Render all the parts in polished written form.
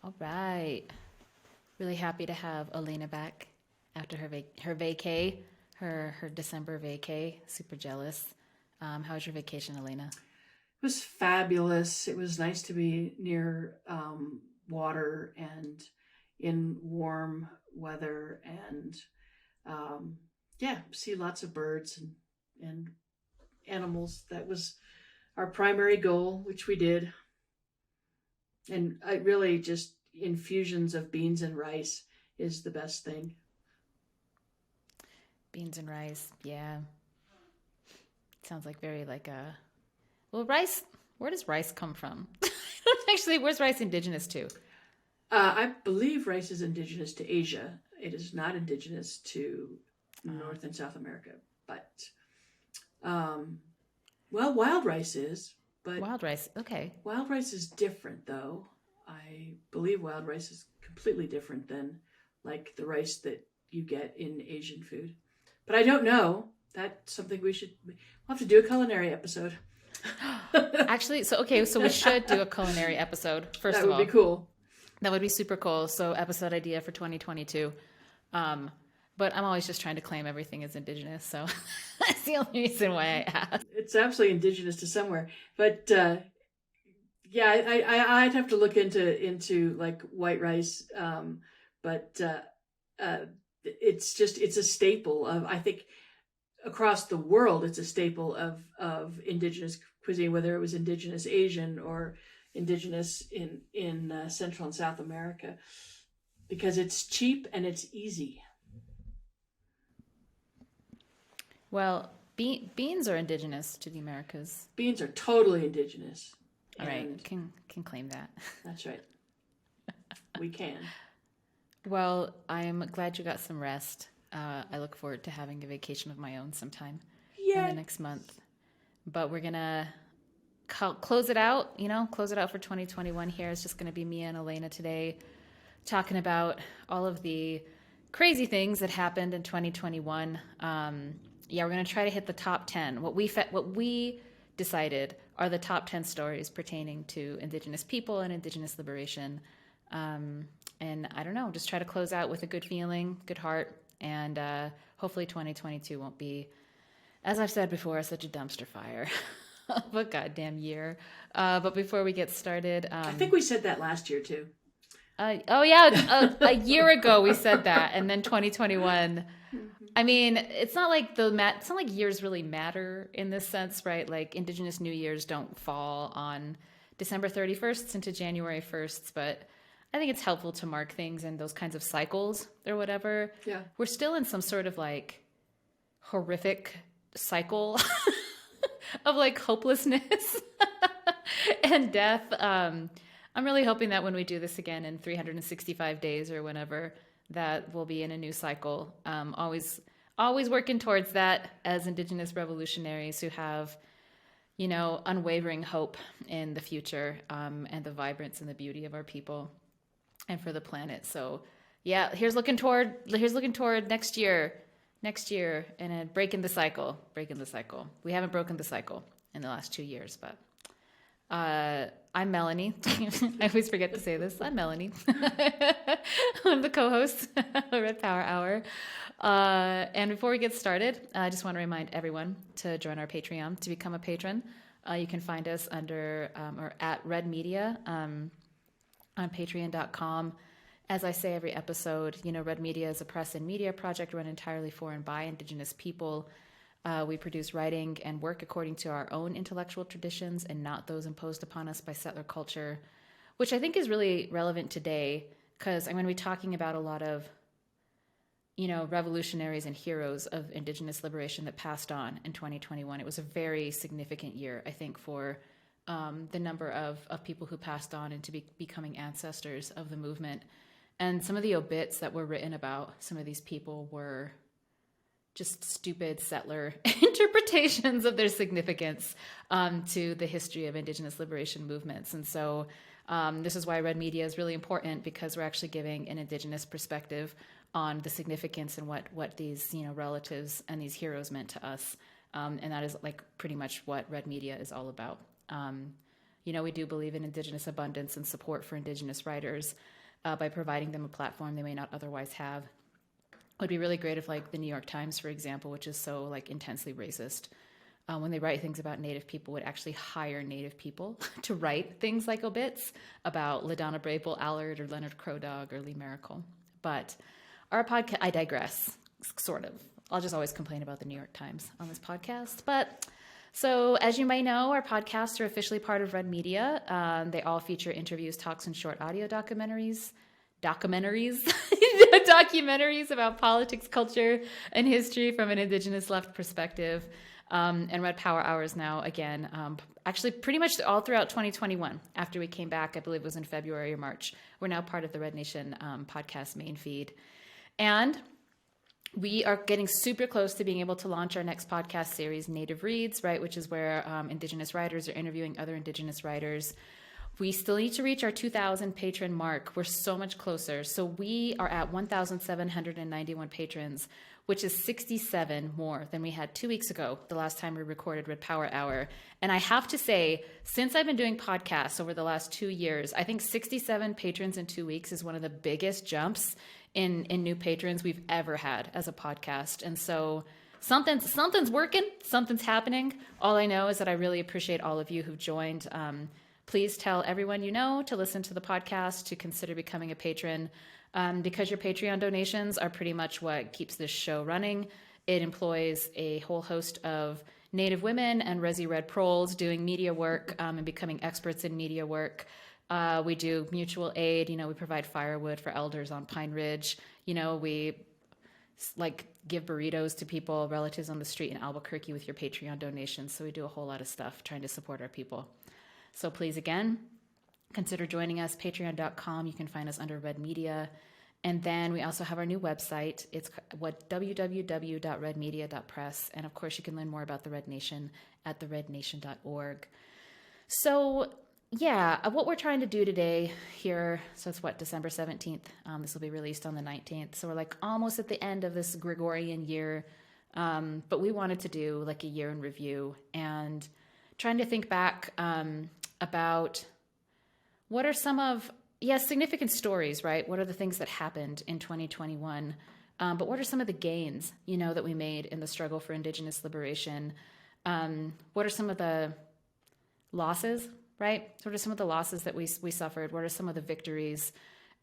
All right. Really happy to have Elena back after her vacay, her December vacay. Super jealous. How was your vacation, Elena? It was fabulous. It was nice to be near water and in warm weather and um, yeah, see lots of birds and animals. That was our primary goal, which we did. And I really just infusions of beans and rice is the best thing. Beans and rice. Yeah. Sounds like very like a well, rice. Where does rice come from? Actually, where's rice indigenous to? I believe rice is indigenous to Asia. It is not indigenous to Uh, North and South America, but um, well, wild rice is, but Wild rice. Okay. wild rice is different though. I believe wild rice is completely different than like the rice that you get in Asian food. But I don't know. That's something we'll have to do a culinary episode. Actually, so okay, so we should do a culinary episode, first That of would be all. cool. That would be super cool. So, episode idea for 2022. Um, but I'm always just trying to claim everything as indigenous. So, that's the only reason why I asked. It's absolutely indigenous to somewhere, but yeah, I'd have to look into like white rice, but it's a staple of I think across the world. It's a staple of indigenous cuisine, whether it was indigenous Asian or indigenous in Central and South America, because it's cheap and it's easy. Well, beans are indigenous to the Americas. Beans are totally indigenous, All right, and can claim that. that's right. We can. Well, I'm glad you got some rest. I look forward to having a vacation of my own sometime in the Yeah. next month. But we're gonna close it out. Close it out for 2021. Here it's just gonna be me and Elena today, talking about all of the crazy things that happened in 2021. Yeah, we're gonna try to hit the top 10. What we decided are the top 10 stories pertaining to Indigenous people and Indigenous liberation. And I don't know, just try to close out with a good feeling, good heart, and hopefully 2022 won't be, as I've said before, such a dumpster fire of a goddamn year. But before we get started, I think we said that last year too. oh yeah, a year ago we said that, and then 2021. Mm-hmm. I mean, it's not like it's not like years really matter in this sense, right? Like Indigenous New Year's don't fall on December 31st into January 1st, but I think it's helpful to mark things in those kinds of cycles or whatever. Yeah. We're still in some sort of like horrific cycle of like hopelessness and death. I'm really hoping that when we do this again in 365 days or whenever, that we'll be in a new cycle. Always working towards that as Indigenous revolutionaries who have, unwavering hope in the future, and the vibrance and the beauty of our people and for the planet. So yeah, here's looking toward next year and then breaking the cycle. We haven't broken the cycle in the last 2 years, but I'm Melanie. I always forget to say this. I'm Melanie. I'm the co-host of Red Power Hour. And before we get started, I just want to remind everyone to join our Patreon to become a patron. You can find us under or at Red Media on patreon.com. As I say every episode, Red Media is a press and media project run entirely for and by Indigenous people. We produce writing and work according to our own intellectual traditions and not those imposed upon us by settler culture, which I think is really relevant today because I'm going to be talking about a lot of, revolutionaries and heroes of Indigenous liberation that passed on in 2021. It was a very significant year, I think, for the number of people who passed on into becoming ancestors of the movement. And some of the obits that were written about some of these people were just stupid settler interpretations of their significance to the history of Indigenous liberation movements. And so this is why Red Media is really important, because we're actually giving an Indigenous perspective on the significance and what these relatives and these heroes meant to us. And that is like pretty much what Red Media is all about. We do believe in Indigenous abundance and support for Indigenous writers by providing them a platform they may not otherwise have. It would be really great if, like, the New York Times, for example, which is so, like, intensely racist, when they write things about Native people, would actually hire Native people to write things like obits about LaDonna Brable Allard or Leonard Crowdog or Lee Maracle. But our podcast, I digress, sort of. I'll just always complain about the New York Times on this podcast. But so, as you may know, our podcasts are officially part of Red Media. They all feature interviews, talks, and short audio documentaries about politics, culture, and history from an Indigenous left perspective. And Red Power Hours now, again, actually pretty much all throughout 2021, after we came back, I believe it was in February or March, we're now part of the Red Nation podcast main feed. And we are getting super close to being able to launch our next podcast series, Native Reads, right, which is where Indigenous writers are interviewing other Indigenous writers. We still need to reach our 2,000 patron mark. We're so much closer. So we are at 1,791 patrons, which is 67 more than we had 2 weeks ago, the last time we recorded Red Power Hour. And I have to say, since I've been doing podcasts over the last 2 years, I think 67 patrons in 2 weeks is one of the biggest jumps in new patrons we've ever had as a podcast. And so something's working, something's happening. All I know is that I really appreciate all of you who've joined. Please tell everyone you know to listen to the podcast, to consider becoming a patron, because your Patreon donations are pretty much what keeps this show running. It employs a whole host of Native women and Resi Red Proles doing media work and becoming experts in media work. We do mutual aid. We provide firewood for elders on Pine Ridge. We give burritos to people, relatives on the street in Albuquerque with your Patreon donations. So we do a whole lot of stuff trying to support our people. So please, again, consider joining us, patreon.com. You can find us under Red Media. And then we also have our new website. It's www.redmedia.press. And of course, you can learn more about the Red Nation at therednation.org. So yeah, what we're trying to do today here, so it's December 17th. This will be released on the 19th. So we're almost at the end of this Gregorian year. But we wanted to do a year in review and trying to think back about what are some of, significant stories, right? What are the things that happened in 2021? But what are some of the gains, that we made in the struggle for Indigenous liberation? What are some of the losses, right? What are some of the losses that we suffered? What are some of the victories?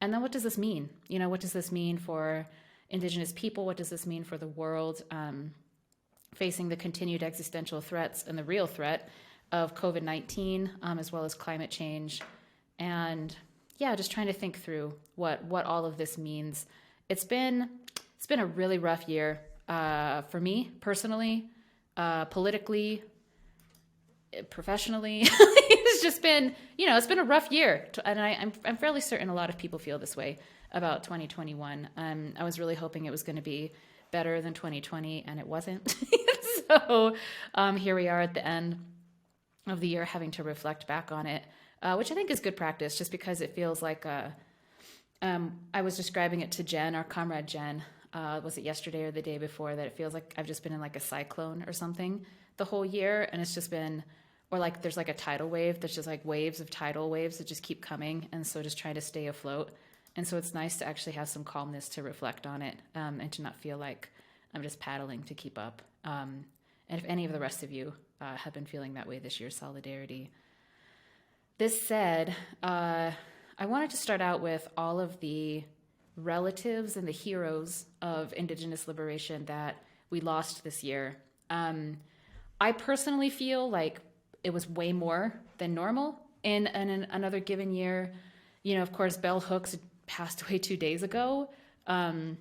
And then what does this mean? What does this mean for Indigenous people? What does this mean for the world facing the continued existential threats and the real threat of COVID-19, as well as climate change? And just trying to think through what all of this means. It's been a really rough year for me personally, politically, professionally. It's just been, it's been a rough year, and I'm fairly certain a lot of people feel this way about 2021. I was really hoping it was going to be better than 2020, and it wasn't. So here we are at the end of the year, having to reflect back on it. Which I think is good practice, just because it feels like I was describing it to Jen, our comrade Jen, was it yesterday or the day before, that it feels like I've just been in a cyclone or something the whole year, and it's just been, or there's a tidal wave that's just waves of tidal waves that just keep coming, and so just trying to stay afloat. And so it's nice to actually have some calmness to reflect on it, and to not feel like I'm just paddling to keep up. And if any of the rest of you have been feeling that way this year, solidarity. This said, I wanted to start out with all of the relatives and the heroes of Indigenous liberation that we lost this year. I personally feel like it was way more than normal in another given year. Of course, Bell Hooks passed away 2 days ago. Bell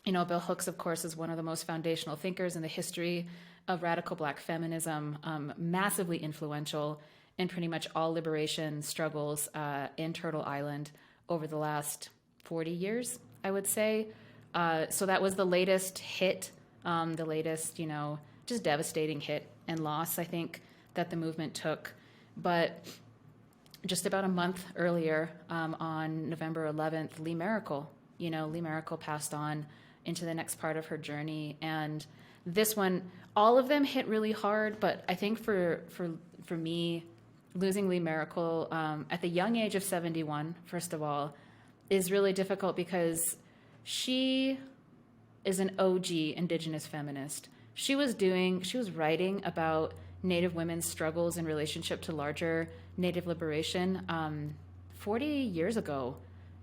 Hooks, of course, is one of the most foundational thinkers in the history of radical Black feminism, massively influential in pretty much all liberation struggles in Turtle Island over the last 40 years, I would say. So that was the latest hit, the latest, just devastating hit and loss, I think, that the movement took. But just about a month earlier, on November 11th, Lee Maracle, Lee Maracle passed on into the next part of her journey. And this one, all of them hit really hard, but I think for me, losing Lee Maracle at the young age of 71, first of all, is really difficult because she is an OG Indigenous feminist. She was writing about Native women's struggles in relationship to larger Native liberation 40 years ago,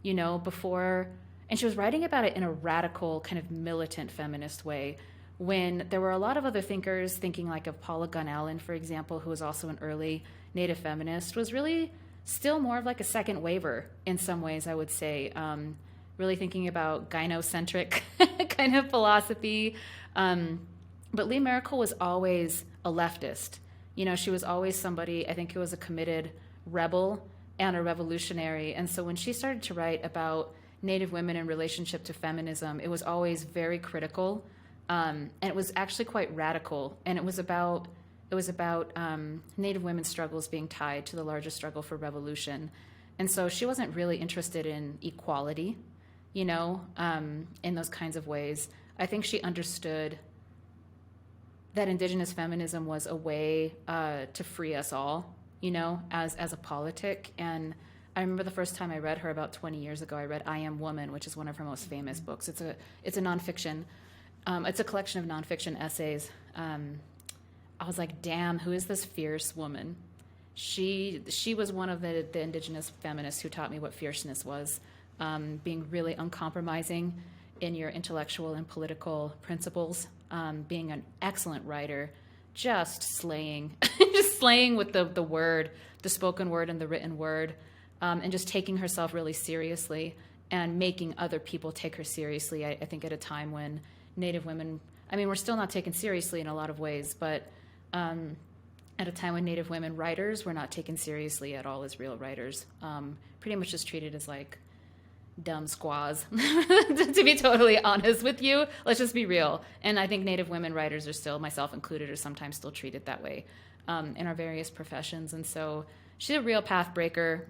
before, and she was writing about it in a radical, kind of militant feminist way. When there were a lot of other thinkers, thinking like of Paula Gunn Allen, for example, who was also an early Native feminist, was really still more of like a second waver in some ways, I would say. Really thinking about gynocentric kind of philosophy. But Lee Maracle was always a leftist. She was always somebody, I think, who was a committed rebel and a revolutionary. And so when she started to write about Native women in relationship to feminism, it was always very critical. And it was actually quite radical. And it was about Native women's struggles being tied to the larger struggle for revolution. And so she wasn't really interested in equality, in those kinds of ways. I think she understood that Indigenous feminism was a way to free us all, as a politic. And I remember the first time I read her about 20 years ago, I read I Am Woman, which is one of her most famous books. It's a nonfiction. It's a collection of nonfiction essays. I was like, damn, who is this fierce woman? She was one of the Indigenous feminists who taught me what fierceness was, being really uncompromising in your intellectual and political principles, being an excellent writer, just slaying, just slaying with the word, the spoken word and the written word, and just taking herself really seriously and making other people take her seriously. I think at a time when Native women, we're still not taken seriously in a lot of ways, but at a time when Native women writers were not taken seriously at all as real writers, pretty much just treated as like dumb squaws, to be totally honest with you. Let's just be real. And I think Native women writers are still, myself included, are sometimes still treated that way in our various professions. And so she's a real path breaker.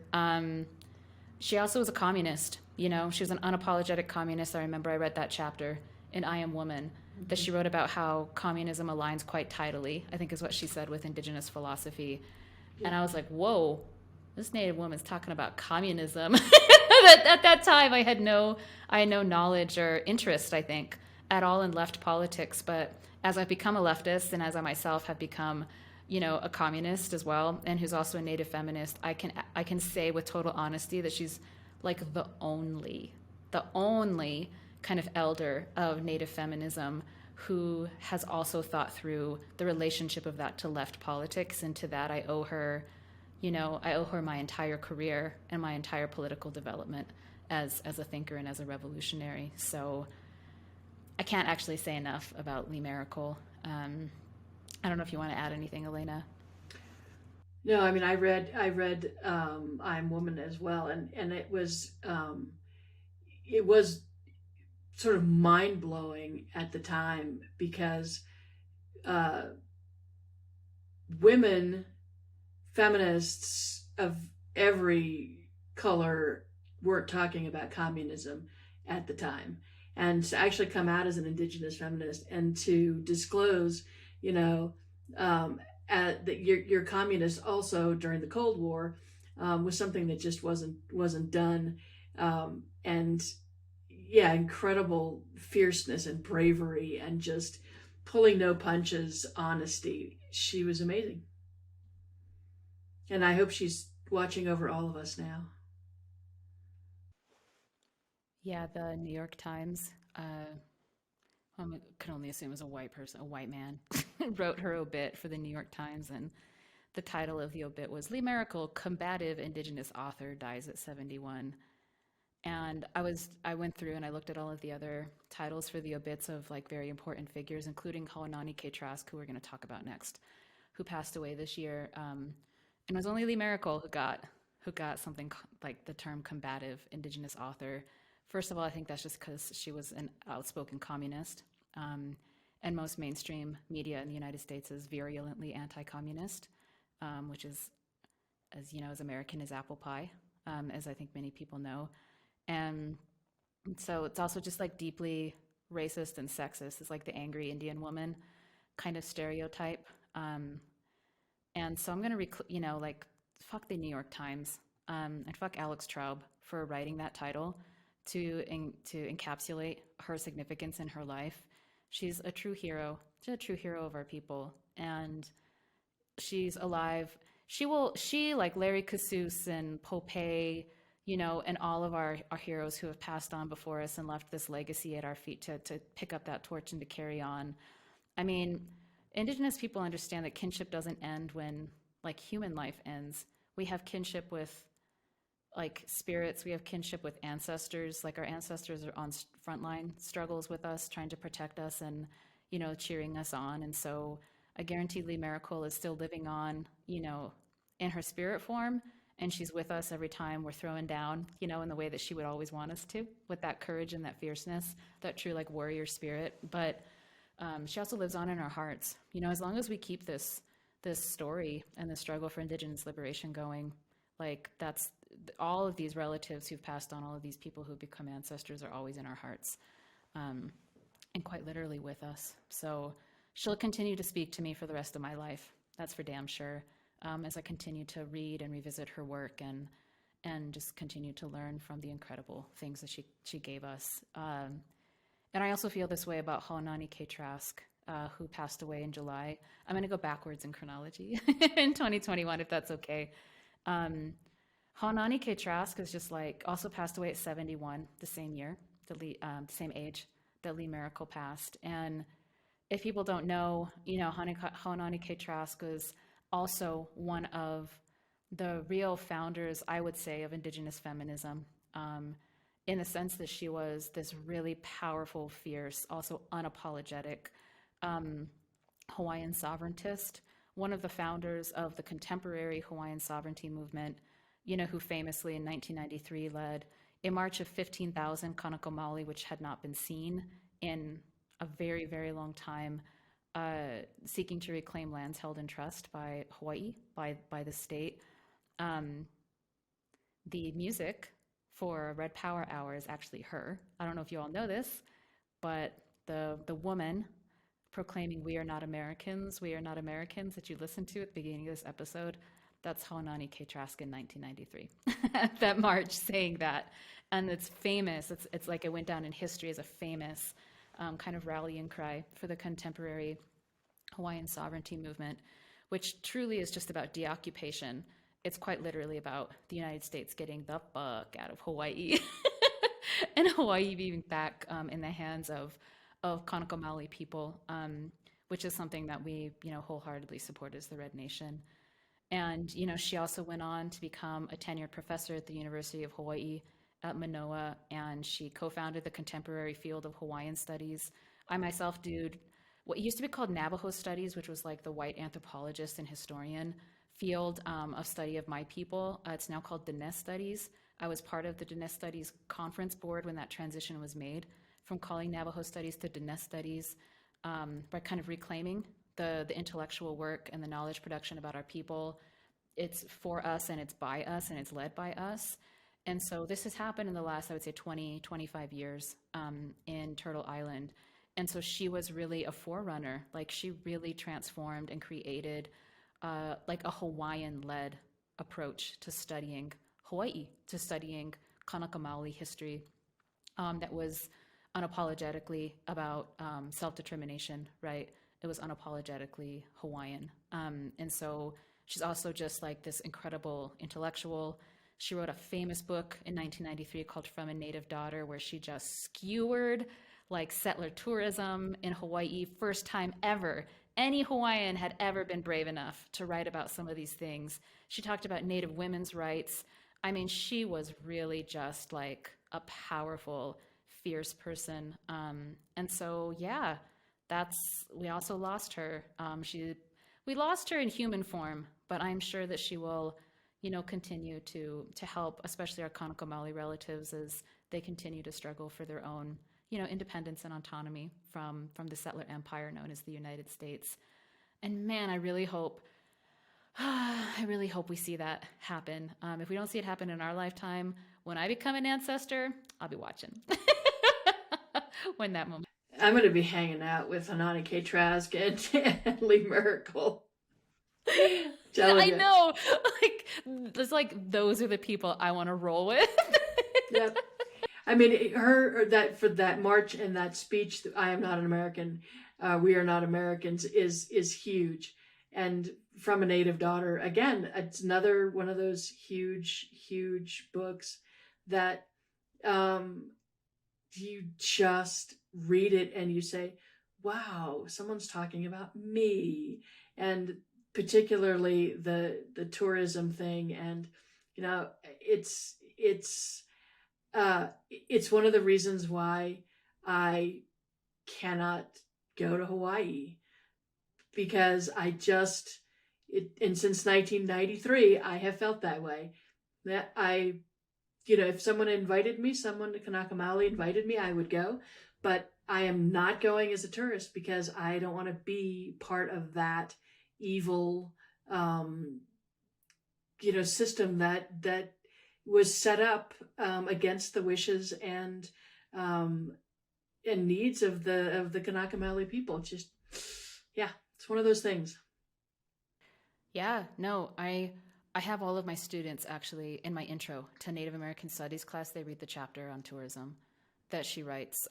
She also was a communist. She was an unapologetic communist. I remember I read that chapter in I Am Woman, that she wrote about how communism aligns quite tidily, I think is what she said, with Indigenous philosophy. And I was like, whoa, this Native woman's talking about communism. At that time, I had no knowledge or interest, I think, at all in left politics. But as I've become a leftist, and as I myself have become, a communist as well, and who's also a Native feminist, I can say with total honesty that she's like the only kind of elder of Native feminism who has also thought through the relationship of that to left politics. And to that, I owe her my entire career and my entire political development as a thinker and as a revolutionary. So I can't actually say enough about Lee Maracle. I don't know if you want to add anything, Elena. No, I read I'm Woman as well, and it was sort of mind blowing at the time, because women feminists of every color weren't talking about communism at the time. And to actually come out as an Indigenous feminist and to disclose, that you're communist also during the Cold War, was something that just wasn't done. And yeah, incredible fierceness and bravery and just pulling no punches, honesty. She was amazing. And I hope she's watching over all of us now. Yeah, the New York Times, I can only assume it was a white person, a white man, wrote her obit for the New York Times. And the title of the obit was Lee Maracle, combative Indigenous author, dies at 71. And I went through and I looked at all of the other titles for the obits of like very important figures, including Haunani-Kay Trask, who we're going to talk about next, who passed away this year. And it was only Lee Maracle who got something like the term combative Indigenous author. First of all, I think that's just because she was an outspoken communist. And most mainstream media in the United States is virulently anti-communist, which is, as American as apple pie, as I think many people know. And so it's also just like deeply racist and sexist. It's like the angry Indian woman kind of stereotype. And so I'm going to, fuck the New York Times, and fuck Alex Traub for writing that title to encapsulate her significance in her life. She's a true hero. She's a true hero of our people, and she's alive. She like Larry Cassous and Popeye, and all of our heroes who have passed on before us and left this legacy at our feet to pick up that torch and to carry on. I mean, Indigenous people understand that kinship doesn't end when like human life ends. We have kinship with like spirits. We have kinship with ancestors. Like our ancestors are on frontline struggles with us, trying to protect us and, cheering us on. And so I guarantee Lee Maracle is still living on, in her spirit form. And she's with us every time we're throwing down, in the way that she would always want us to, with that courage and that fierceness, that true like warrior spirit. But she also lives on in our hearts. As long as we keep this story and the struggle for Indigenous liberation going, like that's all of these relatives who've passed on, all of these people who've become ancestors are always in our hearts, and quite literally with us. So she'll continue to speak to me for the rest of my life. That's for damn sure. As I continue to read and revisit her work and just continue to learn from the incredible things that she gave us. And I also feel this way about Haunani-Kay Trask, who passed away in July. I'm going to go backwards in chronology in 2021, if that's okay. Haunani-Kay Trask is just like also passed away at 71, the same year, the same age that Lee Maracle passed. And if people don't know, Haunani-Kay Trask was also one of the real founders, I would say, of Indigenous feminism, in the sense that she was this really powerful, fierce, also unapologetic Hawaiian sovereigntist, one of the founders of the contemporary Hawaiian sovereignty movement, who famously in 1993 led a march of 15,000 Kanaka Maoli, which had not been seen in a very, very long time, seeking to reclaim lands held in trust by Hawaii, by the state. The music for Red Power Hour is actually her. I don't know if you all know this, but the woman proclaiming "We are not Americans, we are not Americans" that you listened to at the beginning of this episode, that's Haunani-Kay Trask in 1993. That march saying that, and it's famous. It's like it went down in history as a famous kind of rallying cry for the contemporary Hawaiian sovereignty movement, which truly is just about deoccupation. It's quite literally about the United States getting the fuck out of Hawaii and Hawaii being back in the hands of Kanaka Maoli people, which is something that we, wholeheartedly support as the Red Nation. And, she also went on to become a tenured professor at the University of Hawaii at Manoa, and she co-founded the contemporary field of Hawaiian studies. I myself did what used to be called Navajo studies, which was like the white anthropologist and historian field of study of my people. It's now called Diné Studies. I was part of the Diné Studies conference board when that transition was made from calling Navajo studies to Diné Studies, by kind of reclaiming the intellectual work and the knowledge production about our people. It's for us and it's by us and it's led by us. And so this has happened in the last, I would say, 20, 25 years in Turtle Island. And so she was really a forerunner. Like she really transformed and created like a Hawaiian-led approach to studying Hawaii, to studying Kanaka Maoli history that was unapologetically about self-determination, right? It was unapologetically Hawaiian. And so she's also just like this incredible intellectual. She wrote a famous book in 1993 called From a Native Daughter, where she just skewered like settler tourism in Hawaii. First time ever any Hawaiian had ever been brave enough to write about some of these things. She talked about Native women's rights. I mean, she was really just like a powerful, fierce person. And so, yeah, we also lost her. We lost her in human form, but I'm sure that she will, continue to help, especially our Kanaka Maoli relatives, as they continue to struggle for their own, independence and autonomy from the settler empire known as the United States. And man, I really hope we see that happen. If we don't see it happen in our lifetime, when I become an ancestor, I'll be watching. When that moment. I'm going to be hanging out with Haunani-Kay Trask and Lee Maracle. Telling I you. know. Like, it's like, those are the people I want to roll with. Yep. I mean, her that for that march and that speech, "I am not an American, we are not Americans," is huge. And from a Native daughter, again, it's another one of those huge books that you just read it and you say, "Wow, someone's talking about me," and particularly the tourism thing, and you know, it's one of the reasons why I cannot go to Hawaii, because and since 1993 I have felt that way, that if someone invited me, someone to Kanaka Maoli invited me, I would go, but I am not going as a tourist because I don't want to be part of that evil system that was set up against the wishes and needs of the Kanaka Maoli people. Just, yeah, it's one of those things. Yeah, no, I have all of my students actually in my intro to Native American Studies class. They read the chapter on tourism that she writes.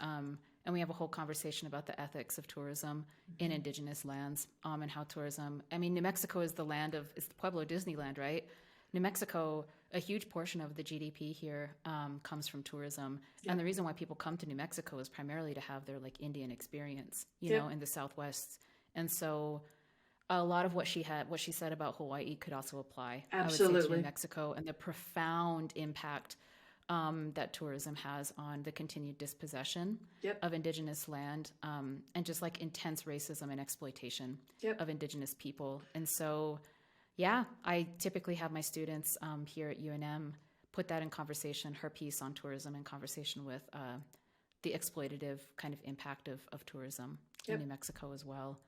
And we have a whole conversation about the ethics of tourism in indigenous lands, and how tourism, I mean, New Mexico is it's the Pueblo Disneyland, right? New Mexico, a huge portion of the GDP here comes from tourism. Yep. And the reason why people come to New Mexico is primarily to have their like Indian experience, you know, in the Southwest. And so a lot of what she said about Hawaii could also apply. Absolutely. I would say, to New Mexico, and the profound impact that tourism has on the continued dispossession of indigenous land, and just like intense racism and exploitation of indigenous people. And so, yeah, I typically have my students here at UNM put that in conversation, her piece on tourism, in conversation with the exploitative kind of impact of tourism in New Mexico as well.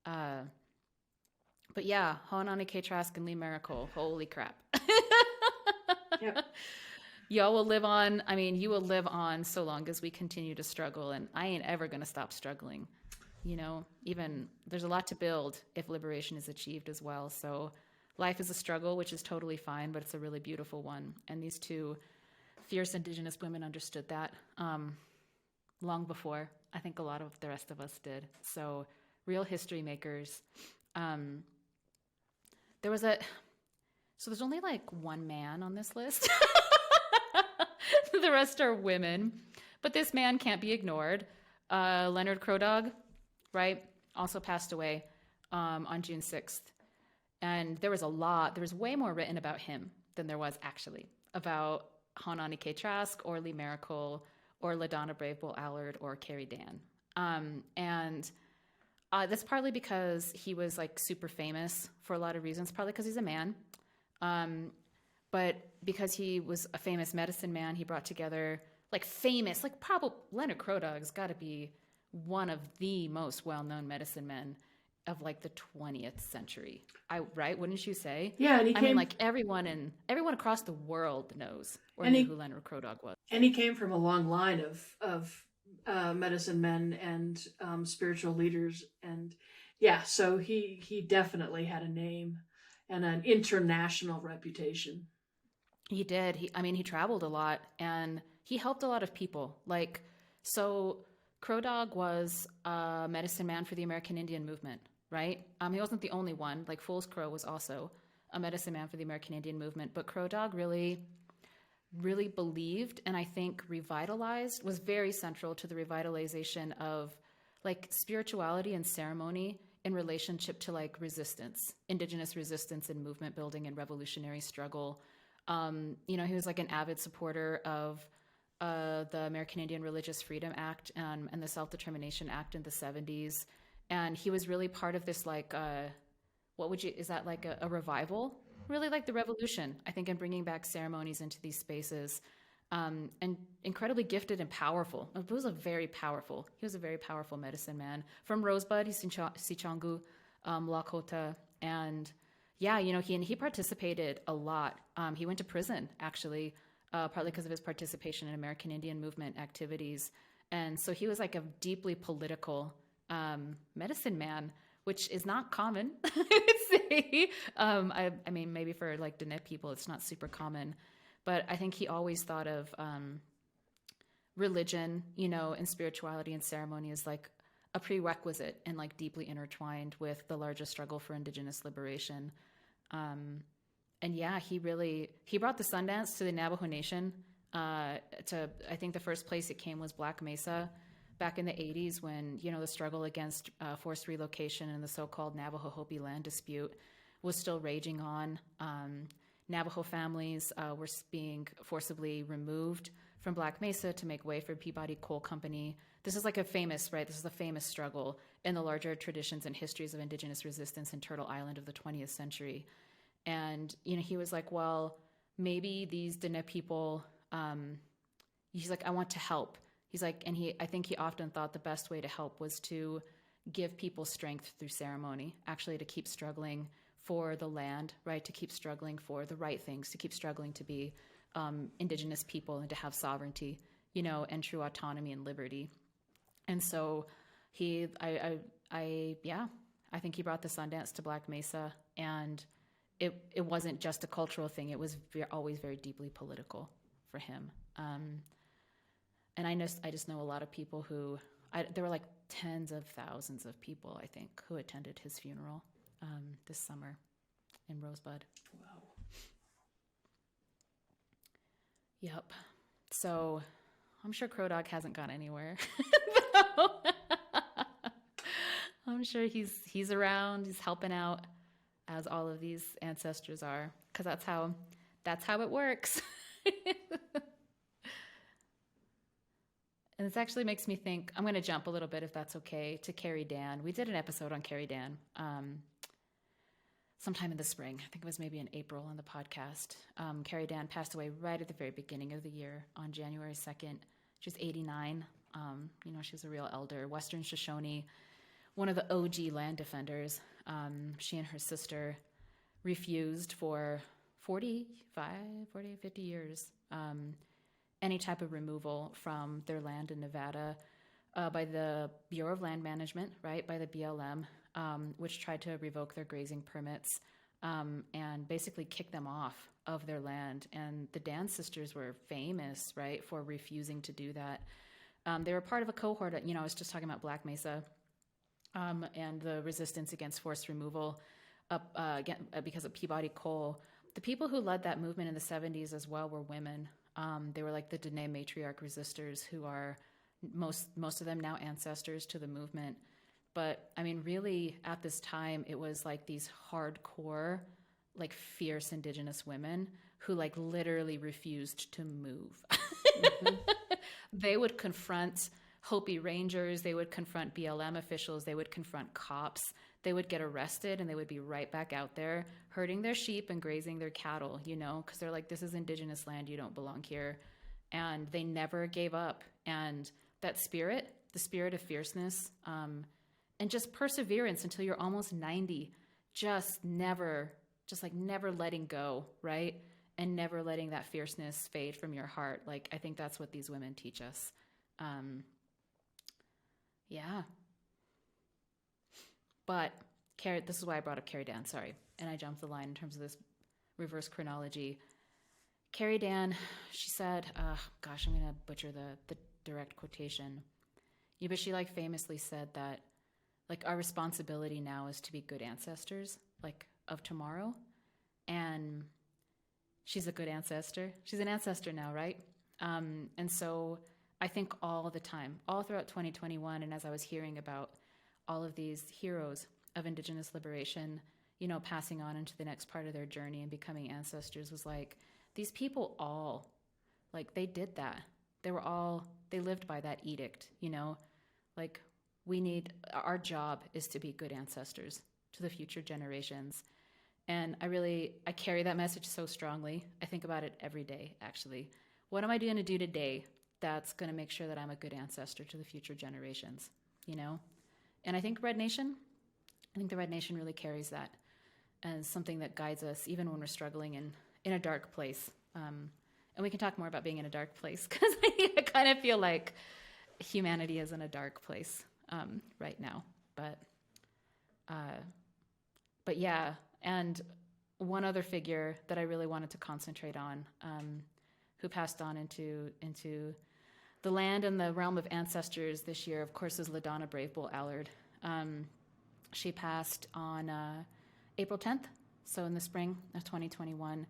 But yeah, Haunani-Kay, Trask, and Lee Maracle, holy crap. Y'all will live on. I mean, you will live on so long as we continue to struggle, and I ain't ever going to stop struggling. You know, even there's a lot to build if liberation is achieved as well. So life is a struggle, which is totally fine, but it's a really beautiful one. And these two fierce indigenous women understood that long before I think a lot of the rest of us did. So real history makers. There's only like one man on this list. The rest are women, but this man can't be ignored. Leonard Crow Dog, right? Also passed away on June 6th. And there was way more written about him than there was actually about Haunani-Kay Trask or Lee Maracle or LaDonna Brave Bull Allard or Carrie Dann. And that's partly because he was like super famous for a lot of reasons, probably because he's a man. But because he was a famous medicine man, he brought together probably Leonard Crow Dog's got to be one of the most well-known medicine men of like the 20th century. Right? Wouldn't you say? Yeah, and I mean, like everyone across the world knows knew who Leonard Crow Dog was. And he came from a long line of medicine men and spiritual leaders, and so he definitely had a name and an international reputation. He did. He traveled a lot, and he helped a lot of people. Crow Dog was a medicine man for the American Indian movement, right? He wasn't the only one. Like Fool's Crow was also a medicine man for the American Indian movement, but Crow Dog really, really believed, and I think was very central to the revitalization of like spirituality and ceremony in relationship to like resistance, indigenous resistance and movement building and revolutionary struggle. He was like an avid supporter of the American Indian Religious Freedom Act and the Self-Determination Act in the 70s. And he was really part of this like, is that like a revival? Really like the revolution, I think, in bringing back ceremonies into these spaces. And incredibly gifted and powerful. He was a very powerful medicine man. From Rosebud, he's Sichangu, Lakota, and he participated a lot. He went to prison, actually, partly because of his participation in American Indian movement activities. And so he was like a deeply political medicine man, which is not common, I would say. I mean, maybe for like Dene people, it's not super common, but I think he always thought of religion, and spirituality and ceremony as like a prerequisite and like deeply intertwined with the larger struggle for Indigenous liberation. And yeah, he brought the Sundance to the Navajo Nation. I think the first place it came was Black Mesa back in the 80s when, the struggle against forced relocation and the so-called Navajo Hopi land dispute was still raging on. Navajo families were being forcibly removed from Black Mesa to make way for Peabody Coal Company. This is like a famous struggle in the larger traditions and histories of Indigenous resistance in Turtle Island of the 20th century. And, he was like, well, maybe these Dene people, he's like, I want to help. He's like, and I think he often thought the best way to help was to give people strength through ceremony, actually to keep struggling for the land, right? To keep struggling for the right things, to keep struggling to be Indigenous people and to have sovereignty, and true autonomy and liberty. And so I think he brought the Sundance to Black Mesa, and it wasn't just a cultural thing. It was always very deeply political for him. And I just know a lot of people there were like tens of thousands of people, I think, who attended his funeral this summer in Rosebud. Wow. Yep. So I'm sure Crow Dog hasn't gone anywhere. I'm sure he's around, he's helping out, as all of these ancestors are, because that's how it works. And this actually makes me think, I'm going to jump a little bit, if that's okay, to Carrie Dann. We did an episode on Carrie Dann sometime in the spring. I think it was maybe in April on the podcast. Carrie Dann passed away right at the very beginning of the year on January 2nd. She was 89. She was a real elder, Western Shoshone, one of the OG land defenders. She and her sister refused for 50 years any type of removal from their land in Nevada by the Bureau of Land Management, right, by the BLM, which tried to revoke their grazing permits and basically kick them off of their land. And the Dann sisters were famous, right, for refusing to do that. They were part of a cohort, I was just talking about Black Mesa and the resistance against forced removal because of Peabody Coal. The people who led that movement in the 70s as well were women. They were like the Dene matriarch resistors, who are most of them now ancestors to the movement. But I mean, really at this time, it was like these hardcore, like fierce Indigenous women who like literally refused to move. Mm-hmm. They would confront Hopi Rangers, they would confront BLM officials, they would confront cops, they would get arrested, and they would be right back out there herding their sheep and grazing their cattle, because they're like, this is Indigenous land, you don't belong here. And they never gave up. And that spirit, the spirit of fierceness, and just perseverance until you're almost 90, never letting go, right? And never letting that fierceness fade from your heart. Like, I think that's what these women teach us. Yeah. But this is why I brought up Carrie Dann, sorry. And I jumped the line in terms of this reverse chronology. Carrie Dann, she said, I'm going to butcher the direct quotation. Yeah, but she like famously said that like our responsibility now is to be good ancestors, like of tomorrow. And she's a good ancestor. She's an ancestor now, right? And so I think all the time, all throughout 2021, and as I was hearing about all of these heroes of Indigenous liberation, passing on into the next part of their journey and becoming ancestors, was like, these people all, like, they did that. They lived by that edict, like, our job is to be good ancestors to the future generations. And I carry that message so strongly. I think about it every day, actually. What am I going to do today that's going to make sure that I'm a good ancestor to the future generations, And I think the Red Nation really carries that as something that guides us, even when we're struggling in a dark place. And we can talk more about being in a dark place, because I kind of feel like humanity is in a dark place right now. But But yeah, and one other figure that I really wanted to concentrate on, who passed on into the land and the realm of ancestors this year, of course, is LaDonna Brave Bull Allard. She passed on April 10th, so in the spring of 2021,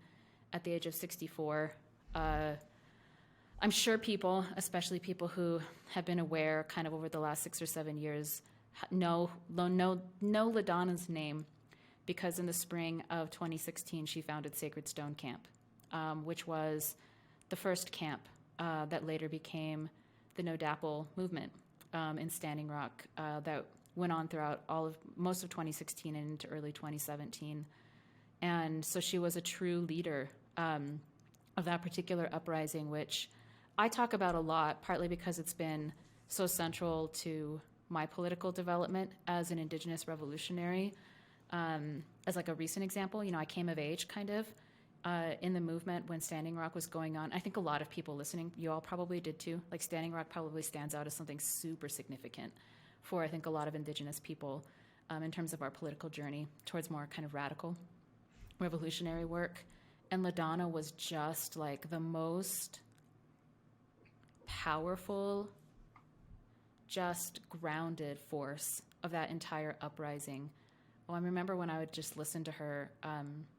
at the age of 64. I'm sure people, especially people who have been aware kind of over the last 6 or 7 years, know LaDonna's name, because in the spring of 2016, she founded Sacred Stone Camp, which was the first camp that later became the No Dapple movement in Standing Rock that went on throughout most of 2016 and into early 2017. And so she was a true leader of that particular uprising, which I talk about a lot, partly because it's been so central to my political development as an Indigenous revolutionary. As like a recent example, I came of age kind of in the movement when Standing Rock was going on. I think a lot of people listening, you all probably did too. Like Standing Rock probably stands out as something super significant for, I think, a lot of Indigenous people in terms of our political journey towards more kind of radical revolutionary work. And LaDonna was just like the most powerful, just grounded force of that entire uprising. I remember when I would just listen to her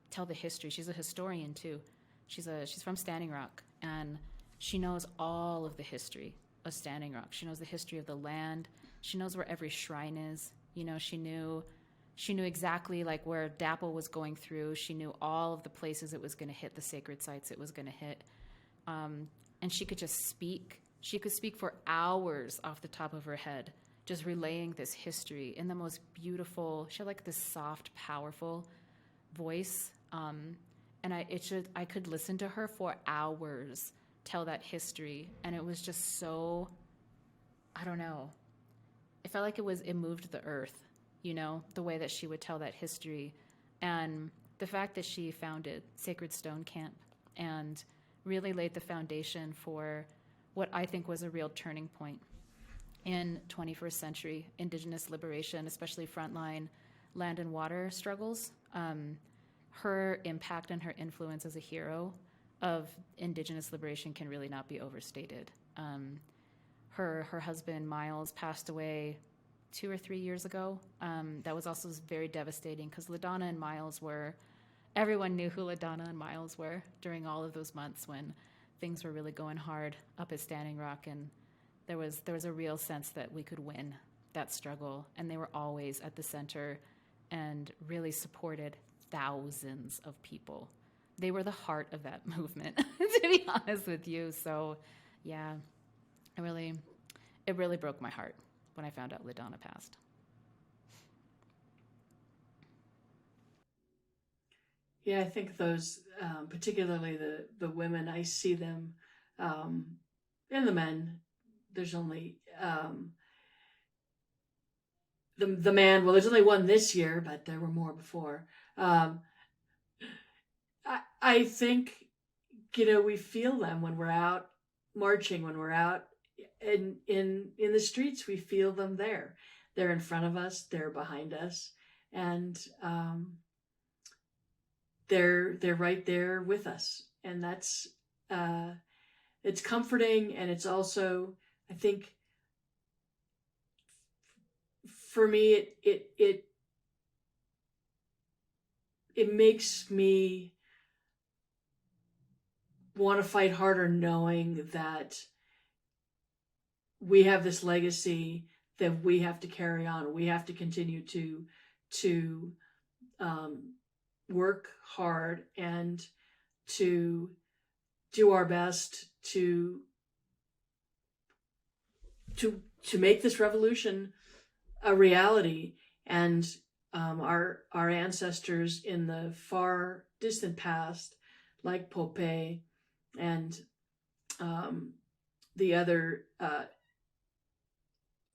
tell the history. She's a historian too. She's from Standing Rock, and she knows all of the history of Standing Rock. She knows the history of the land. She knows where every shrine is. She knew exactly like where Dapple was going through. She knew all of the places it was going to hit, the sacred sites it was going to hit. And she could just speak. She could speak for hours off the top of her head, just relaying this history in the most beautiful, she had like this soft, powerful voice. And I could listen to her for hours tell that history. And it was just so, I don't know. It felt like it moved the earth, the way that she would tell that history. And the fact that she founded Sacred Stone Camp and really laid the foundation for what I think was a real turning point in 21st century Indigenous liberation, especially frontline land and water struggles. Her impact and her influence as a hero of Indigenous liberation can really not be overstated. Her husband, Miles, passed away 2 or 3 years ago. That was also very devastating because LaDonna and Miles everyone knew who LaDonna and Miles were during all of those months when things were really going hard up at Standing Rock, and there was a real sense that we could win that struggle, and they were always at the center and really supported thousands of people. They were the heart of that movement, to be honest with you. So, yeah, it really broke my heart when I found out LaDonna passed. Yeah, I think those, particularly the women, I see them, and the men. There's only the man. Well, there's only one this year, but there were more before. I think we feel them when we're out marching, when we're out in the streets. We feel them there. They're in front of us. They're behind us, and they're right there with us, and that's it's comforting, and it's also, I think, for me, it makes me want to fight harder, knowing that we have this legacy that we have to carry on. We have to continue to work hard and to do our best to make this revolution a reality. And our ancestors in the far distant past, like Pope and the other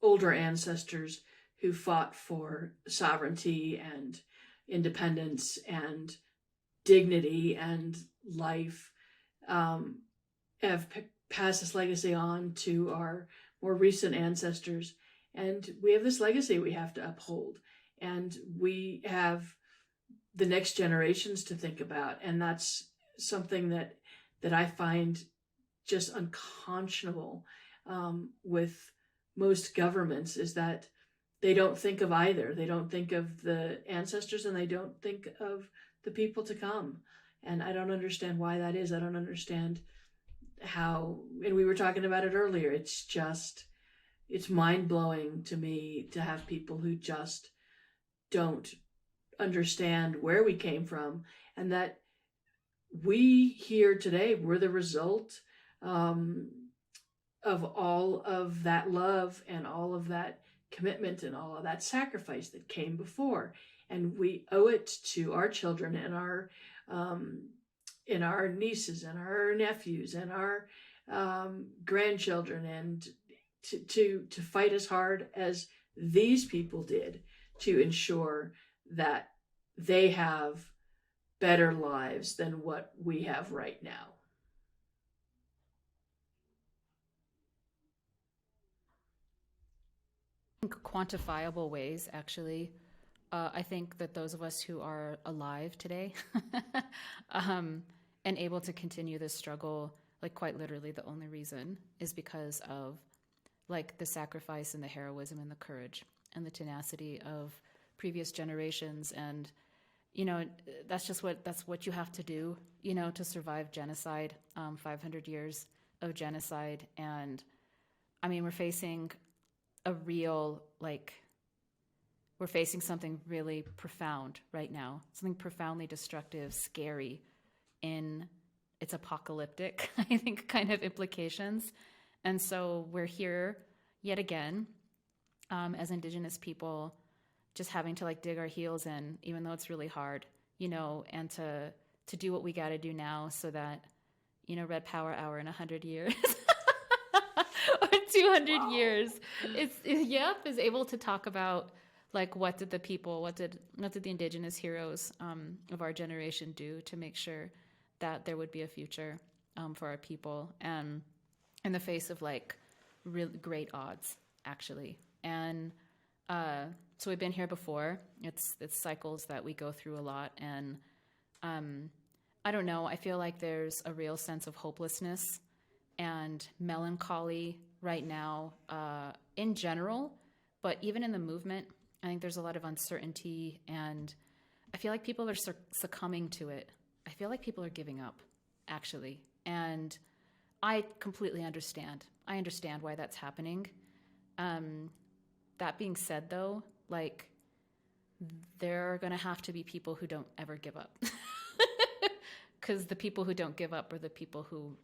older ancestors who fought for sovereignty and independence and dignity and life, have passed this legacy on to our more recent ancestors. And we have this legacy we have to uphold. and we have the next generations to think about. And that's something that I find just unconscionable with most governments, is that they don't think of either. They don't think of the ancestors, and they don't think of the people to come. And I don't understand why that is. I don't understand how, and we were talking about it earlier, it's mind-blowing to me to have people who just don't understand where we came from, and that we here today, we're the result of all of that love and all of that commitment and all of that sacrifice that came before. And we owe it to our children and our nieces and our nephews and our grandchildren, and to fight as hard as these people did to ensure that they have better lives than what we have right now. Quantifiable ways, actually. I think that those of us who are alive today and able to continue this struggle, like quite literally the only reason is because of like the sacrifice and the heroism and the courage and the tenacity of previous generations. And, you know, that's what you have to do, you know, to survive genocide, 500 years of genocide. And I mean, we're facing something really profound right now, something profoundly destructive, scary in its apocalyptic, I think, kind of implications. And so we're here yet again, as Indigenous people, just having to like dig our heels in, even though it's really hard, you know, and to do what we got to do now so that, you know, Red Power Hour in 100 years or 200 years is able to talk about like what did the Indigenous heroes of our generation do to make sure that there would be a future for our people, and in the face of like really great odds, actually. And so we've been here before. It's cycles that we go through a lot, and I don't know, I feel like there's a real sense of hopelessness and melancholy right now in general, but even in the movement, I think there's a lot of uncertainty, and I feel like people are succumbing to it. I feel like people are giving up, actually. And I completely understand. I understand why that's happening. That being said, though, like, there are going to have to be people who don't ever give up. Because the people who don't give up are the people who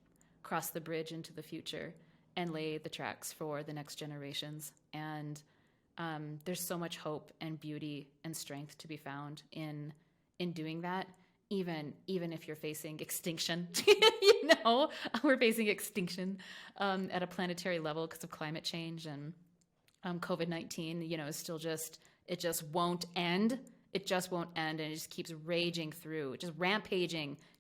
cross the bridge into the future and lay the tracks for the next generations. And there's so much hope and beauty and strength to be found in doing that, even if you're facing extinction. You know, we're facing extinction at a planetary level because of climate change, and COVID-19, you know, is still it just won't end. It just won't end, and it just keeps raging through. It just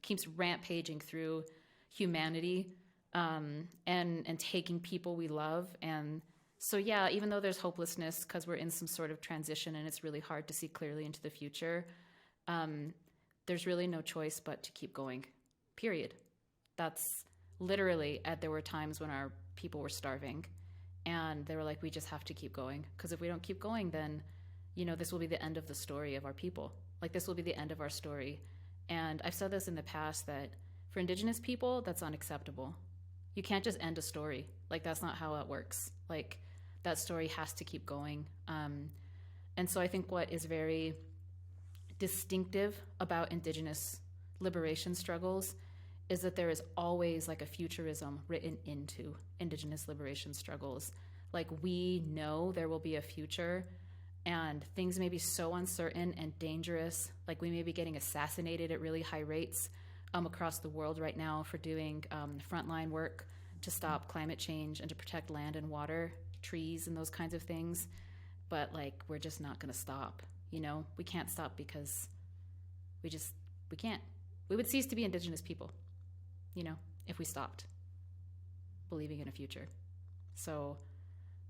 keeps rampaging through humanity, and taking people we love. And so, yeah, even though there's hopelessness because we're in some sort of transition and it's really hard to see clearly into the future, there's really no choice but to keep going, period. That's literally, there were times when our people were starving, and they were like, we just have to keep going, because if we don't keep going, then, you know, this will be the end of the story of our people. Like, this will be the end of our story. And I've said this in the past, that for Indigenous people, that's unacceptable. You can't just end a story. Like, that's not how it works. Like, that story has to keep going. And so I think what is very distinctive about Indigenous liberation struggles is that there is always like a futurism written into Indigenous liberation struggles. Like, we know there will be a future, and things may be so uncertain and dangerous. Like, we may be getting assassinated at really high rates across the world right now for doing frontline work to stop climate change and to protect land and water, trees and those kinds of things. But like, we're just not going to stop. You know, we can't stop because we can't. We would cease to be Indigenous people, you know, if we stopped believing in a future. So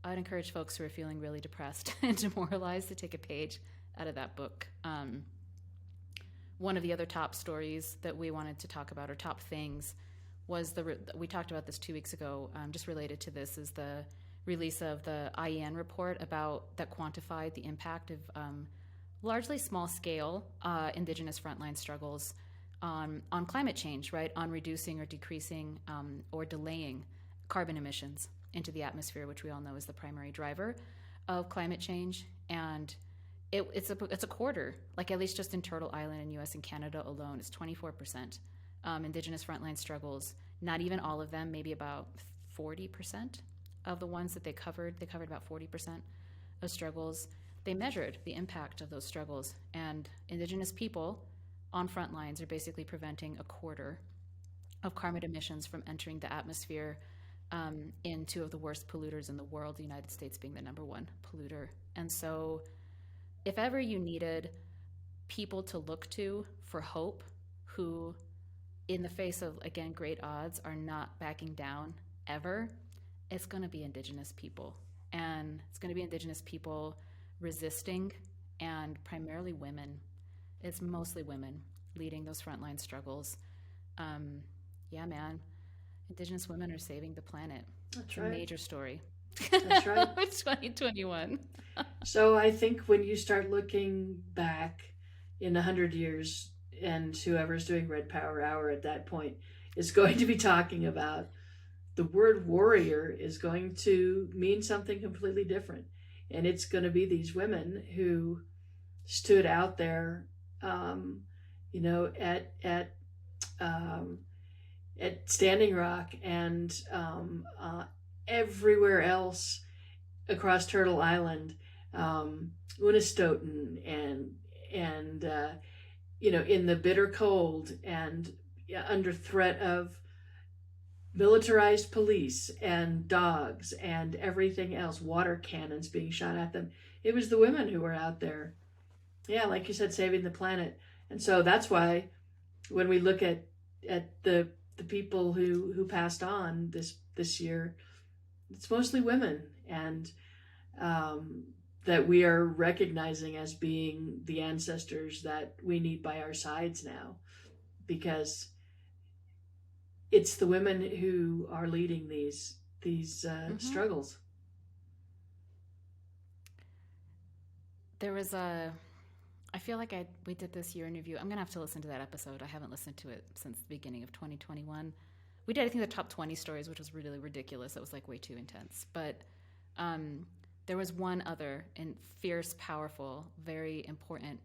I'd encourage folks who are feeling really depressed and demoralized to take a page that book. One of the other top stories that we wanted to talk about, or top things, was we talked about this 2 weeks ago, just related to this, is the release of the IEN report that quantified the impact of largely small-scale Indigenous frontline struggles on climate change, right? On reducing or decreasing or delaying carbon emissions into the atmosphere, which we all know is the primary driver of climate change. And it's a quarter, like at least just in Turtle Island in U.S. and Canada alone, it's 24%. Indigenous frontline struggles, not even all of them, maybe about 40% of the ones that they covered about 40% of struggles. They measured the impact of those struggles, and Indigenous people on front lines are basically preventing a quarter of carbon emissions from entering the atmosphere in two of the worst polluters in the world, the United States being the number one polluter. And so if ever you needed people to look to for hope, who in the face of, again, great odds, are not backing down ever, it's going to be Indigenous people. And it's going to be Indigenous people resisting, and primarily women. It's mostly women leading those frontline struggles. Yeah, man. Indigenous women are saving the planet. That's right. A major story. That's right. It's 2021. So I think when you start looking back in 100 years, and whoever's doing Red Power Hour at that point is going to be talking about, the word warrior is going to mean something completely different. And it's going to be these women who stood out there, at Standing Rock and everywhere else across Turtle Island, Unistoten, and in the bitter cold, and under threat of militarized police and dogs and everything else, water cannons being shot at them. It was the women who were out there, like you said, saving the planet. And so that's why when we look at the people who passed on this year, it's mostly women, and that we are recognizing as being the ancestors that we need by our sides now, because it's the women who are leading these struggles. There was I feel like we did this year in review. I'm going to have to listen to that episode. I haven't listened to it since the beginning of 2021. We did, I think, the top 20 stories, which was really ridiculous. That was like way too intense. But there was one other fierce, powerful, very important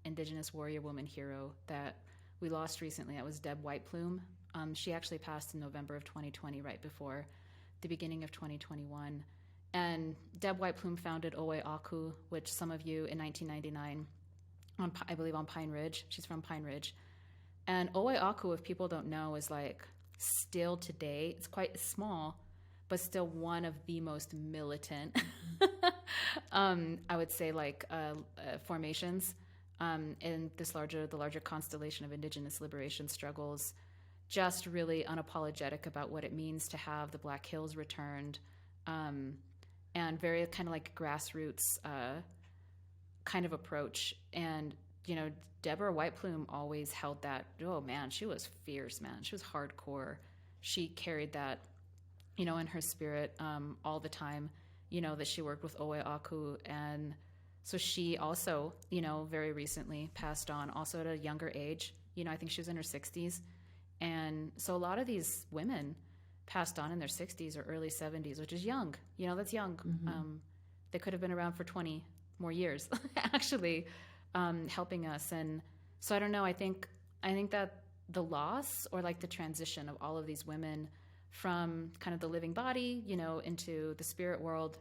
Indigenous warrior woman hero that we lost recently. That was Deb White Plume. She actually passed in November of 2020, right before the beginning of 2021. And Deb White Plume founded Owe Aku, which some of you in 1999, I believe on Pine Ridge. She's from Pine Ridge. And Owe Aku, if people don't know, is like still today, it's quite small, but still one of the most militant, I would say, formations in the larger constellation of Indigenous liberation struggles. Just really unapologetic about what it means to have the Black Hills returned, and very kind of like grassroots kind of approach. And, Deborah White Plume always held that, oh man, she was fierce, man. She was hardcore. She carried that, in her spirit all the time, that she worked with Owe Aku. And so she also, very recently passed on, also at a younger age. I think she was in her 60s. And so a lot of these women passed on in their 60s or early 70s, which is young. That's young. Mm-hmm. They could have been around for 20 more years, actually, helping us. And so I don't know. I think that the loss, or like the transition of all of these women from kind of the living body, into the spirit world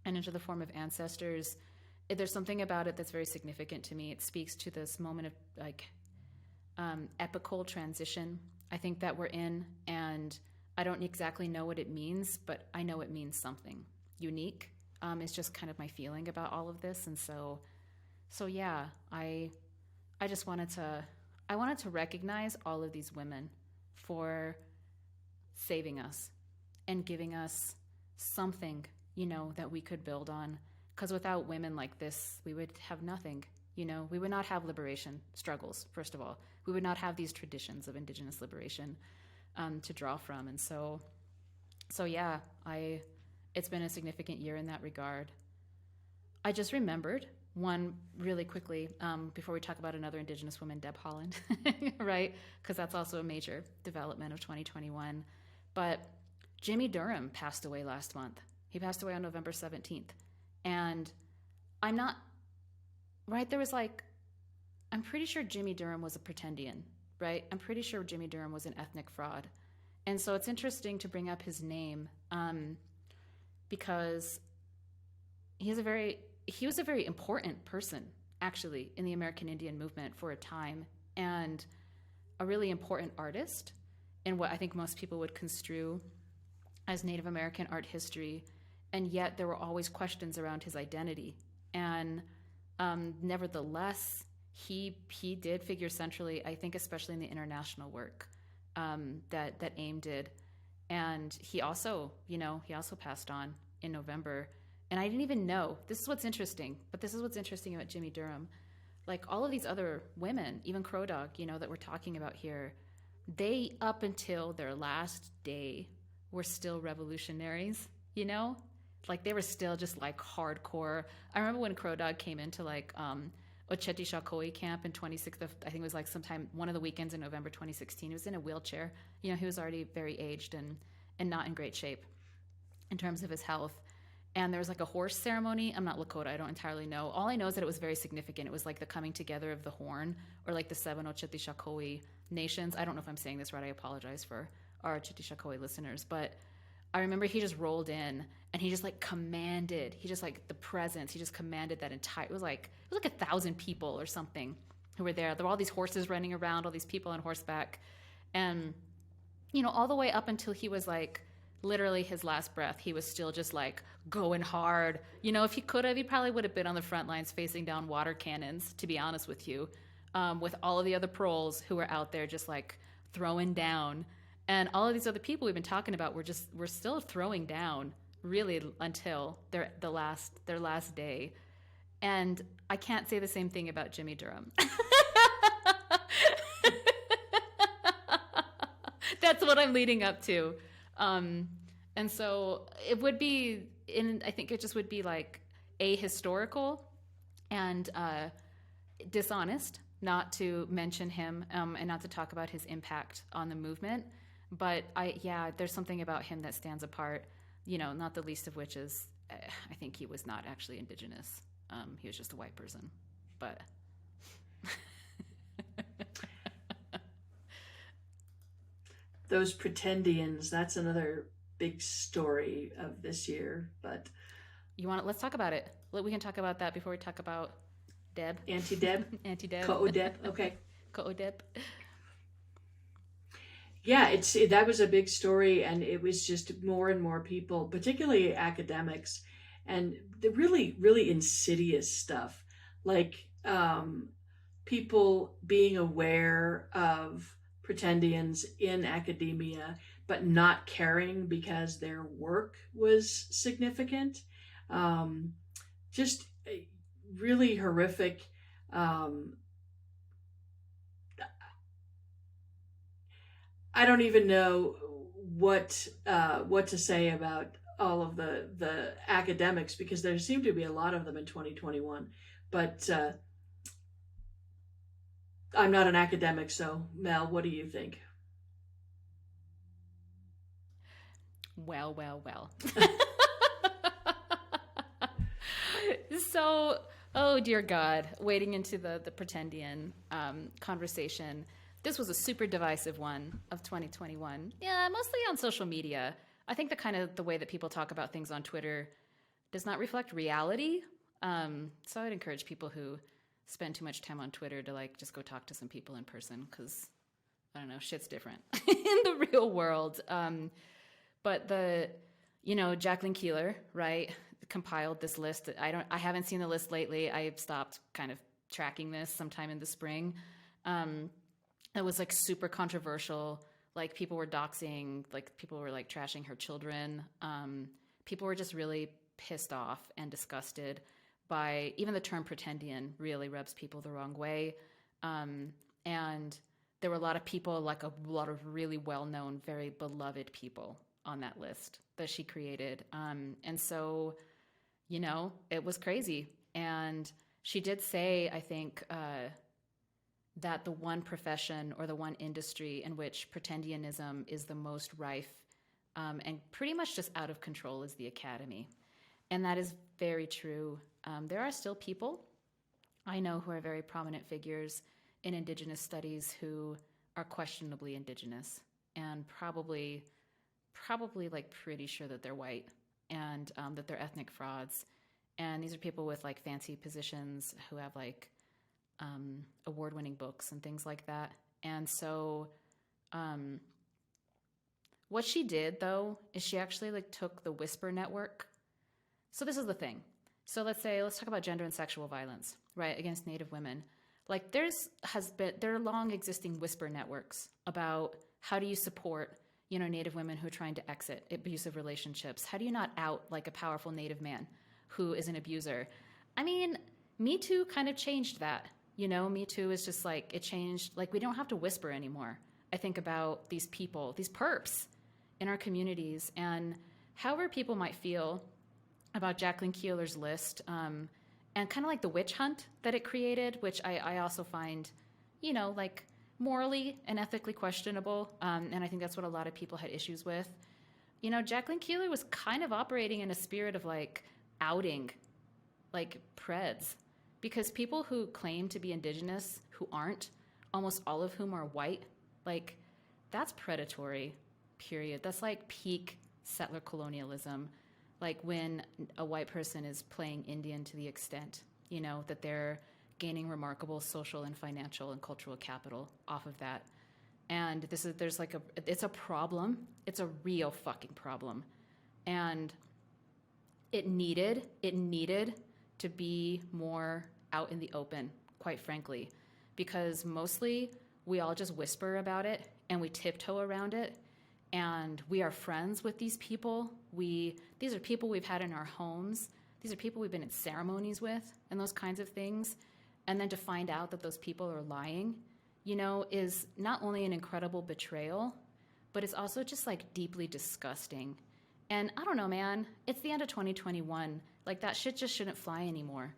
and into the form of ancestors, there's something about it that's very significant to me. It speaks to this moment of epical transition, I think, that we're in. And I don't exactly know what it means, but I know it means something unique. It's just kind of my feeling about all of this. And so yeah, I just wanted to recognize all of these women for saving us and giving us something, that we could build on because without women like this, we would have nothing. You know, we would not have liberation struggles, first of all. We would not have these traditions of Indigenous liberation to draw from. And so yeah, it's been a significant year in that regard. I just remembered one really quickly before we talk about another Indigenous woman, Deb Holland, right? Because that's also a major development of 2021. But Jimmy Durham passed away last month. He passed away on November 17th. And I'm not, right? There was like, I'm pretty sure Jimmy Durham was a pretendian, right? I'm pretty sure Jimmy Durham was an ethnic fraud. And so it's interesting to bring up his name because he was a very important person, actually, in the American Indian movement for a time, and a really important artist in what I think most people would construe as Native American art history. And yet there were always questions around his identity. And nevertheless, he did figure centrally, I think, especially in the international work that AIM did. And he also passed on in November. And I didn't even know, this is what's interesting, but this is what's interesting about Jimmy Durham. Like all of these other women, even Crow Dog, that we're talking about here, they, up until their last day, were still revolutionaries, Like they were still just like hardcore. I remember when Crow Dog came into like Ocheti Shakoi camp in 26th of, I think it was like sometime, one of the weekends in November 2016, he was in a wheelchair. He was already very aged and not in great shape in terms of his health. And there was like a horse ceremony. I'm not Lakota. I don't entirely know. All I know is that it was very significant. It was like the coming together of the Horn, or like the 7 Ocheti Shakoi nations. I don't know if I'm saying this right. I apologize for our Ocheti Shakoi listeners. But I remember he just rolled in and he just like commanded, the presence, he just commanded that entire, it was like 1,000 people or something who were there. There were all these horses running around, all these people on horseback. And, all the way up until he was like, literally his last breath, he was still just like going hard. If he could have, he probably would have been on the front lines facing down water cannons, to be honest with you, with all of the other proles who were out there just like throwing down. And all of these other people we've been talking about were still throwing down really until their last day. And I can't say the same thing about Jimmy Durham. That's what I'm leading up to. And so it would be, I think it just would be like ahistorical and dishonest not to mention him and not to talk about his impact on the movement. But there's something about him that stands apart, not the least of which is I think he was not actually Indigenous. He was just a white person. But those pretendians, that's another big story of this year. But let's talk about it. We can talk about that before we talk about Deb. Anti-Deb? Anti-Deb. Ko-Deb, okay. Ko-Deb. Yeah, that was a big story, and it was just more and more people, particularly academics, and the really, really insidious stuff, like people being aware of pretendians in academia, but not caring because their work was significant. Just really horrific. I don't even know what to say about all of the academics, because there seem to be a lot of them in 2021. But I'm not an academic, so Mel, what do you think? Well. So, oh dear God, wading into the pretendian conversation. This was a super divisive one of 2021. Yeah, mostly on social media. I think the way that people talk about things on Twitter does not reflect reality. So I'd encourage people who spend too much time on Twitter to like just go talk to some people in person, because I don't know, shit's different in the real world. But Jacqueline Keeler, right, compiled this list. I haven't seen the list lately. I stopped kind of tracking this sometime in the spring. It was like super controversial. Like people were doxing, like people were like trashing her children. People were just really pissed off and disgusted by even the term pretendian really rubs people the wrong way. And there were a lot of people, like a lot of really well-known, very beloved people on that list that she created. And so, you know, it was crazy. And she did say, I think, that the one profession or the one industry in which pretendianism is the most rife and pretty much just out of control is the academy. And that is very true. There are still people I know who are very prominent figures in Indigenous studies who are questionably Indigenous and probably like pretty sure that they're white and that they're ethnic frauds. And these are people with like fancy positions who have like award-winning books and things like that. And so what she did though is she actually like took the Whisper Network. So this is the thing. So let's talk about gender and sexual violence, right, against Native women. Like there are long existing Whisper networks about how do you support, you know, Native women who are trying to exit abusive relationships. How do you not out like a powerful Native man who is an abuser? I mean, Me Too kind of changed that. You know, Me Too is just like, it changed, like we don't have to whisper anymore. I think about these people, these perps in our communities, and however people might feel about Jacqueline Keeler's list, and kind of like the witch hunt that it created, which I also find, you know, like morally and ethically questionable. And I think that's what a lot of people had issues with. You know, Jacqueline Keeler was kind of operating in a spirit of like outing like preds, because people who claim to be Indigenous who aren't, almost all of whom are white, like that's predatory, period. That's like peak settler colonialism. Like when a white person is playing Indian to the extent, you know, that they're gaining remarkable social and financial and cultural capital off of that. And it's a problem. It's a real fucking problem. And it needed to be more out in the open, quite frankly, because mostly we all just whisper about it and we tiptoe around it. And we are friends with these people. These are people we've had in our homes. These are people we've been in ceremonies with and those kinds of things. And then to find out that those people are lying, you know, is not only an incredible betrayal, but it's also just like deeply disgusting. And I don't know, man, it's the end of 2021. Like that shit just shouldn't fly anymore.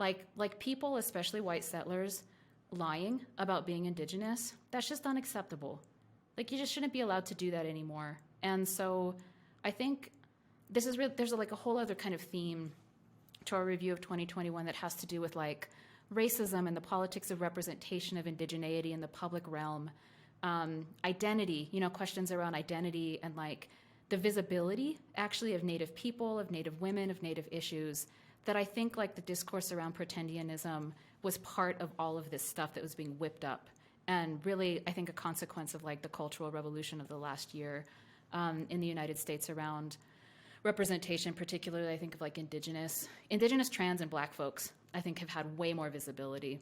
Like people, especially white settlers, lying about being Indigenous, that's just unacceptable. Like, you just shouldn't be allowed to do that anymore. And so I think there's like a whole other kind of theme to our review of 2021 that has to do with like racism and the politics of representation of indigeneity in the public realm, identity, you know, questions around identity and like the visibility actually of Native people, of Native women, of Native issues, that I think like the discourse around pretendianism was part of all of this stuff that was being whipped up. And really, I think a consequence of like the cultural revolution of the last year in the United States around representation, particularly I think of like Indigenous, trans, and Black folks, I think have had way more visibility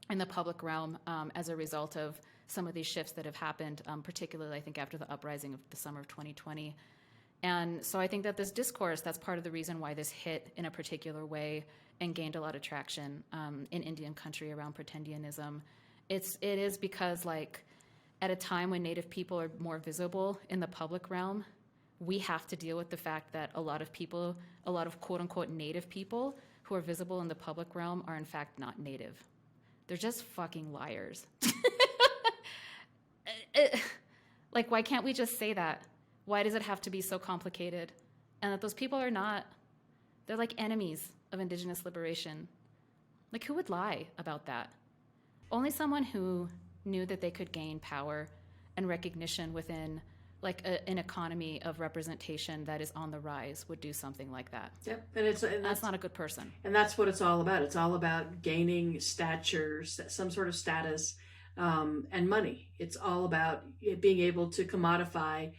in the public realm as a result of some of these shifts that have happened, particularly I think after the uprising of the summer of 2020. And so I think that this discourse, that's part of the reason why this hit in a particular way and gained a lot of traction in Indian country around pretendianism. It is because like at a time when Native people are more visible in the public realm, we have to deal with the fact that a lot of quote unquote Native people who are visible in the public realm are in fact not Native. They're just fucking liars. Like, why can't we just say that? Why does it have to be so complicated? And that those people are not, they're like enemies of Indigenous liberation. Like, who would lie about that? Only someone who knew that they could gain power and recognition within like an economy of representation that is on the rise would do something like that. Yep, and that's not a good person. And that's what it's all about. It's all about gaining stature, some sort of status, and money. It's all about being able to commodify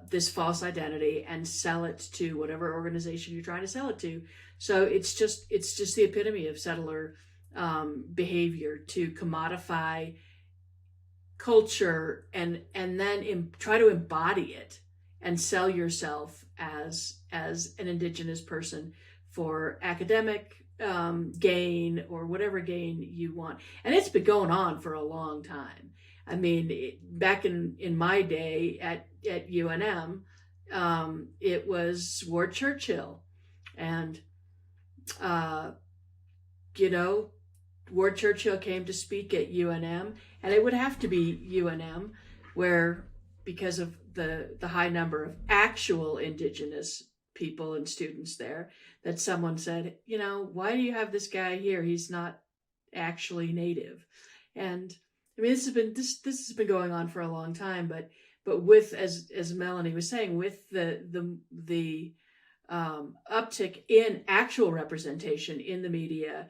this false identity and sell it to whatever organization you're trying to sell it to. So it's just the epitome of settler behavior, to commodify culture and then try to embody it and sell yourself as an Indigenous person for academic gain or whatever gain you want. And it's been going on for a long time. I mean, back in my day at UNM, it was Ward Churchill, and you know, Ward Churchill came to speak at UNM, and it would have to be UNM, where because of the high number of actual Indigenous people and students there, that someone said, you know, why do you have this guy here? He's not actually Native. And I mean, this has been going on for a long time, but with, as Melanie was saying, with the uptick in actual representation in the media,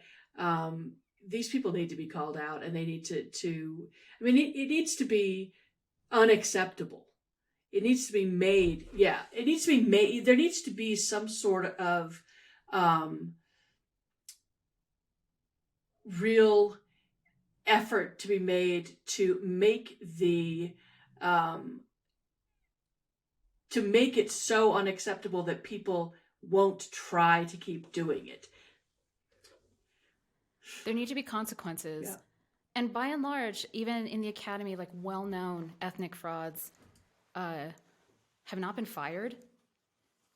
these people need to be called out, and they need to I mean, it needs to be unacceptable. It needs to be made. Yeah, it needs to be made. There needs to be some sort of real effort to be made to make it so unacceptable that people won't try to keep doing it. There need to be consequences. Yeah. And by and large, even in the academy, like well-known ethnic frauds have not been fired.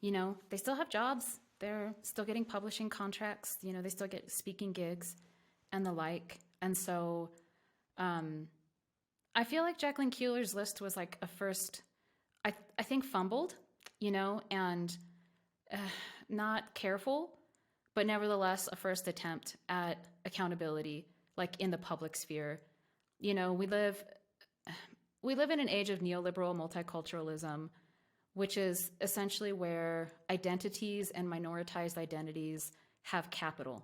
You know, they still have jobs. They're still getting publishing contracts. You know, they still get speaking gigs and the like. And so I feel like Jacqueline Keeler's list was like a first, I think fumbled, you know, and not careful, but nevertheless a first attempt at accountability, like in the public sphere. You know, we live in an age of neoliberal multiculturalism, which is essentially where identities and minoritized identities have capital,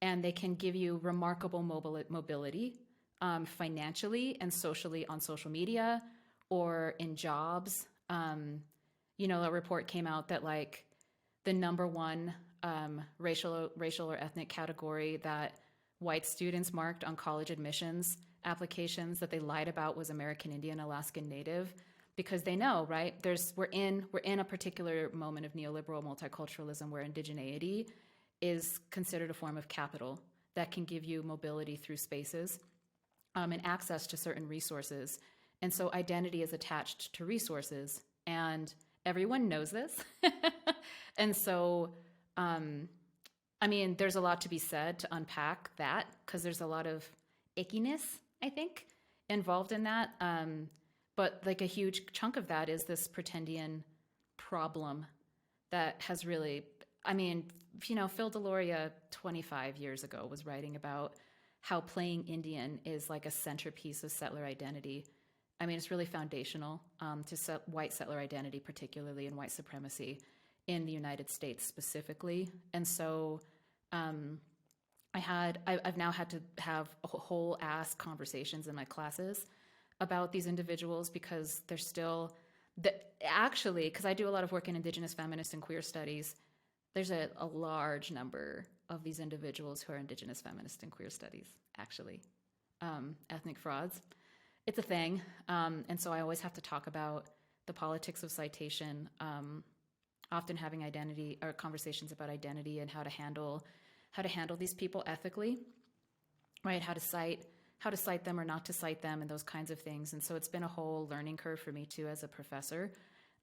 and they can give you remarkable mobility financially and socially on social media or in jobs. You know, a report came out that like the number one racial or ethnic category that white students marked on college admissions applications that they lied about was American Indian, Alaskan Native, because they know, right? We're in a particular moment of neoliberal multiculturalism where indigeneity is considered a form of capital that can give you mobility through spaces and access to certain resources. And so identity is attached to resources, and everyone knows this. And so, I mean, there's a lot to be said to unpack that, because there's a lot of ickiness, I think, involved in that. But like a huge chunk of that is this pretendian problem that has really, I mean, you know, Phil Deloria 25 years ago was writing about how playing Indian is like a centerpiece of settler identity. I mean, it's really foundational to white settler identity, particularly in white supremacy in the United States specifically. And so I've now had to have whole ass conversations in my classes about these individuals, because they're still, actually, because I do a lot of work in Indigenous, feminist, and queer studies, there's a large number of these individuals who are Indigenous, feminist, and queer studies, actually. Ethnic frauds. It's a thing. And so I always have to talk about the politics of citation, often having identity or conversations about identity and how to handle these people ethically, right? How to cite them or not to cite them, and those kinds of things. And so it's been a whole learning curve for me too as a professor,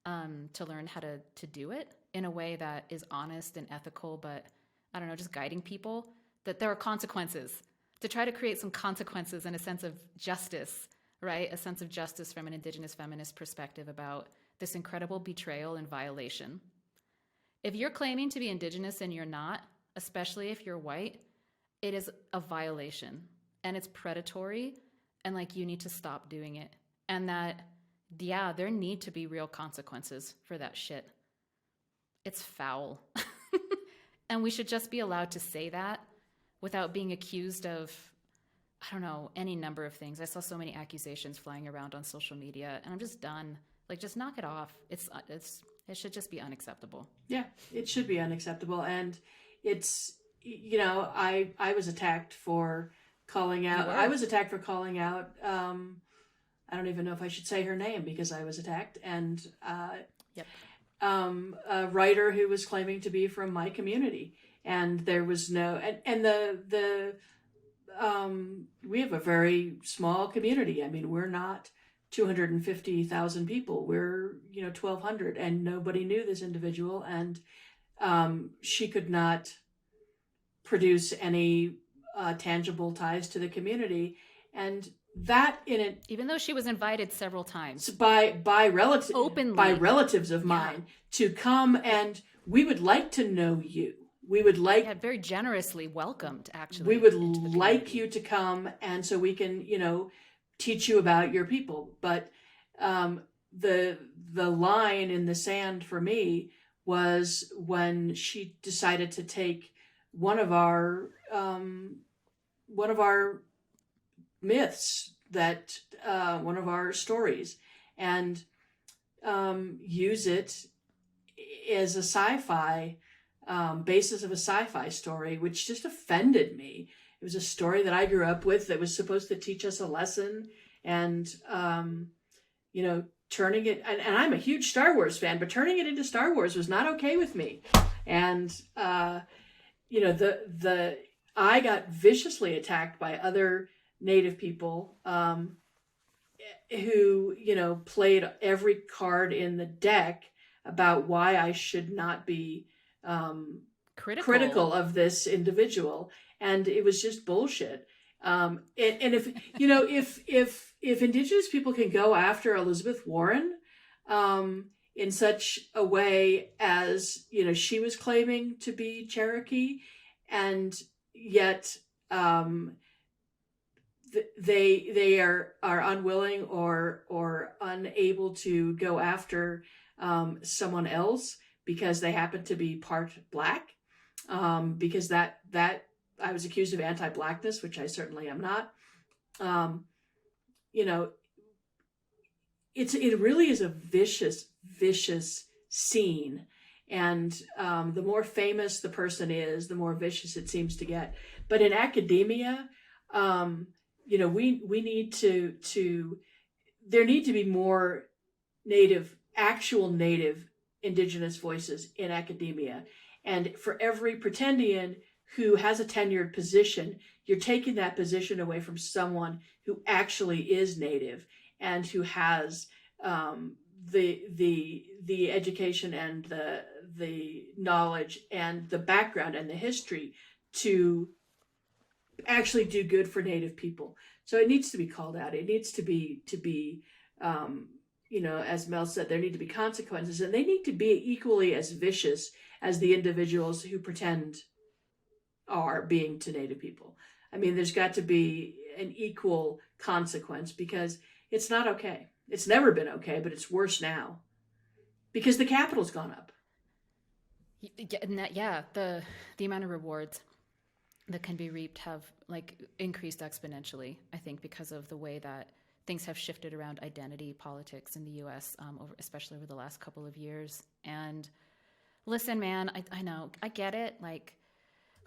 to learn how to do it in a way that is honest and ethical, but I don't know, just guiding people that there are consequences, to try to create some consequences and a sense of justice, right? A sense of justice from an Indigenous feminist perspective about this incredible betrayal and violation. If you're claiming to be Indigenous and you're not, especially if you're white, it is a violation, and it's predatory, and like you need to stop doing it. And that, yeah, there need to be real consequences for that shit. It's foul. And we should just be allowed to say that without being accused of, I don't know, any number of things. I saw so many accusations flying around on social media, and I'm just done. Like, just knock it off. It should just be unacceptable. Yeah, it should be unacceptable. And it's, you know, I was attacked for calling out. I was attacked for calling out. I don't even know if I should say her name, because I was attacked. And yep. a writer who was claiming to be from my community, and there was no, and we have a very small community. I mean, we're not 250,000 people. We're 1,200, and nobody knew this individual, and she could not produce any tangible ties to the community, and that in it, even though she was invited several times by openly by relatives of mine to come, and we would like to know you. We would like very generously welcomed, actually. We would like you to come, and so we can teach you about your people. But the line in the sand for me was when she decided to take one of our myths, that one of our stories, and use it as a sci-fi basis of a sci-fi story, which just offended me. It was a story that I grew up with that was supposed to teach us a lesson, and turning it, and I'm a huge Star Wars fan, but turning it into Star Wars was not okay with me. And I got viciously attacked by other Native people who played every card in the deck about why I should not be critical of this individual, and it was just bullshit. And if if Indigenous people can go after Elizabeth Warren in such a way as she was claiming to be Cherokee, and yet they are unwilling or unable to go after someone else because they happen to be part Black, because that I was accused of anti-Blackness, which I certainly am not. It really is a vicious scene, and the more famous the person is, the more vicious it seems to get. But in academia, we need to there need to be more actual Native Indigenous voices in academia. And for every pretendian who has a tenured position, you're taking that position away from someone who actually is Native and who has the education and the knowledge and the background and the history to actually do good for Native people. So it needs to be called out. It needs to be as Mel said, there need to be consequences, and they need to be equally as vicious as the individuals who pretend are being to Native people. I mean, there's got to be an equal consequence, because it's not okay. It's never been okay, but it's worse now because the capital's gone up. Yeah, the amount of rewards that can be reaped have increased exponentially, I think, because of the way that things have shifted around identity politics in the U.S., especially over the last couple of years. And listen, man, I know, I get it.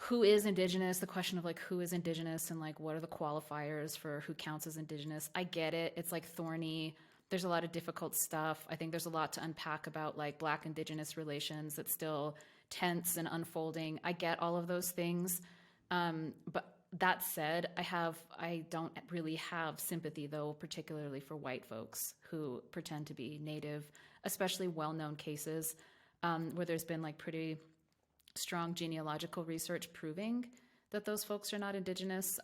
Who is Indigenous? The question of who is Indigenous and what are the qualifiers for who counts as Indigenous? I get it. It's thorny. There's a lot of difficult stuff. I think there's a lot to unpack about Black Indigenous relations that's still tense and unfolding. I get all of those things. But that said, I don't really have sympathy, though, particularly for white folks who pretend to be Native, especially well-known cases where there's been pretty strong genealogical research proving that those folks are not Indigenous.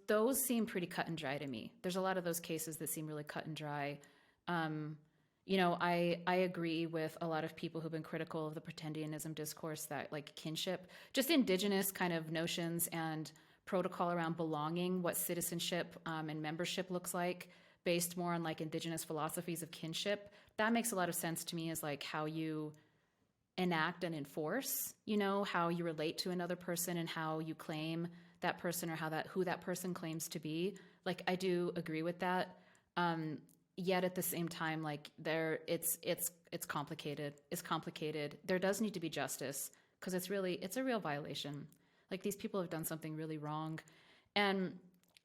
Those seem pretty cut and dry to me. There's a lot of those cases that seem really cut and dry. I agree with a lot of people who've been critical of the pretendianism discourse that kinship, just Indigenous kind of notions and protocol around belonging, what citizenship and membership looks like based more on Indigenous philosophies of kinship. That makes a lot of sense to me as how you enact and enforce, how you relate to another person and how you claim that person or who that person claims to be. I do agree with that. Yet at the same time, it's complicated. It's complicated. There does need to be justice because it's a real violation. These people have done something really wrong. And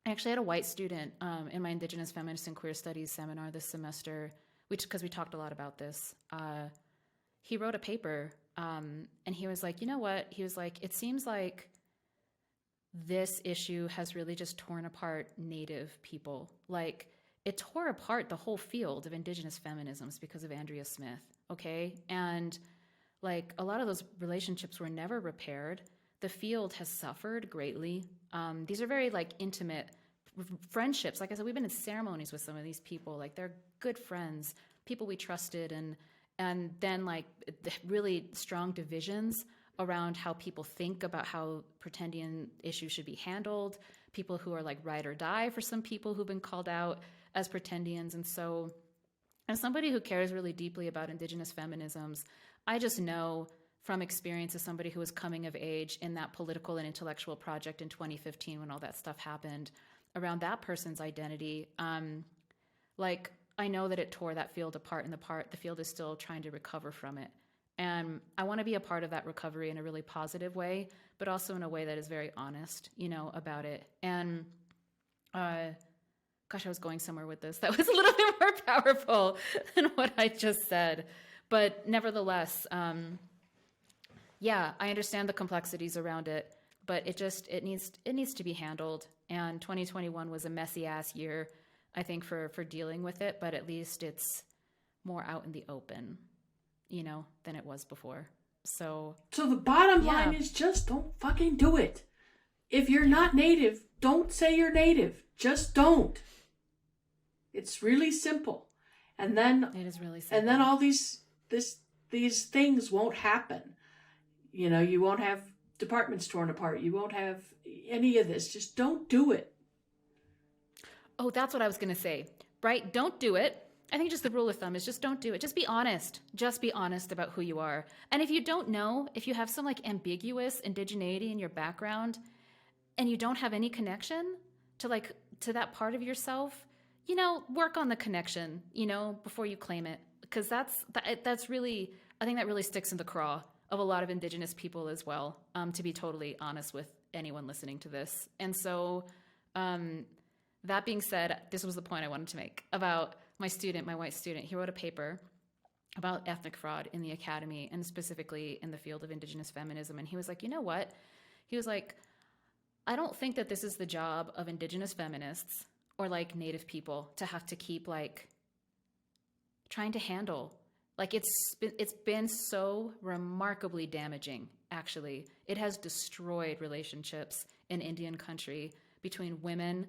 I actually had a white student in my Indigenous Feminist and Queer Studies seminar this semester. because we talked a lot about this. He wrote a paper, and he was like, you know what? He was like, it seems like this issue has really just torn apart Native people. Like, it tore apart the whole field of Indigenous feminisms because of Andrea Smith, okay? And, like, a lot of those relationships were never repaired. The field has suffered greatly. These are very, like, intimate friendships. Like I said, we've been in ceremonies with some of these people. Like, they're good friends, people we trusted, and then, like, really strong divisions around how people think about how pretendian issues should be handled, people who are like ride or die for some people who've been called out as pretendians. And so, as somebody who cares really deeply about Indigenous feminisms, I just know from experience as somebody who was coming of age in that political and intellectual project in 2015 when all that stuff happened around that person's identity, like, I know that it tore that field apart, and the field is still trying to recover from it. And I want to be a part of that recovery in a really positive way, but also in a way that is very honest, you know, about it. And, gosh, I was going somewhere with this. That was a little bit more powerful than what I just said. But nevertheless, yeah, I understand the complexities around it, but it needs to be handled. And 2021 was a messy ass year, I think, for dealing with it, but at least it's more out in the open, you know, than it was before. So the bottom line is just don't fucking do it. If you're not Native, don't say you're Native. Just don't. It's really simple. And then it is really simple. And then all these things won't happen. You know, you won't have departments torn apart. You won't have any of this. Just don't do it. Oh, that's what I was going to say. Right? Don't do it. I think just the rule of thumb is just don't do it. Just be honest. Just be honest about who you are. And if you don't know, if you have some like ambiguous indigeneity in your background and you don't have any connection to that part of yourself, you know, work on the connection, you know, before you claim it. Because that's really, I think that really sticks in the craw of a lot of Indigenous people as well, to be totally honest with anyone listening to this. And so, that being said, this was the point I wanted to make about my white student. He wrote a paper about ethnic fraud in the academy and specifically in the field of Indigenous feminism. And he was like, you know what? He was like, I don't think that this is the job of Indigenous feminists or like Native people to have to keep like trying to handle. Like it's been so remarkably damaging, actually. It has destroyed relationships in Indian country between women,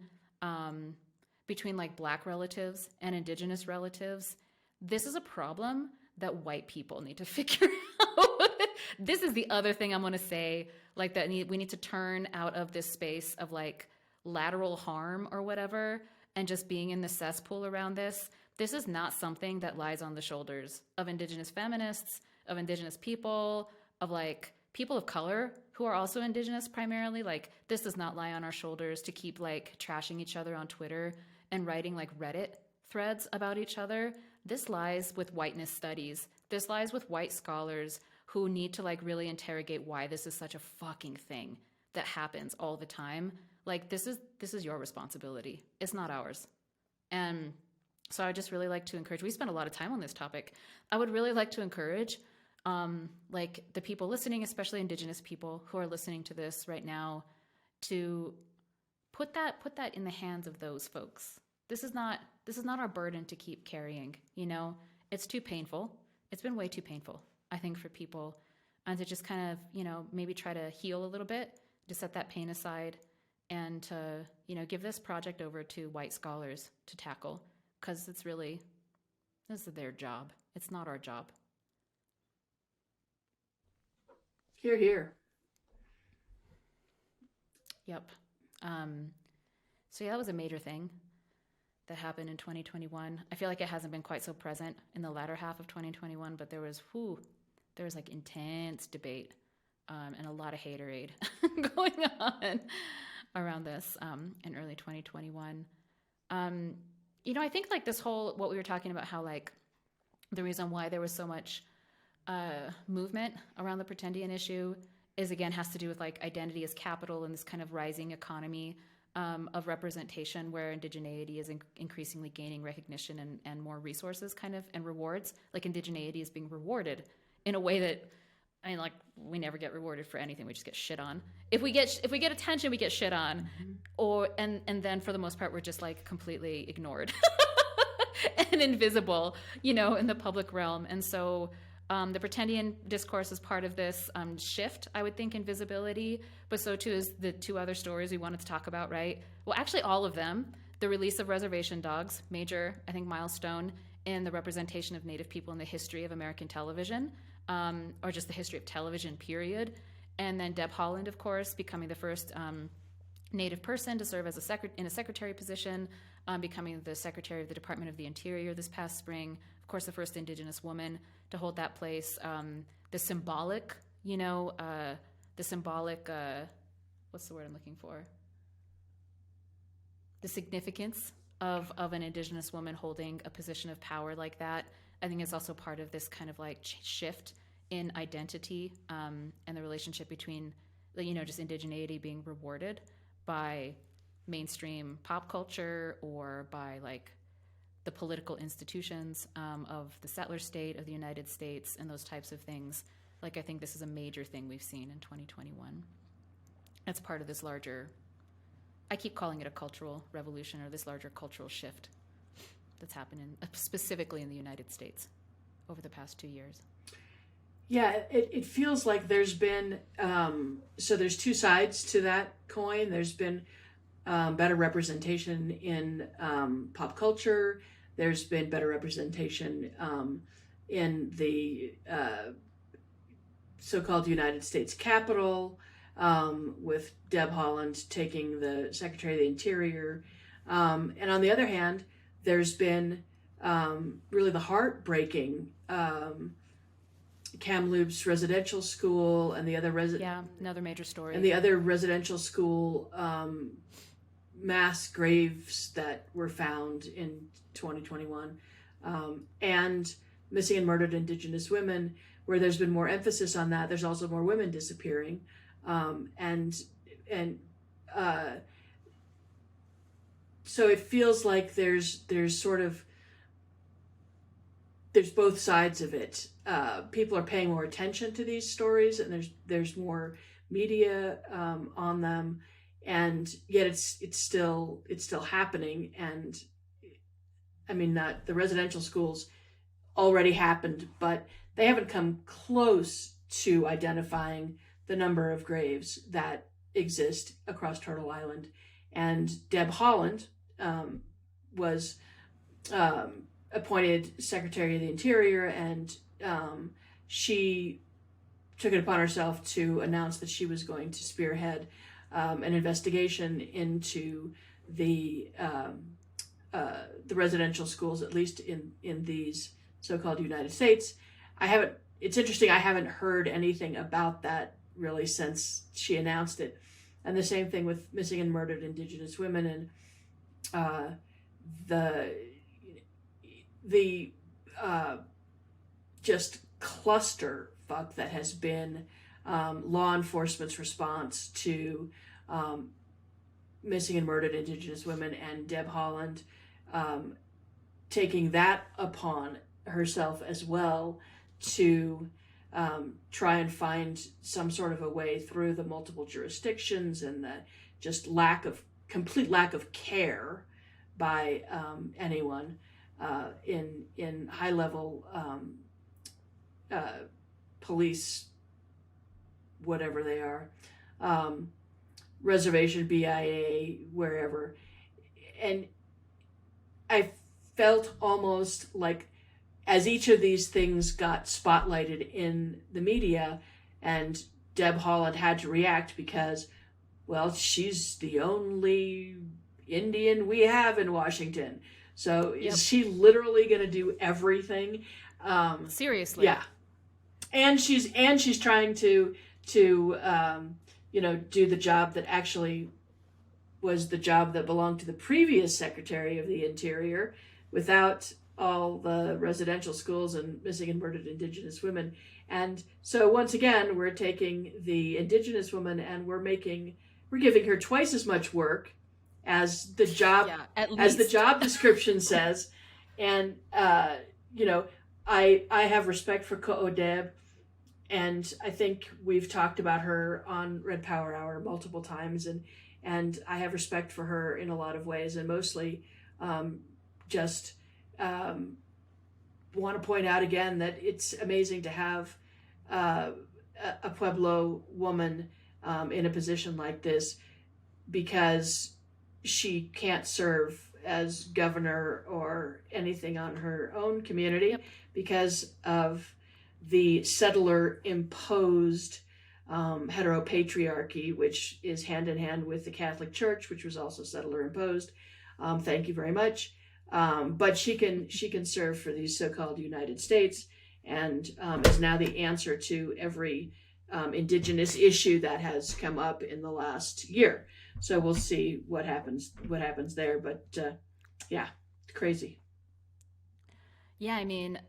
between like Black relatives and Indigenous relatives. This is a problem that white people need to figure out. This is the other thing I'm going to say, like that we need to turn out of this space of like lateral harm or whatever and just being in the cesspool around this. This is not something that lies on the shoulders of Indigenous feminists, of Indigenous people, of like people of color who are also Indigenous primarily. Like this does not lie on our shoulders to keep like trashing each other on Twitter and writing like Reddit threads about each other. This lies with whiteness studies. This lies with white scholars who need to like really interrogate why this is such a fucking thing that happens all the time. Like this is your responsibility. It's not ours. And so I just really like to encourage, we spend a lot of time on this topic. I would really like to encourage like the people listening, especially Indigenous people who are listening to this right now, to put that in the hands of those folks. This is not our burden to keep carrying, you know? It's too painful. It's been way too painful, I think, for people. And to just kind of, you know, maybe try to heal a little bit, to set that pain aside and to, you know, give this project over to white scholars to tackle. Because this is their job. It's not our job. Hear, hear. Yep. So yeah, that was a major thing that happened in 2021. I feel like it hasn't been quite so present in the latter half of 2021, but there was like intense debate and a lot of haterade going on around this in early 2021. You know, I think like this whole, what we were talking about, how like the reason why there was so much movement around the pretendian issue is, again, has to do with like identity as capital and this kind of rising economy of representation where indigeneity is increasingly gaining recognition and more resources kind of and rewards. Like indigeneity is being rewarded in a way that, I mean, like we never get rewarded for anything. We just get shit on. If we get attention, we get shit on, and then for the most part, we're just like completely ignored and invisible, you know, in the public realm. And so the pretendian discourse is part of this shift, I would think, in visibility, but so too is the two other stories we wanted to talk about, right? Well, actually, all of them. The release of reservation dogs, major, I think, milestone in the representation of Native people in the history of American television, or just the history of television, period. And then Deb Haaland, of course, becoming the first Native person to serve as in a secretary position, becoming the Secretary of the Department of the Interior this past spring. Of course, the first Indigenous woman to hold that place. The symbolic, you know, what's the word I'm looking for? The significance of an Indigenous woman holding a position of power like that, I think is also part of this kind of like shift in identity and the relationship between, you know, just indigeneity being rewarded by mainstream pop culture or by like the political institutions of the settler state of the United States and those types of things. Like, I think this is a major thing we've seen in 2021. That's part of this larger, I keep calling it a cultural revolution, or this larger cultural shift that's happened specifically in the United States over the past 2 years. Yeah, it feels like there's been, so there's two sides to that coin. There's been better representation in pop culture. There's been better representation in the so-called United States Capitol, with Deb Haaland taking the Secretary of the Interior. And on the other hand, there's been really the heartbreaking Kamloops residential school and the other another major story, and the other residential school mass graves that were found in 2021, and missing and murdered Indigenous women, where there's been more emphasis on that. There's also more women disappearing, and so it feels like there's both sides of it. People are paying more attention to these stories, and there's more media on them, and yet it's still happening. And I mean, the residential schools already happened, but they haven't come close to identifying the number of graves that exist across Turtle Island. And Deb Haaland was appointed Secretary of the Interior, and she took it upon herself to announce that she was going to spearhead an investigation into the residential schools, at least in these so-called United States. It's interesting, I haven't heard anything about that really since she announced it. And the same thing with missing and murdered Indigenous women, and the just clusterfuck that has been law enforcement's response to missing and murdered Indigenous women, and Deb Haaland taking that upon herself as well to try and find some sort of a way through the multiple jurisdictions, and the just complete lack of care by anyone in high level police, whatever they are, reservation, BIA, wherever. And I felt almost like, as each of these things got spotlighted in the media, and Deb Haaland had to react because, well, she's the only Indian we have in Washington. So Is she literally going to do everything? Seriously. Yeah. And she's trying to do the job that actually was the job that belonged to the previous Secretary of the Interior, without all the residential schools and missing and murdered Indigenous women. And so once again, we're taking the Indigenous woman and we're giving her twice as much work as the job Yeah, at as the least. job description says. And you know, I have respect for Ko'odeb, and I think we've talked about her on Red Power Hour multiple times, and I have respect for her in a lot of ways, and mostly just um, want to point out again that it's amazing to have uh, a Pueblo woman in a position like this, because she can't serve as governor or anything on her own community Yep. because of the settler imposed heteropatriarchy, which is hand in hand with the Catholic Church, which was also settler imposed. Thank you very much. But she can serve for these so-called United States, and is now the answer to every indigenous issue that has come up in the last year. So we'll see what happens there. But yeah, crazy. Yeah, I mean,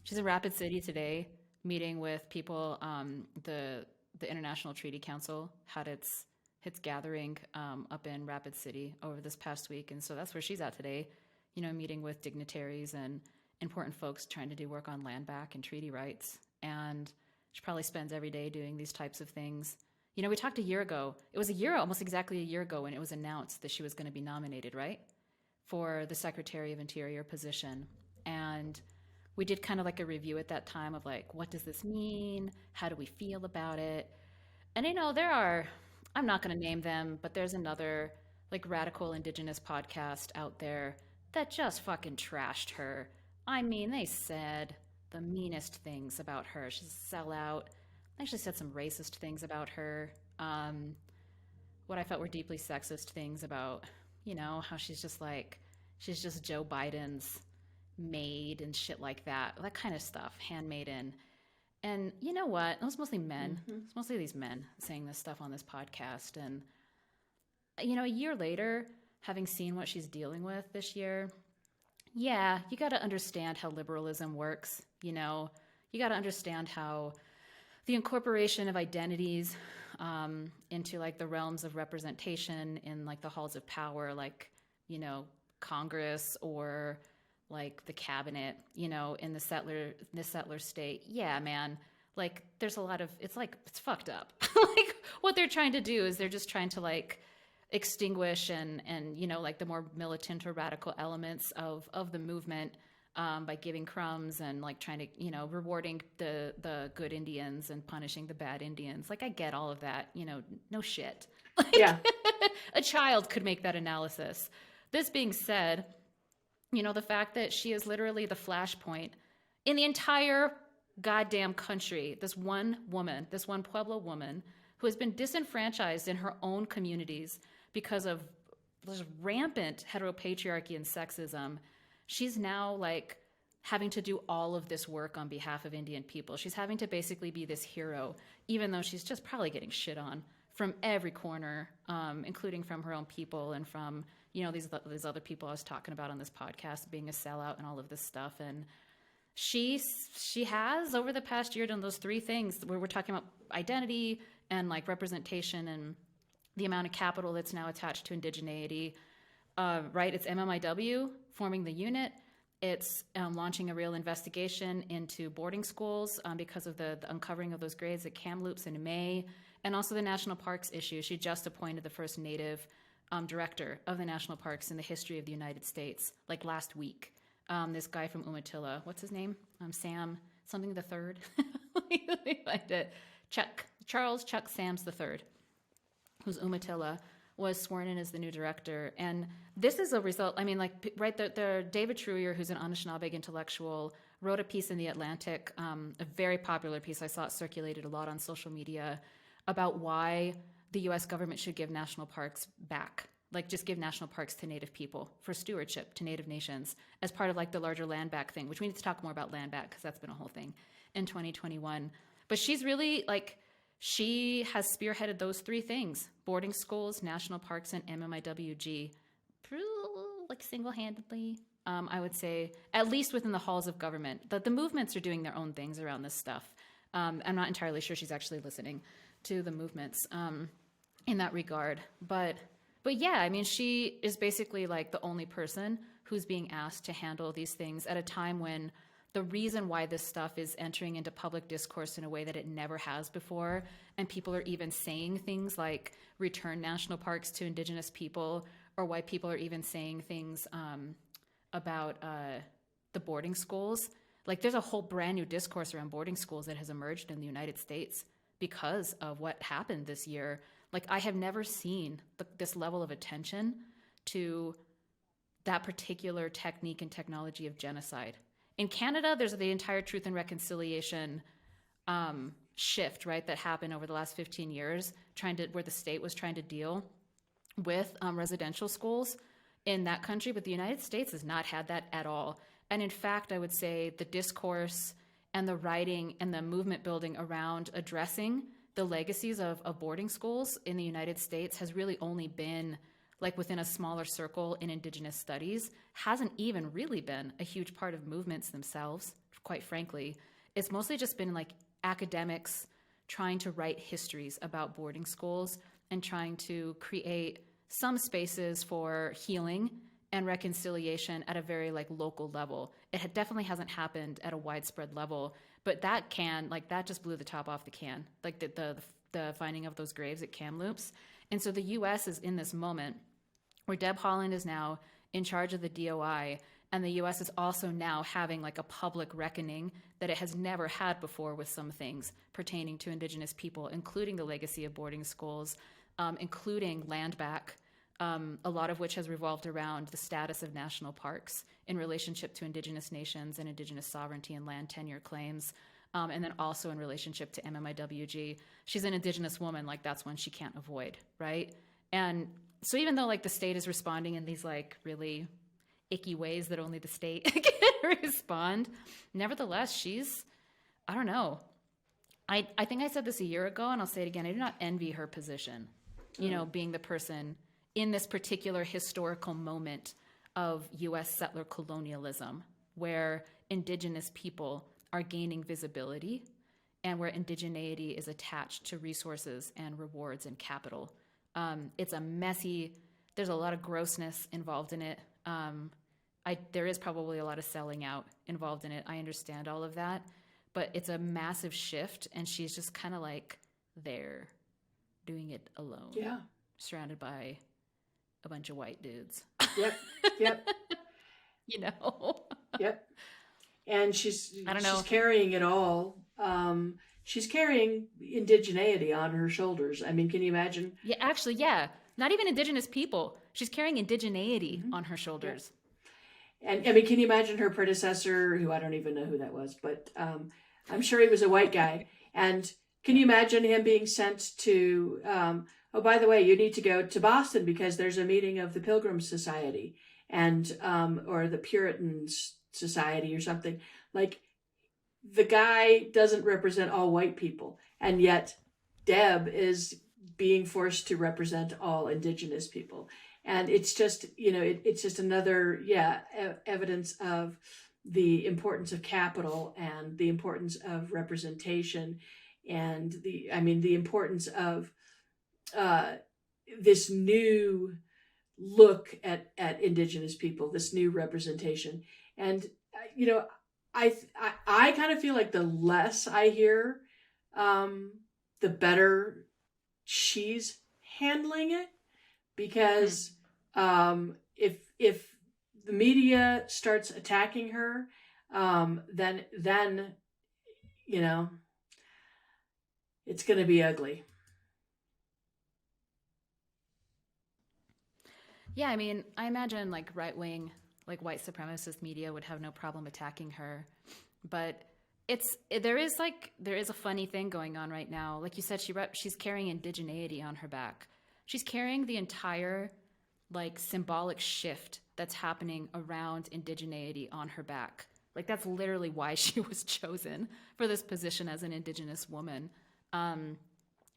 she's in Rapid City today, meeting with people. The International Treaty Council had its gathering up in Rapid City over this past week, and so that's where she's at today. You know, meeting with dignitaries and important folks trying to do work on land back and treaty rights. And she probably spends every day doing these types of things. You know, we talked a year ago. It was a year, almost exactly a year ago, when it was announced that she was going to be nominated, right, for the Secretary of Interior position. And we did kind of like a review at that time of like, what does this mean? How do we feel about it? And you know, I'm not going to name them, but there's another like radical indigenous podcast out there that just fucking trashed her. I mean, they said the meanest things about her. She's a sellout. They actually said some racist things about her. What I felt were deeply sexist things about, you know, how she's just Joe Biden's maid and shit like that. That kind of stuff, handmaiden. And you know what? It was mostly men. Mm-hmm. It's mostly these men saying this stuff on this podcast. And, you know, a year later, having seen what she's dealing with this year, yeah, you got to understand how liberalism works. You know, you got to understand how the incorporation of identities into like the realms of representation in like the halls of power, like, you know, Congress or like the cabinet, you know, in the settler state. Yeah, man. Like there's a lot of, it's like, it's fucked up. Like what they're trying to do is they're just trying to like extinguish and, you know, like the more militant or radical elements of the movement by giving crumbs and like trying to, you know, rewarding the good Indians and punishing the bad Indians. Like I get all of that, you know, no shit. Like Yeah. a child could make that analysis. This being said, you know, the fact that she is literally the flashpoint in the entire goddamn country, this one woman, this one Pueblo woman who has been disenfranchised in her own communities because of this rampant heteropatriarchy and sexism. She's now like having to do all of this work on behalf of Indian people. She's having to basically be this hero, even though she's just probably getting shit on from every corner, including from her own people and from, you know, these other people I was talking about on this podcast being a sellout and all of this stuff. And she has over the past year done those three things where we're talking about identity and like representation and the amount of capital that's now attached to indigeneity. Right? It's MMIW forming the unit. It's launching a real investigation into boarding schools because of the uncovering of those grades at Kamloops in May, and also the national parks issue. She just appointed the first Native director of the national parks in the history of the United States, like last week. This guy from Umatilla, what's his name? Sam something the third. Let me find it. Charles Chuck Sams the third, who's Umatilla, was sworn in as the new director. And this is a result, I mean, like, right, the David Treuer, who's an Anishinaabe intellectual, wrote a piece in The Atlantic, a very popular piece. I saw it circulated a lot on social media about why the U.S. government should give national parks back, like just give national parks to Native people for stewardship to Native nations as part of like the larger land back thing, which we need to talk more about land back because that's been a whole thing in 2021. But she's really like, she has spearheaded those three things: boarding schools, national parks, and MMIWG, like single-handedly, I would say, at least within the halls of government. The movements are doing their own things around this stuff. I'm not entirely sure she's actually listening to the movements. in that regard. But yeah, I mean, she is basically like the only person who's being asked to handle these things at a time when the reason why this stuff is entering into public discourse in a way that it never has before, and people are even saying things like return national parks to Indigenous people, or why people are even saying things about the boarding schools. Like, there's a whole brand new discourse around boarding schools that has emerged in the United States because of what happened this year. Like, I have never seen this level of attention to that particular technique and technology of genocide. In Canada, there's the entire Truth and Reconciliation shift, right, that happened over the last 15 years, where the state was trying to deal with residential schools in that country. But the United States has not had that at all. And in fact, I would say the discourse and the writing and the movement building around addressing the legacies of boarding schools in the United States has really only been like within a smaller circle in Indigenous studies, hasn't even really been a huge part of movements themselves, quite frankly. It's mostly just been like academics trying to write histories about boarding schools and trying to create some spaces for healing and reconciliation at a very like local level. It definitely hasn't happened at a widespread level, but that just blew the top off the can, like the finding of those graves at Kamloops. And so the U.S. is in this moment where Deb Haaland is now in charge of the DOI, and the U.S. is also now having like a public reckoning that it has never had before with some things pertaining to Indigenous people, including the legacy of boarding schools, including land back, a lot of which has revolved around the status of national parks in relationship to Indigenous nations and Indigenous sovereignty and land tenure claims, and then also in relationship to MMIWG. She's an Indigenous woman, like that's one she can't avoid, right? And so even though like the state is responding in these like really icky ways that only the state can respond, nevertheless, I don't know. I think I said this a year ago, and I'll say it again. I do not envy her position, being the person in this particular historical moment of U.S. settler colonialism, where Indigenous people are gaining visibility and where indigeneity is attached to resources and rewards and capital. It's a messy, there's a lot of grossness involved in it. There is probably a lot of selling out involved in it. I understand all of that, but it's a massive shift, and she's just kind of like there doing it alone. Yeah. Surrounded by a bunch of white dudes. Yep. Yep. And she's carrying it all. She's carrying indigeneity on her shoulders. I mean, can you imagine? Yeah, actually, yeah. Not even Indigenous people. She's carrying indigeneity on her shoulders. Yeah. And I mean, can you imagine her predecessor, who I don't even know who that was, but I'm sure he was a white guy. And can you imagine him being sent to, oh, by the way, you need to go to Boston because there's a meeting of the Pilgrim Society and or the Puritans Society or something. Like, the guy doesn't represent all white people, and yet Deb is being forced to represent all Indigenous people. And it's just, it's just another, evidence of the importance of capital and the importance of representation and the importance of this new look at Indigenous people, this new representation. And, I kind of feel like the less I hear, the better she's handling it, because if the media starts attacking her, then it's going to be ugly. Yeah, I mean, I imagine like right-wing, like white supremacist media would have no problem attacking her, but there is a funny thing going on right now. Like you said, she's carrying indigeneity on her back. She's carrying the entire like symbolic shift that's happening around indigeneity on her back. Like, that's literally why she was chosen for this position as an Indigenous woman.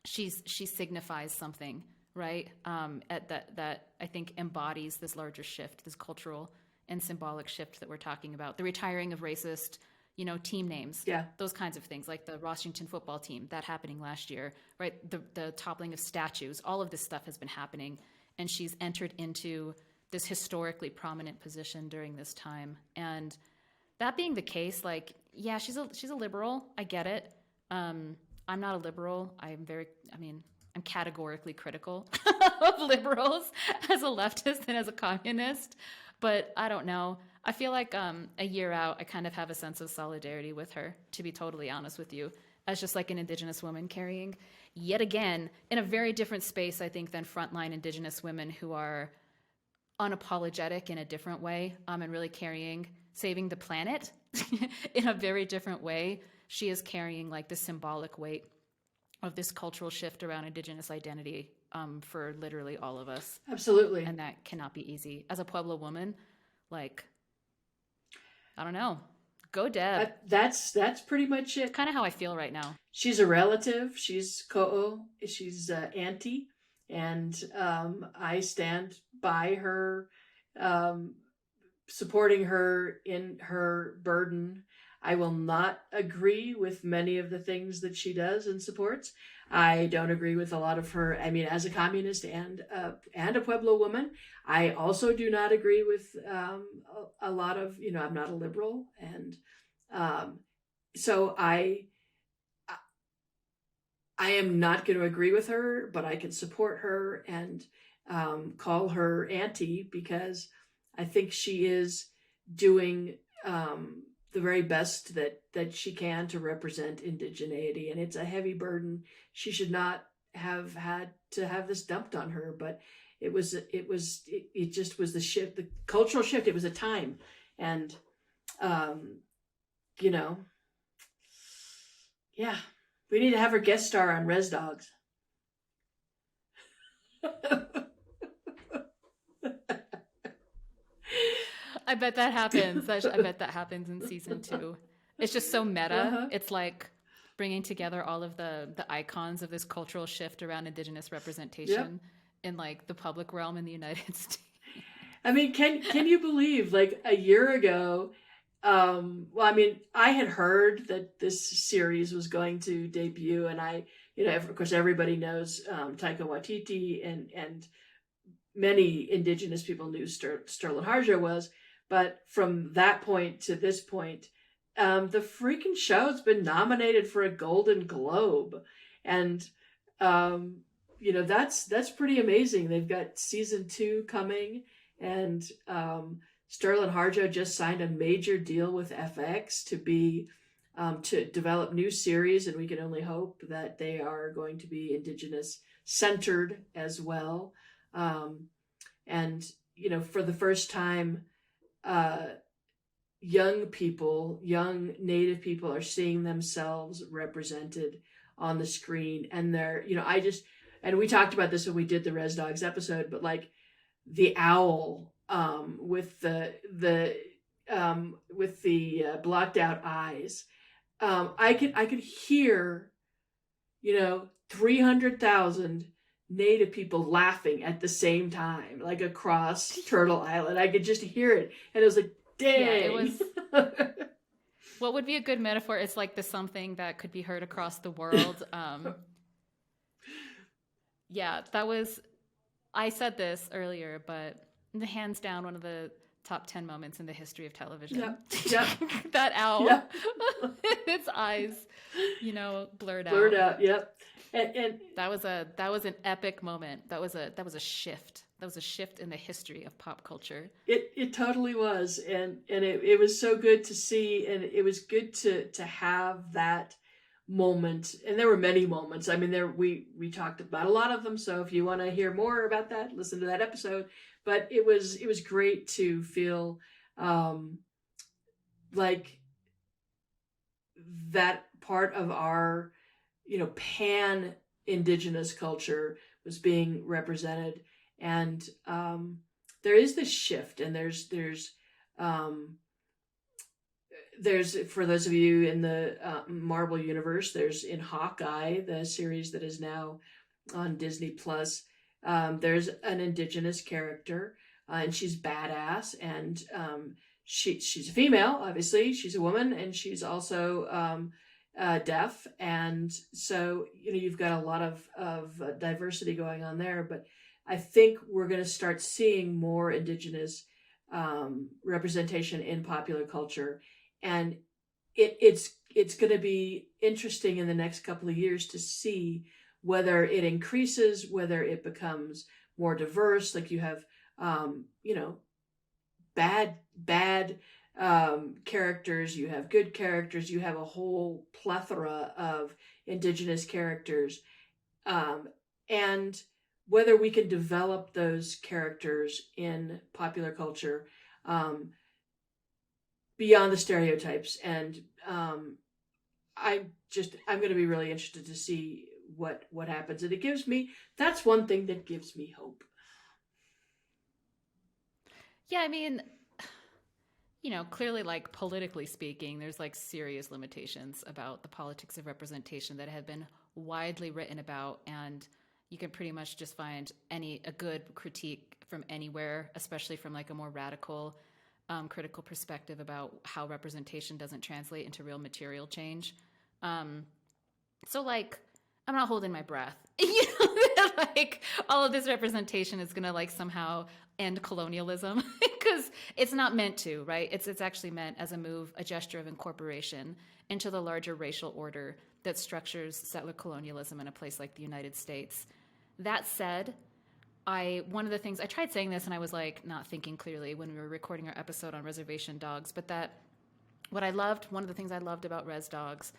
She signifies something, right? That I think embodies this larger shift, this cultural and symbolic shift that we're talking about. The retiring of racist, team names, Yeah. those kinds of things, like the Washington football team, that happening last year, right? The toppling of statues, all of this stuff has been happening. And she's entered into this historically prominent position during this time. And that being the case, like, yeah, she's a liberal. I get it. I'm not a liberal. I'm categorically critical of liberals as a leftist and as a communist. But I don't know. I feel like a year out, I kind of have a sense of solidarity with her, to be totally honest with you, as just like an Indigenous woman carrying, yet again, in a very different space, I think, than frontline Indigenous women who are unapologetic in a different way, and really carrying, saving the planet in a very different way. She is carrying like the symbolic weight of this cultural shift around Indigenous identity for literally all of us. Absolutely. And that cannot be easy. As a Pueblo woman, like, I don't know. Go Deb. That's pretty much it. Kind of how I feel right now. She's a relative. She's ko'o. She's auntie. And I stand by her, supporting her in her burden. I will not agree with many of the things that she does and supports. I don't agree with a lot of her. I mean, as a communist and a Pueblo woman, I also do not agree with a lot of, I'm not a liberal. And so I am not going to agree with her, but I can support her and call her auntie, because I think she is doing the very best that she can to represent indigeneity, and it's a heavy burden. She should not have had to have this dumped on her, but it just was the shift, the cultural shift. It was a time, and yeah, we need to have her guest star on Res Dogs. I bet that happens. I bet that happens in season 2. It's just so meta. Uh-huh. It's like bringing together all of the icons of this cultural shift around Indigenous representation in like the public realm in the United States. I mean, can you believe, like, a year ago, I had heard that this series was going to debut, and of course, everybody knows Taika Waititi, and many Indigenous people knew Sterling Harjo was. But from that point to this point, the freaking show's been nominated for a Golden Globe. And, that's pretty amazing. They've got season 2 coming, and Sterling Harjo just signed a major deal with FX to develop new series, and we can only hope that they are going to be Indigenous centered as well. And, for the first time, young Native people are seeing themselves represented on the screen. And and we talked about this when we did the Res Dogs episode, but like the owl, with the blocked out eyes, I could hear, 300,000 Native people laughing at the same time, like across Turtle Island. I could just hear it, and it was like, dang. Yeah, it was. What would be a good metaphor? It's like the something that could be heard across the world. Yeah, that was. I said this earlier, but hands down one of the top 10 moments in the history of television. Yeah. That owl, Yeah. its eyes, blurred out. Yep. And that was an epic moment. That was a shift. That was a shift in the history of pop culture. It totally was, and it was so good to see, and it was good to have that moment. And there were many moments. I mean, we talked about a lot of them. So if you want to hear more about that, listen to that episode. But it was great to feel like that part of our pan Indigenous culture was being represented. And there is this shift, and there's for those of you in the Marvel universe, there's in Hawkeye, the series that is now on Disney Plus, there's an Indigenous character, and she's badass, and she's a female, obviously. She's a woman, and she's also deaf, and so you've got a lot of diversity going on there. But I think we're going to start seeing more Indigenous representation in popular culture, and it's going to be interesting in the next couple of years to see whether it increases, whether it becomes more diverse. Like you have, bad characters, you have good characters, you have a whole plethora of Indigenous characters, and whether we can develop those characters in popular culture beyond the stereotypes. And I'm going to be really interested to see what happens. And that's one thing that gives me hope. Yeah, I mean, clearly, like, politically speaking, there's like serious limitations about the politics of representation that have been widely written about, and you can pretty much just find a good critique from anywhere, especially from like a more radical, critical perspective about how representation doesn't translate into real material change. So like, I'm not holding my breath. Like all of this representation is gonna like somehow end colonialism, because it's not meant to, right? It's actually meant as a gesture of incorporation into the larger racial order that structures settler colonialism in a place like the United States. That said, one of the things I tried saying this, and I was like not thinking clearly when we were recording our episode on reservation dogs, but one of the things I loved about Res Dogs,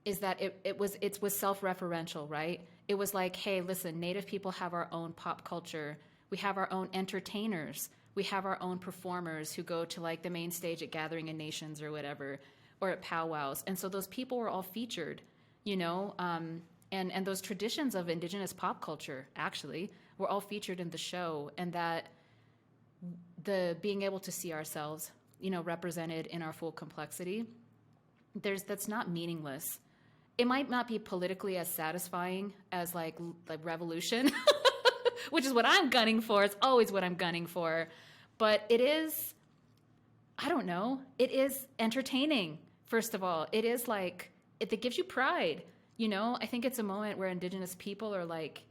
is that it was self-referential, right? It was like, hey, listen, Native people have our own pop culture. We have our own entertainers. We have our own performers who go to like the main stage at Gathering of Nations or whatever, or at powwows. And so those people were all featured, and those traditions of Indigenous pop culture actually were all featured in the show, and that the being able to see ourselves, represented in our full complexity, that's not meaningless. It might not be politically as satisfying as like revolution, which is what I'm gunning for. It's always what I'm gunning for. But it is, I don't know, it is entertaining, first of all. It is like, it gives you pride. I think it's a moment where Indigenous people are like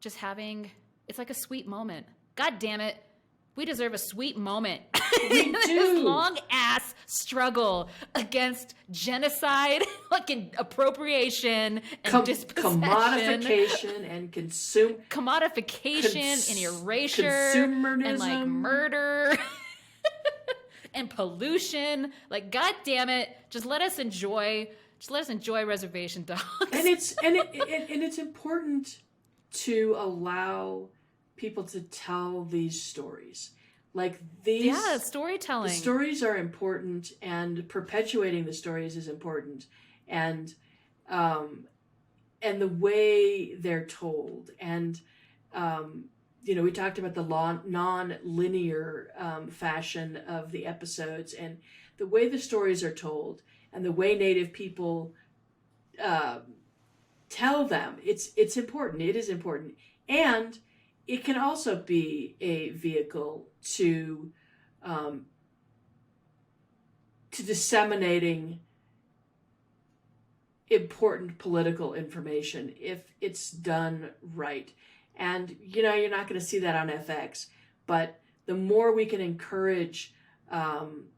just it's like a sweet moment. God damn it. We deserve a sweet moment. We do. This long ass struggle against genocide, fucking appropriation, and dispossession, commodification, and commodification and erasure, consumerism, and like murder, and pollution. Like, God damn it, just let us enjoy reservation dogs. And it's important to allow people to tell these stories. Like these, storytelling. The stories are important, and perpetuating the stories is important, and the way they're told. And we talked about the non-linear fashion of the episodes, and the way the stories are told, and the way Native people tell them. It's important. It is important, and it can also be a vehicle to disseminating important political information if it's done right. And you're not going to see that on FX, but the more we can encourage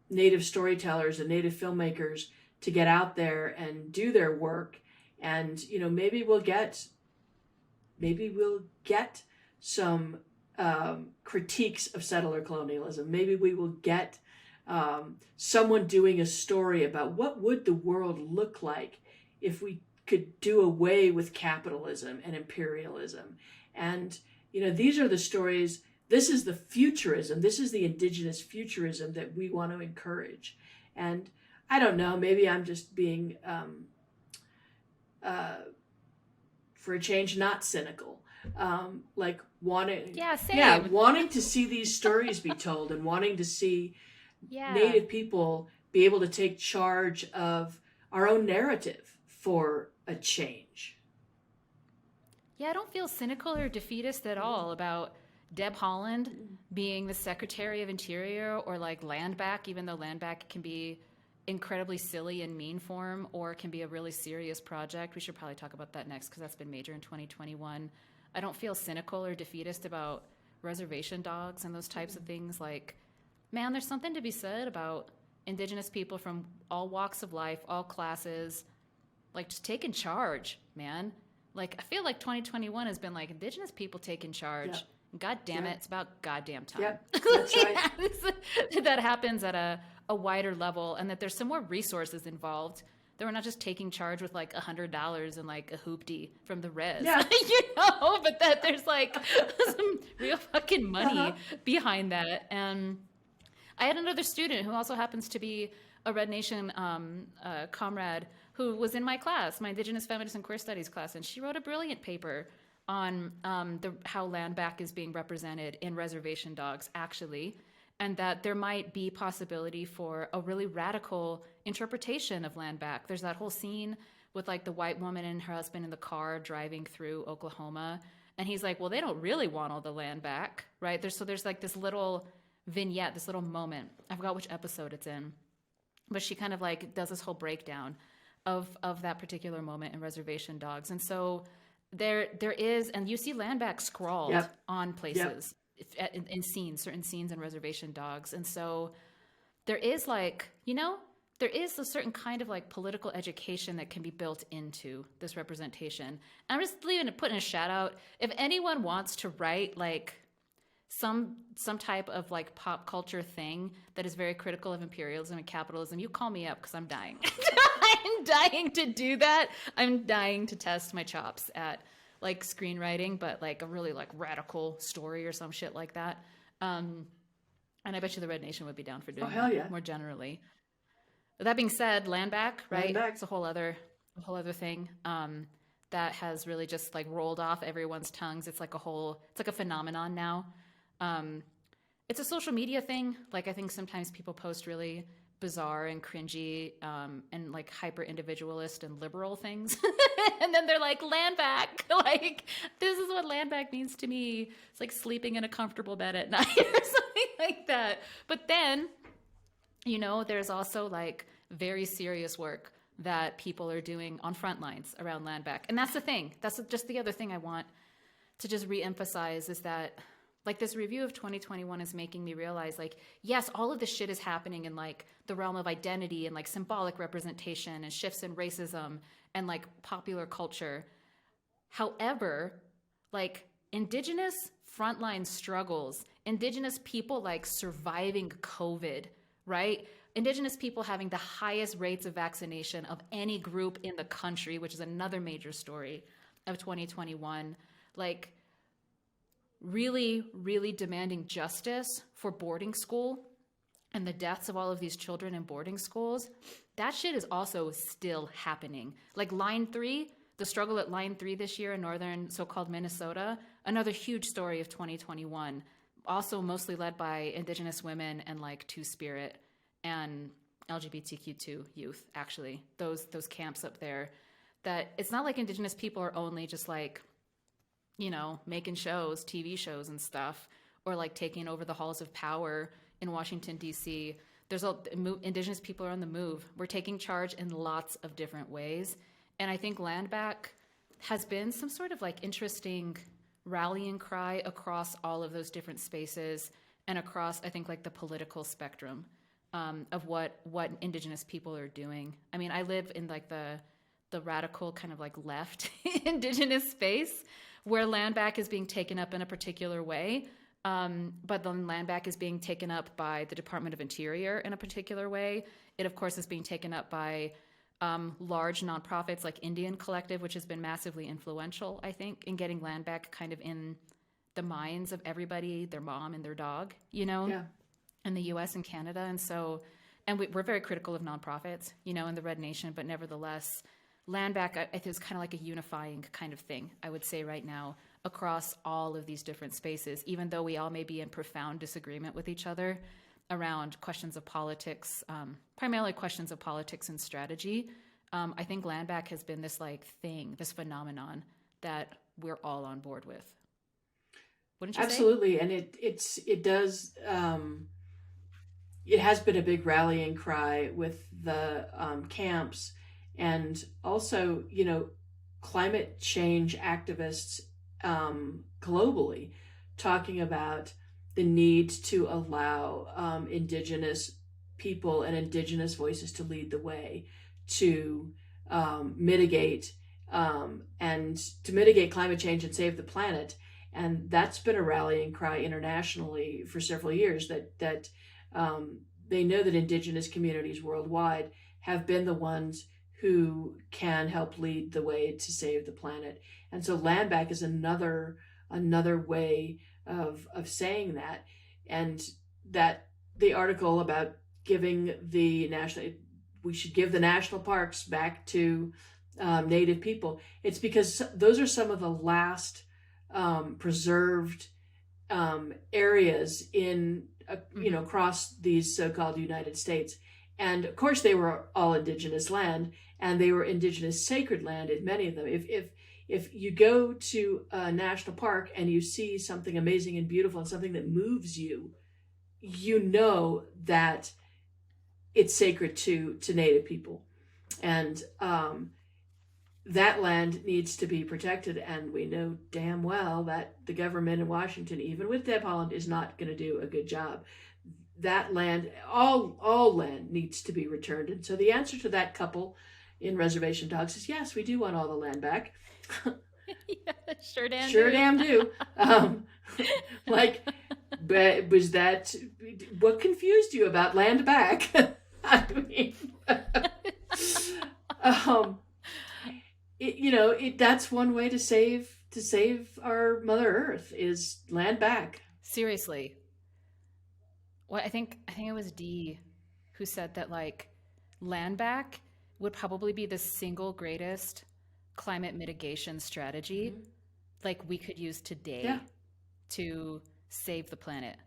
Native storytellers and Native filmmakers to get out there and do their work, and maybe we'll get some critiques of settler colonialism. Maybe we will get someone doing a story about what would the world look like if we could do away with capitalism and imperialism. And these are the stories. This is the futurism. This is the Indigenous futurism that we want to encourage. And I don't know, maybe I'm just being for a change not cynical. Wanting to see these stories be told, and wanting to see Native people be able to take charge of our own narrative for a change. Yeah, I don't feel cynical or defeatist at all about Deb Haaland being the Secretary of Interior, or like land back, even though land back can be incredibly silly in meme form or can be a really serious project. We should probably talk about that next because that's been major in 2021. I don't feel cynical or defeatist about reservation dogs and those types of things. Like, man, there's something to be said about Indigenous people from all walks of life, all classes, like just taking charge, man. Like, I feel like 2021 has been like Indigenous people taking charge. Yep. God damn it, Yep. it's about goddamn time. Yep, that's right. That happens at a wider level, and that there's some more resources involved. That we're not just taking charge with like $100 and like a hoopty from the res, Yeah. but that there's like some real fucking money behind that. And I had another student who also happens to be a Red Nation comrade who was in my class, my Indigenous Feminist and Queer Studies class, and she wrote a brilliant paper on how land back is being represented in reservation dogs, actually, and that there might be possibility for a really radical interpretation of land back. There's that whole scene with like the white woman and her husband in the car driving through Oklahoma, and he's like, well, they don't really want all the land back, right? There's like this little vignette, this little moment. I forgot which episode it's in, but she kind of like does this whole breakdown of that particular moment in reservation dogs. And so there is, and you see land back scrawled on places in scenes, certain scenes in reservation dogs. And so there is like, there is a certain kind of like political education that can be built into this representation. And I'm just putting a shout out. If anyone wants to write like some type of like pop culture thing that is very critical of imperialism and capitalism, you call me up because I'm dying. I'm dying to do that. I'm dying to test my chops at like screenwriting, but like a really like radical story or some shit like that. And I bet you the Red Nation would be down for doing that more generally. But that being said, land back, right? Land back. It's a whole other thing that has really just like rolled off everyone's tongues. It's like a phenomenon now. It's a social media thing. Like, I think sometimes people post really bizarre and cringy and like hyper individualist and liberal things. And then they're like, land back. Like, this is what land back means to me. It's like sleeping in a comfortable bed at night or something like that. But then, there's also like very serious work that people are doing on front lines around land back. And that's the thing. That's just the other thing I want to just reemphasize is that like this review of 2021 is making me realize like, yes, all of this shit is happening in like the realm of identity and like symbolic representation and shifts in racism and like popular culture. However, like Indigenous frontline struggles, Indigenous people like surviving COVID, right? Indigenous people having the highest rates of vaccination of any group in the country, which is another major story of 2021. Like, really, really demanding justice for boarding school and the deaths of all of these children in boarding schools. That shit is also still happening. Like Line 3, the struggle at Line 3 this year in northern so-called Minnesota, another huge story of 2021, also mostly led by Indigenous women and like Two-Spirit and LGBTQ2 youth, actually. Those camps up there, that it's not like Indigenous people are only just like, making shows, TV shows and stuff, or like taking over the halls of power in Washington, D.C. Indigenous people are on the move. We're taking charge in lots of different ways. And I think land back has been some sort of like interesting rallying cry across all of those different spaces and across, I think, like the political spectrum of what Indigenous people are doing. I mean, I live in like the radical kind of like left Indigenous space, where land back is being taken up in a particular way, but then land back is being taken up by the Department of Interior in a particular way. It, of course, is being taken up by large nonprofits like Indian Collective, which has been massively influential, I think, in getting land back kind of in the minds of everybody, their mom and their dog, in the U.S. and Canada. And so, we're very critical of nonprofits, in the Red Nation, but nevertheless, land back, I think, is kind of like a unifying kind of thing, I would say right now, across all of these different spaces, even though we all may be in profound disagreement with each other around questions of politics, primarily questions of politics and strategy. I think land back has been this like thing, this phenomenon that we're all on board with. Wouldn't you say? Absolutely, and it does. It has been a big rallying cry with the camps, and also, climate change activists globally talking about the need to allow indigenous people and indigenous voices to lead the way to mitigate and to mitigate climate change and save the planet. And that's been a rallying cry internationally for several years, that they know that indigenous communities worldwide have been the ones who can help lead the way to save the planet. And so land back is another way of saying that. And that the article about giving the national we should give the national parks back to Native people. It's because those are some of the last preserved areas in across these so-called United States. And of course, they were all indigenous land, and they were indigenous sacred land in many of them. If you go to a national park and you see something amazing and beautiful and something that moves you, you know that it's sacred to Native people, and that land needs to be protected. And we know damn well that the government in Washington, even with Deb Haaland, is not going to do a good job. That land, all land needs to be returned. And so the answer to that couple in reservation dogs is yes, we do want all the land back. Yeah, sure damn do. But was that what confused you about land back? I mean, that's one way to save our Mother Earth is land back. Seriously. Well, I think it was Dee who said that like land back would probably be the single greatest climate mitigation strategy like we could use today to save the planet.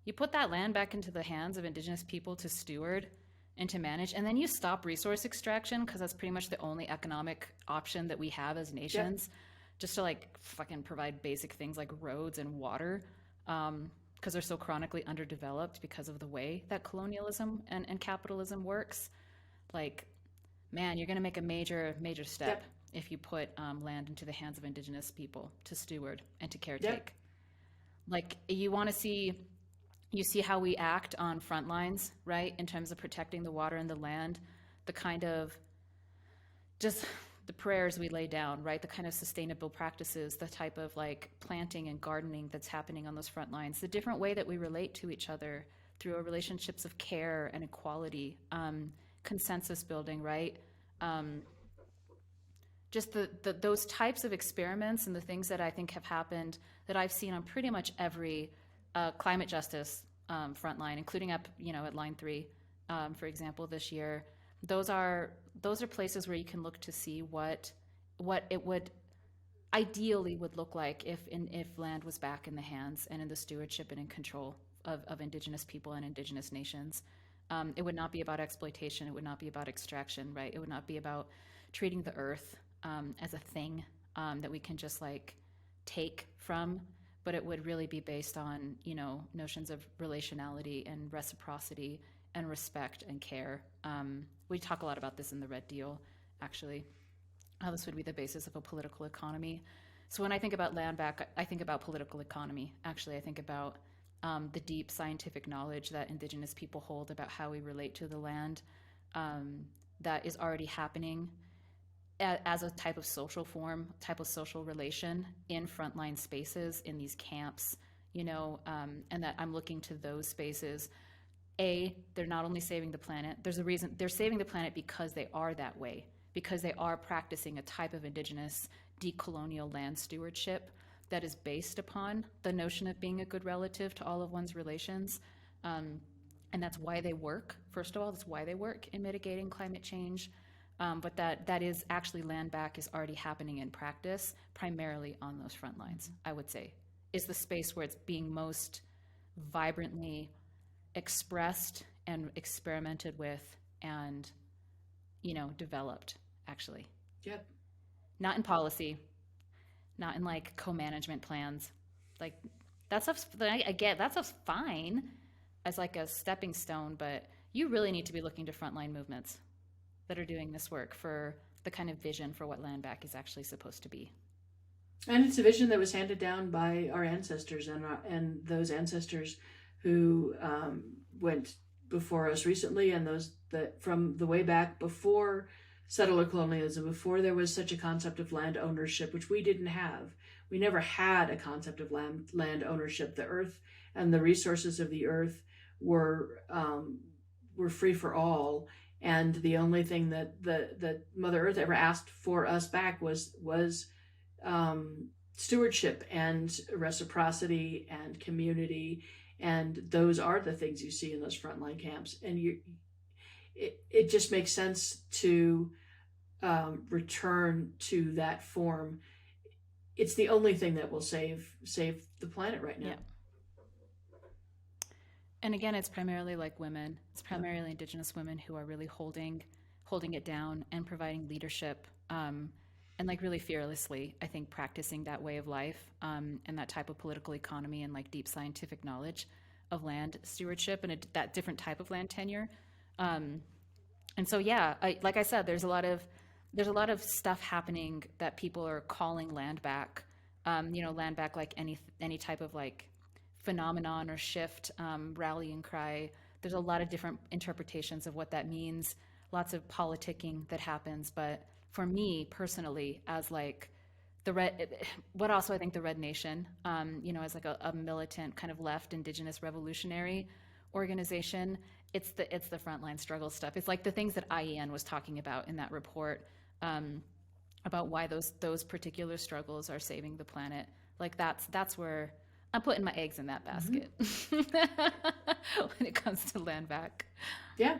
You put that land back into the hands of indigenous people to steward and to manage, and then you stop resource extraction because that's pretty much the only economic option that we have as nations, just to like fucking provide basic things like roads and water, because they're so chronically underdeveloped because of the way that colonialism and capitalism works. Like, man, you're going to make a major step if you put land into the hands of indigenous people to steward and to caretake. Like, you see how we act on front lines, right? In terms of protecting the water and the land, the kind of just the prayers we lay down, right? The kind of sustainable practices, the type of like planting and gardening that's happening on those front lines, the different way that we relate to each other through our relationships of care and equality, consensus building, right? Just those types of experiments and the things that I think have happened that I've seen on pretty much every climate justice frontline, including up, at Line 3, for example, this year. Those are places where you can look to see what it would ideally would look like if land was back in the hands and in the stewardship and in control of indigenous people and indigenous nations. It would not be about exploitation. It would not be about extraction, right? It would not be about treating the earth as a thing that we can just like take from, but it would really be based on, notions of relationality and reciprocity and respect and care. We talk a lot about this in the Red Deal, actually, how this would be the basis of a political economy. So when I think about land back, I think about political economy. Actually, I think about the deep scientific knowledge that indigenous people hold about how we relate to the land, that is already happening as a type of social form, type of social relation in frontline spaces, in these camps, and that I'm looking to those spaces. They're not only saving the planet, there's a reason they're saving the planet because they are that way, because they are practicing a type of indigenous decolonial land stewardship that is based upon the notion of being a good relative to all of one's relations. And that's why they work. First of all, that's why they work in mitigating climate change. But that is actually land back is already happening in practice, primarily on those front lines, I would say, is the space where it's being most vibrantly expressed and experimented with and, developed, actually. Yep. Not in policy, not in like co-management plans. Like That stuff's, I get, that stuff's fine as like a stepping stone, but you really need to be looking to frontline movements that are doing this work for the kind of vision for what land back is actually supposed to be. And it's a vision that was handed down by our ancestors, and those ancestors who went before us recently, and those that from the way back before settler colonialism, before there was such a concept of land ownership, which we didn't have. We never had a concept of land ownership. The earth and the resources of the earth were free for all, and the only thing that Mother Earth ever asked for us back was stewardship and reciprocity and community, and those are the things you see in those frontline camps. And it just makes sense to return to that form. It's the only thing that will save the planet right now. Yeah. And again, it's primarily like women. It's primarily Indigenous women who are really holding it down and providing leadership, and like really fearlessly, I think, practicing that way of life, and that type of political economy and like deep scientific knowledge of land stewardship and that different type of land tenure. And so, yeah, like I said, there's a lot of stuff happening that people are calling land back. Land back like any type of like phenomenon or shift, rallying cry. There's a lot of different interpretations of what that means. Lots of politicking that happens, but for me personally, as like what also I think the Red Nation, as like a militant kind of left Indigenous revolutionary organization, it's the frontline struggle stuff. It's like the things that IEN was talking about in that report, about why those particular struggles are saving the planet. Like that's where I'm putting my eggs in that basket, when it comes to land back. Yeah,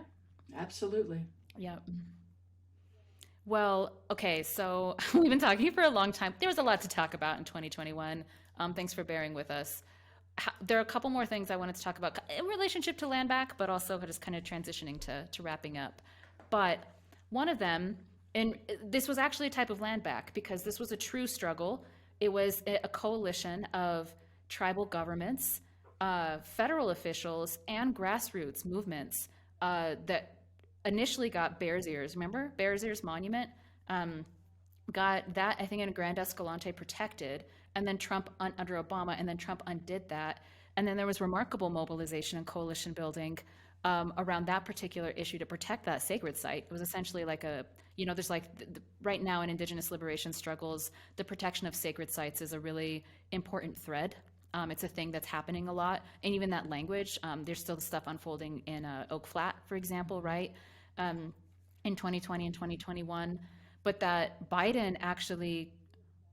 absolutely. Yeah. Well, okay, so we've been talking for a long time. There was a lot to talk about in 2021. Thanks for bearing with us. There are a couple more things I wanted to talk about in relationship to land back, but also just kind of transitioning to wrapping up. But one of them, and this was actually a type of land back because this was a true struggle. It was a coalition of tribal governments, federal officials, and grassroots movements that initially got Bears Ears. Remember Bears Ears Monument? Got that, I think, in Grand Escalante protected, and then Trump under Obama, and then Trump undid that. And then there was remarkable mobilization and coalition building around that particular issue to protect that sacred site. It was essentially like there's like right now in Indigenous liberation struggles, the protection of sacred sites is a really important thread. It's a thing that's happening a lot. And even that language, there's still stuff unfolding in Oak Flat, for example, right? In 2020 and 2021. But that Biden actually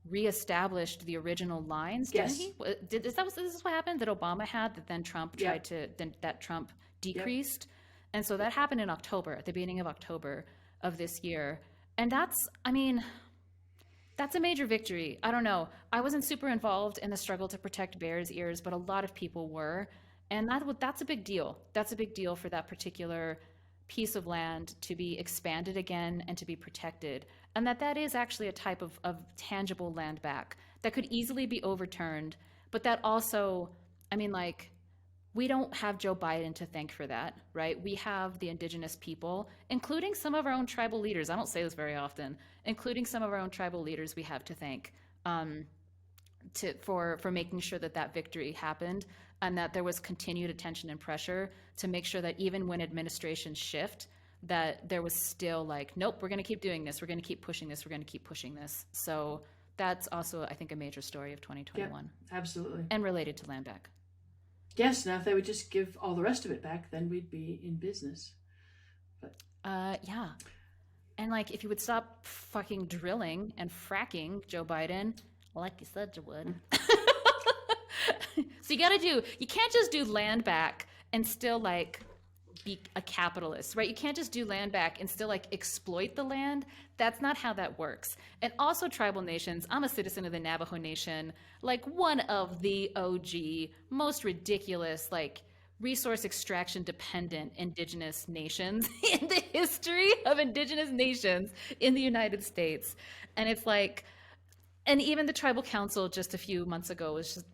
reestablished the original lines, yes. Didn't he? Is this what happened that Obama had that then Trump tried to, that Trump decreased? Yep. And so that happened in October, at the beginning of October of this year. And that's a major victory. I don't know. I wasn't super involved in the struggle to protect Bears Ears, but a lot of people were. And that's a big deal. That's a big deal for that particular piece of land to be expanded again and to be protected. And that is actually a type of tangible land back that could easily be overturned. But that also, we don't have Joe Biden to thank for that, right? We have the Indigenous people, including some of our own tribal leaders. I don't say this very often, including some of our own tribal leaders we have to thank for making sure that victory happened, and that there was continued attention and pressure to make sure that even when administrations shift, that there was still like, nope, we're going to keep doing this. We're going to keep pushing this. We're going to keep pushing this. So that's also, I think, a major story of 2021. Yeah, absolutely. And related to land back. Yes, now if they would just give all the rest of it back, then we'd be in business. But yeah. And like, if you would stop fucking drilling and fracking, Joe Biden, like you said you would. So you can't just do land back and still like be a capitalist, right? You can't just do land back and still like exploit the land. That's not how that works. And also tribal nations, I'm a citizen of the Navajo Nation, like one of the OG, most ridiculous, like resource extraction dependent Indigenous nations in the history of Indigenous nations in the United States. And it's like, and even the tribal council just a few months ago was just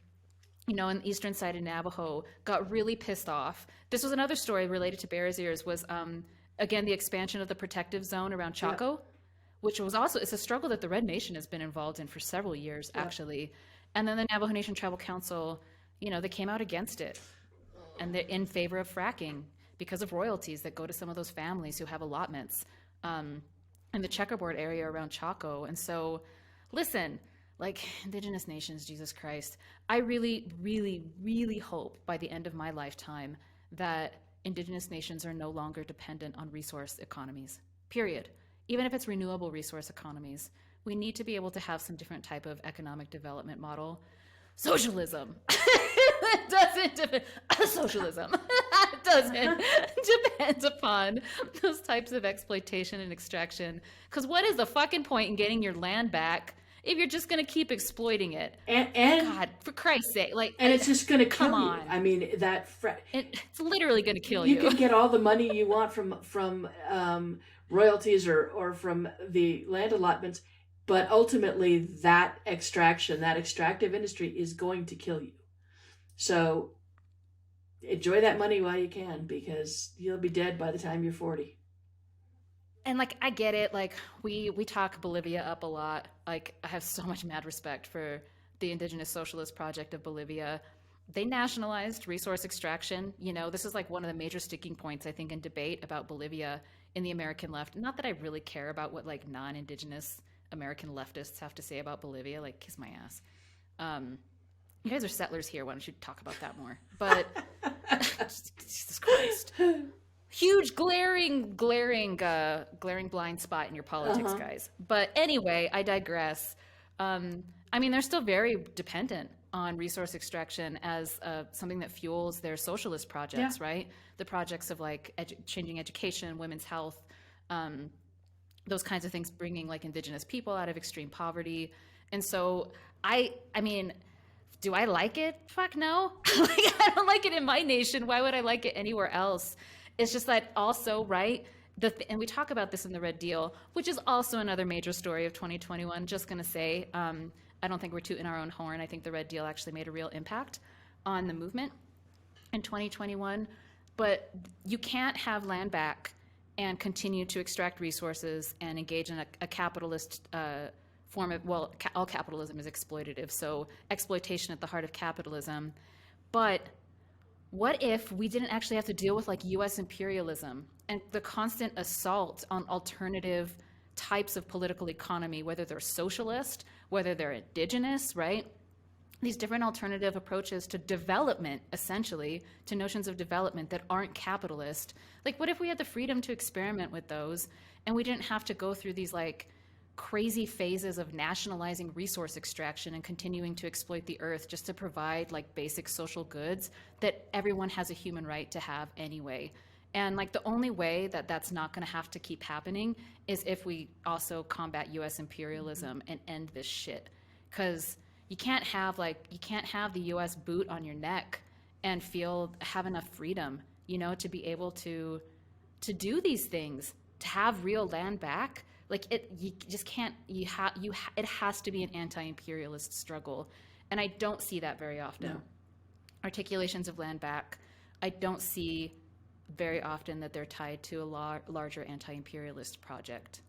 in the eastern side of Navajo, got really pissed off. This was another story related to Bears Ears, was again the expansion of the protective zone around Chaco, which was also, it's a struggle that the Red Nation has been involved in for several years, actually. And then the Navajo Nation Tribal Council, they came out against it, and they're in favor of fracking because of royalties that go to some of those families who have allotments in the checkerboard area around Chaco. And so, listen, like, Indigenous nations, Jesus Christ, I really, really, really hope by the end of my lifetime that Indigenous nations are no longer dependent on resource economies, period. Even if it's renewable resource economies, we need to be able to have some different type of economic development model. Socialism doesn't depend, socialism doesn't depend upon those types of exploitation and extraction. Because what is the fucking point in getting your land back if you're just going to keep exploiting it? And God, for Christ's sake, and it's just going to kill come you. on. I mean, it's literally going to kill you. You can get all the money you want from royalties or from the land allotments, but ultimately that extractive industry is going to kill you. So enjoy that money while you can, because you'll be dead by the time you're 40. And like, I get it. Like, we talk Bolivia up a lot. Like, I have so much mad respect for the Indigenous Socialist Project of Bolivia. They nationalized resource extraction. This is like one of the major sticking points, I think, in debate about Bolivia in the American left. Not that I really care about what like non-Indigenous American leftists have to say about Bolivia. Like, kiss my ass. You guys are settlers here. Why don't you talk about that more? But Jesus Christ. Huge glaring blind spot in your politics, guys. But anyway, I digress. They're still very dependent on resource extraction as something that fuels their socialist projects, right? The projects of like changing education, women's health, those kinds of things, bringing like Indigenous people out of extreme poverty. And so I mean, do I like it? Fuck no. I don't like it in my nation. Why would I like it anywhere else? It's just that also, right? And we talk about this in the Red Deal, which is also another major story of 2021. Just going to say, I don't think we're tooting our own horn. I think the Red Deal actually made a real impact on the movement in 2021. But you can't have land back and continue to extract resources and engage in a capitalist form of, all capitalism is exploitative. So exploitation at the heart of capitalism. But what if we didn't actually have to deal with like US imperialism and the constant assault on alternative types of political economy, whether they're socialist, whether they're indigenous, right? These different alternative approaches to development, essentially, to notions of development that aren't capitalist. Like, what if we had the freedom to experiment with those and we didn't have to go through these like crazy phases of nationalizing resource extraction and continuing to exploit the earth just to provide like basic social goods that everyone has a human right to have anyway. And like the only way that that's not going to have to keep happening is if we also combat US imperialism and end this shit. Because you can't have the US boot on your neck and have enough freedom, to be able to do these things, to have real land back. Like you just can't. It has to be an anti-imperialist struggle, and I don't see that very often. No. Articulations of land back, I don't see very often that they're tied to a larger anti-imperialist project.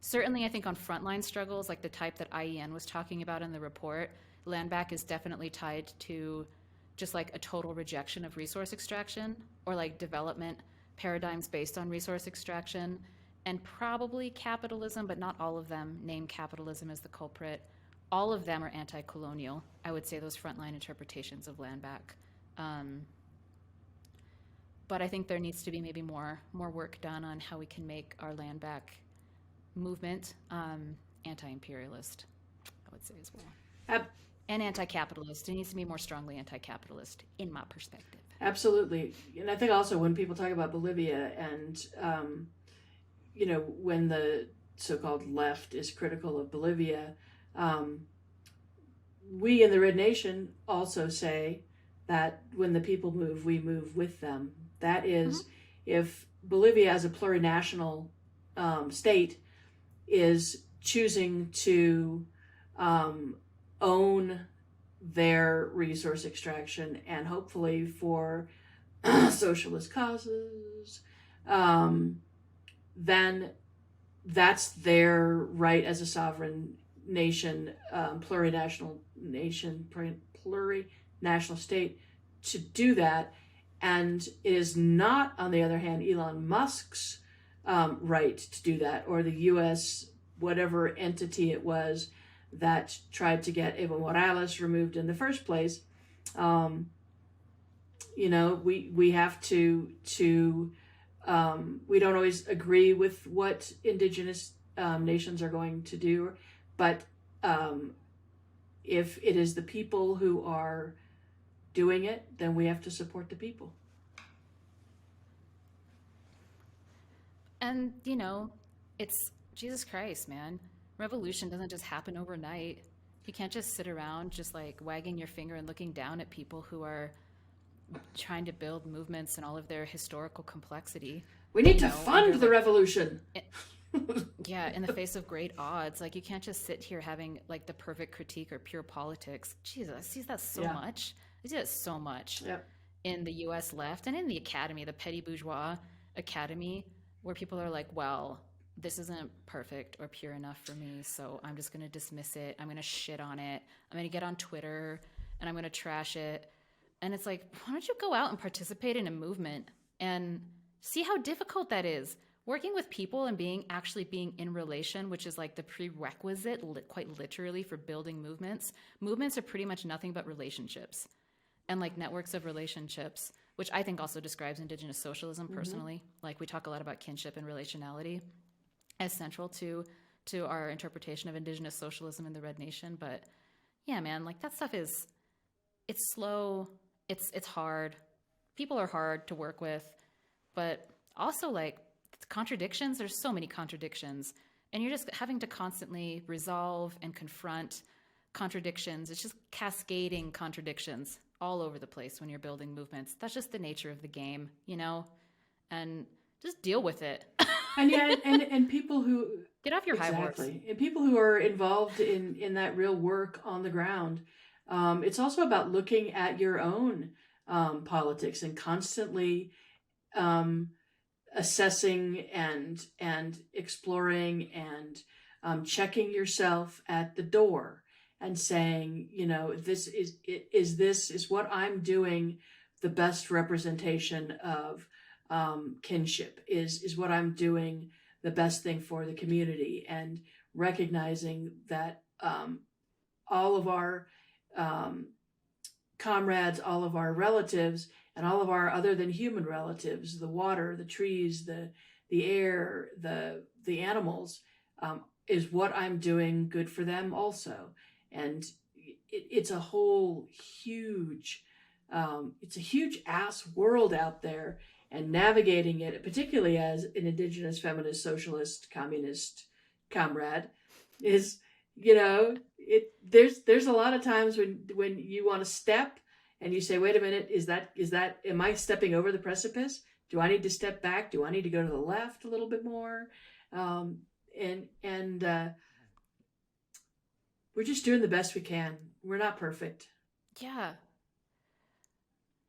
Certainly, I think on frontline struggles, like the type that IEN was talking about in the report, land back is definitely tied to just like a total rejection of resource extraction or like development paradigms based on resource extraction. And probably capitalism, but not all of them name capitalism as the culprit. All of them are anti-colonial, I would say, those frontline interpretations of land back. But I think there needs to be maybe more work done on how we can make our land back movement anti-imperialist, I would say as well. And anti-capitalist. It needs to be more strongly anti-capitalist, in my perspective. Absolutely. And I think also when people talk about Bolivia and when the so-called left is critical of Bolivia, we in the Red Nation also say that when the people move, we move with them. That is, if Bolivia as a plurinational state is choosing to own their resource extraction and hopefully for socialist causes, then that's their right as a sovereign nation, plurinational nation, plurinational state to do that. And it is not, on the other hand, Elon Musk's right to do that, or the U.S., whatever entity it was that tried to get Evo Morales removed in the first place. We have to we don't always agree with what indigenous nations are going to do, but if it is the people who are doing it, then we have to support the people. And, it's Jesus Christ, man. Revolution doesn't just happen overnight. You can't just sit around just like wagging your finger and looking down at people who are trying to build movements in all of their historical complexity. We need to fund the revolution. Yeah, in the face of great odds. Like, you can't just sit here having like the perfect critique or pure politics. Jesus, I see that so much. I see that so much in the US left and in the academy, the petty bourgeois academy, where people are like, well, this isn't perfect or pure enough for me, so I'm just going to dismiss it. I'm going to shit on it. I'm going to get on Twitter and I'm going to trash it. And it's like, why don't you go out and participate in a movement and see how difficult that is? Working with people and actually being in relation, which is like the prerequisite, quite literally, for building movements. Movements are pretty much nothing but relationships and like networks of relationships, which I think also describes Indigenous socialism personally. Like, we talk a lot about kinship and relationality as central to our interpretation of Indigenous socialism in the Red Nation. But yeah, man, like, that stuff it's slow, it's hard. People are hard to work with, but also like contradictions. There's so many contradictions, and you're just having to constantly resolve and confront contradictions. It's just cascading contradictions all over the place when you're building movements. That's just the nature of the game, and just deal with it. and people who get off your high horse. And people who are involved in that real work on the ground. It's also about looking at your own politics and constantly assessing and exploring and checking yourself at the door and saying, this is what I'm doing the best representation of kinship, is what I'm doing the best thing for the community, and recognizing that all of our comrades, all of our relatives, and all of our other than human relatives, the water, the trees, the air, the animals, is what I'm doing good for them also. And it's a whole huge, it's a huge ass world out there, and navigating it, particularly as an Indigenous, feminist, socialist, communist comrade, is, there's a lot of times when you want to step and you say, wait a minute, is that, am I stepping over the precipice? Do I need to step back? Do I need to go to the left a little bit more? And we're just doing the best we can. We're not perfect. Yeah.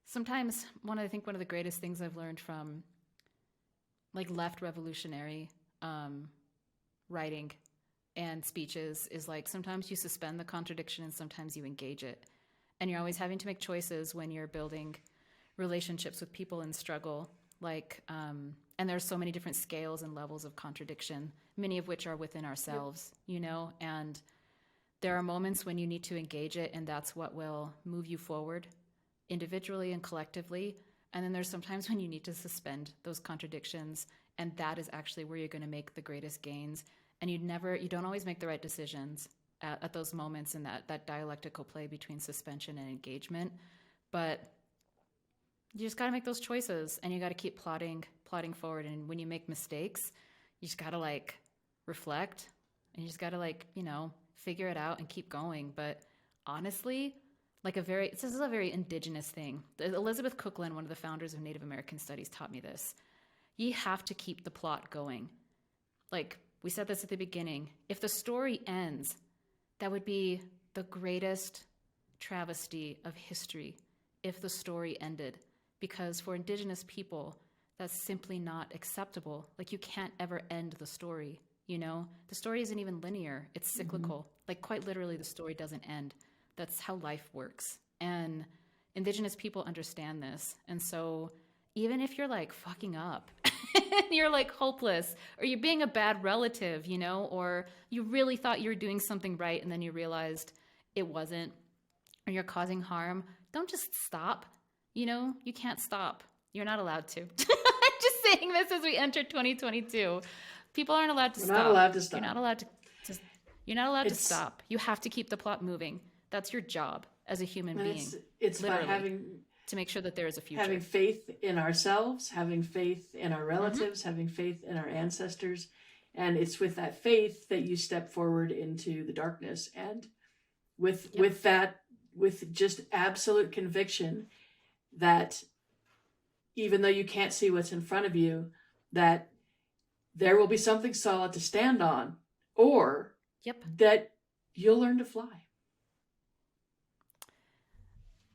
Sometimes one of the greatest things I've learned from like left revolutionary writing and speeches is like, sometimes you suspend the contradiction and sometimes you engage it. And you're always having to make choices when you're building relationships with people in struggle. Like, and there's so many different scales and levels of contradiction, many of which are within ourselves, and there are moments when you need to engage it, and that's what will move you forward individually and collectively. And then there's sometimes when you need to suspend those contradictions, and that is actually where you're going to make the greatest gains. And you don't always make the right decisions at those moments in that dialectical play between suspension and engagement. But you just got to make those choices, and you got to keep plodding forward. And when you make mistakes, you just got to like reflect, and you just got to figure it out and keep going. But honestly, this is a very Indigenous thing. Elizabeth Cookland, one of the founders of Native American Studies, taught me this. You have to keep the plot going. Like, we said this at the beginning. If the story ends, that would be the greatest travesty of history if the story ended, because for Indigenous people, that's simply not acceptable. Like, you can't ever end the story, you know? The story isn't even linear. It's cyclical. Like, quite literally, the story doesn't end. That's how life works. And Indigenous people understand this. And so even if you're like fucking up and you're like hopeless, or you're being a bad relative, you know, or you really thought you were doing something right and then you realized it wasn't, or you're causing harm, don't just stop. You know, you can't stop. You're not allowed to. I'm just saying this as we enter 2022. People aren't allowed to stop. We're not allowed to stop. You're not allowed to stop. You have to keep the plot moving. That's your job as a human being. It's by having to make sure that there is a future. Having faith in ourselves, having faith in our relatives, having faith in our ancestors. And it's with that faith that you step forward into the darkness. And with just absolute conviction that even though you can't see what's in front of you, that there will be something solid to stand on, or that you'll learn to fly.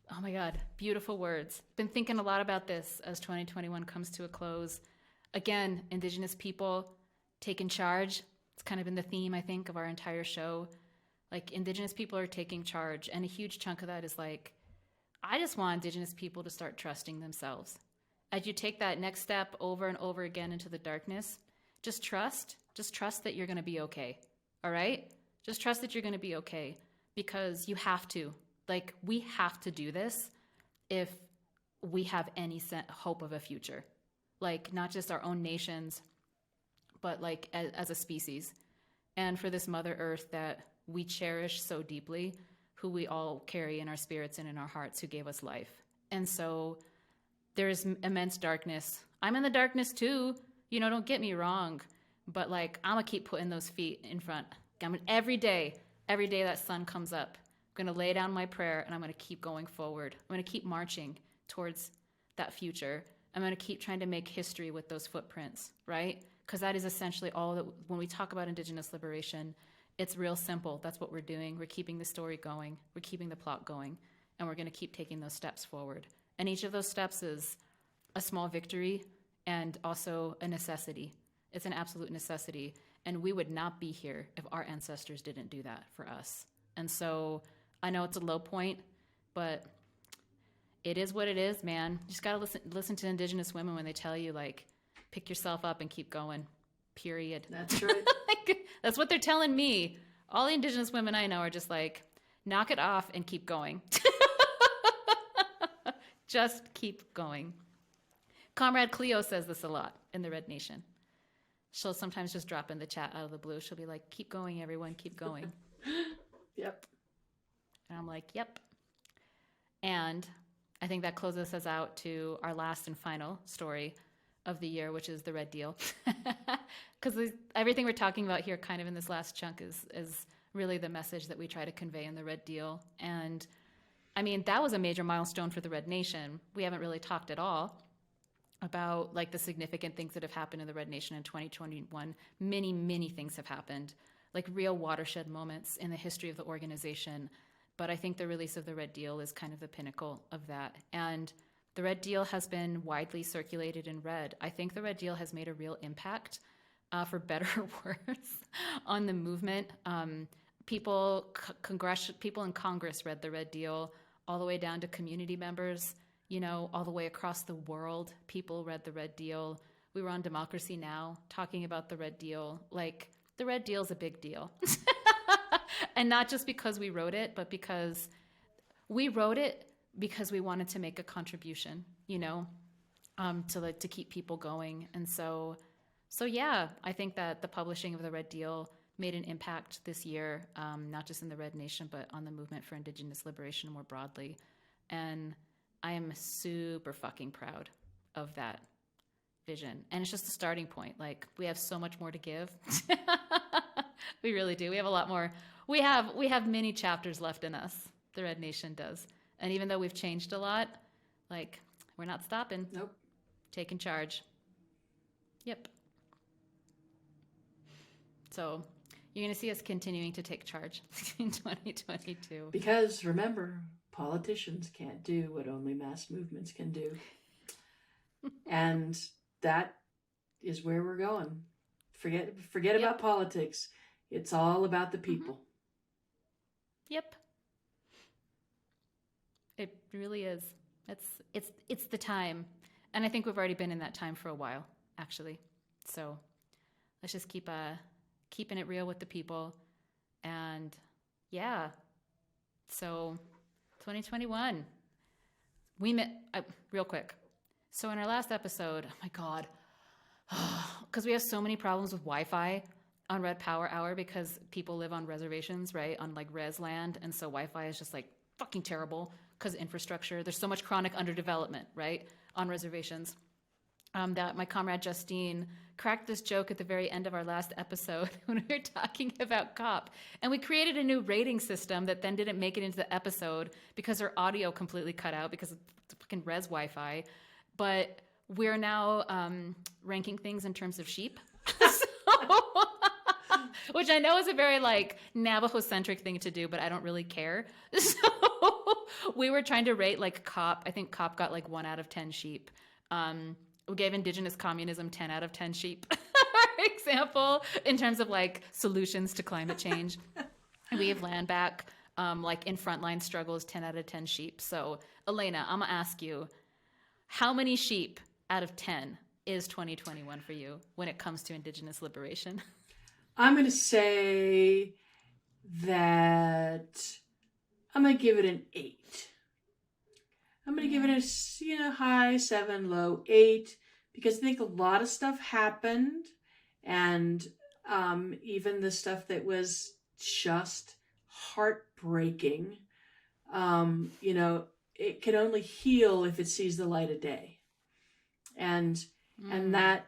Oh my God, beautiful words. Been thinking a lot about this as 2021 comes to a close. Again, Indigenous people taking charge. It's kind of been the theme, I think, of our entire show. Like, Indigenous people are taking charge. And a huge chunk of that is like, I just want Indigenous people to start trusting themselves. As you take that next step over and over again into the darkness, just trust that you're going to be okay. All right? Just trust that you're going to be okay, because you have to. Like, we have to do this if we have any hope of a future. Like, not just our own nations, but like as a species. And for this Mother Earth that we cherish so deeply, who we all carry in our spirits and in our hearts, who gave us life. And so there's immense darkness. I'm in the darkness too. You know, don't get me wrong. But like, I'm going to keep putting those feet in front. Every day that sun comes up, I'm going to lay down my prayer and I'm going to keep going forward. I'm going to keep marching towards that future. I'm going to keep trying to make history with those footprints, right? Because that is essentially all that, when we talk about Indigenous liberation, it's real simple. That's what we're doing. We're keeping the story going. We're keeping the plot going. And we're going to keep taking those steps forward. And each of those steps is a small victory and also a necessity. It's an absolute necessity. And we would not be here if our ancestors didn't do that for us. And so I know it's a low point, but it is what it is, man. You just got to listen to Indigenous women when they tell you, like, pick yourself up and keep going, period. That's right. Like, that's what they're telling me. All the Indigenous women I know are just like, knock it off and keep going. Just keep going. Comrade Cleo says this a lot in the Red Nation. She'll sometimes just drop in the chat out of the blue. She'll be like, keep going, everyone, keep going. Yep. And I'm like, yep. And I think that closes us out to our last and final story of the year, which is the Red Deal. Because everything we're talking about here kind of in this last chunk is really the message that we try to convey in the Red Deal. And I mean, that was a major milestone for the Red Nation. We haven't really talked at all about like the significant things that have happened in the Red Nation in 2021. Many, many things have happened, like real watershed moments in the history of the organization. But I think the release of the Red Deal is kind of the pinnacle of that. And the Red Deal has been widely circulated and read. I think the Red Deal has made a real impact, for better or worse, on the movement. People in Congress read the Red Deal, all the way down to community members, you know, all the way across the world. People read the Red Deal. We were on Democracy Now! Talking about the Red Deal. Like, the Red Deal is a big deal. And not just because we wrote it, but because we wrote it because we wanted to make a contribution, you know, to keep people going. And so yeah, I think that the publishing of the Red Deal made an impact this year, not just in the Red Nation, but on the movement for Indigenous liberation more broadly. And I am super fucking proud of that vision. And it's just a starting point. Like, we have so much more to give. We really do. We have a lot more. We have many chapters left in us. The Red Nation does. And even though we've changed a lot, like, we're not stopping. Nope. Taking charge. Yep. So, You're going to see us continuing to take charge in 2022. Because remember, politicians can't do what only mass movements can do. And that is where we're going. Forget about politics. It's all about the people. Yep. It really is. It's the time. And I think we've already been in that time for a while, actually. So let's just keeping it real with the people. And yeah. So 2021. We met real quick. So in our last episode, oh my God, because we have so many problems with Wi-Fi on Red Power Hour because people live on reservations, right? On like res land. And so Wi-Fi is just like fucking terrible because infrastructure. There's so much chronic underdevelopment, right? On reservations. That my comrade Justine cracked this joke at the very end of our last episode when we were talking about COP. And we created a new rating system that then didn't make it into the episode because her audio completely cut out because of the fucking res Wi-Fi. But we're now ranking things in terms of sheep. Which I know is a very like Navajo-centric thing to do, but I don't really care. So we were trying to rate like COP. I think COP got like 1 out of 10 sheep. We gave Indigenous communism 10 out of 10 sheep, for example, in terms of like solutions to climate change. We have land back, like in frontline struggles, 10 out of 10 sheep. So Elena, I'm gonna ask you, how many sheep out of 10 is 2021 for you when it comes to Indigenous liberation? I'm going to say that I'm going to give it an 8. I'm going to give it a high 7, low 8, because I think a lot of stuff happened, and even the stuff that was just heartbreaking, it can only heal if it sees the light of day, and that.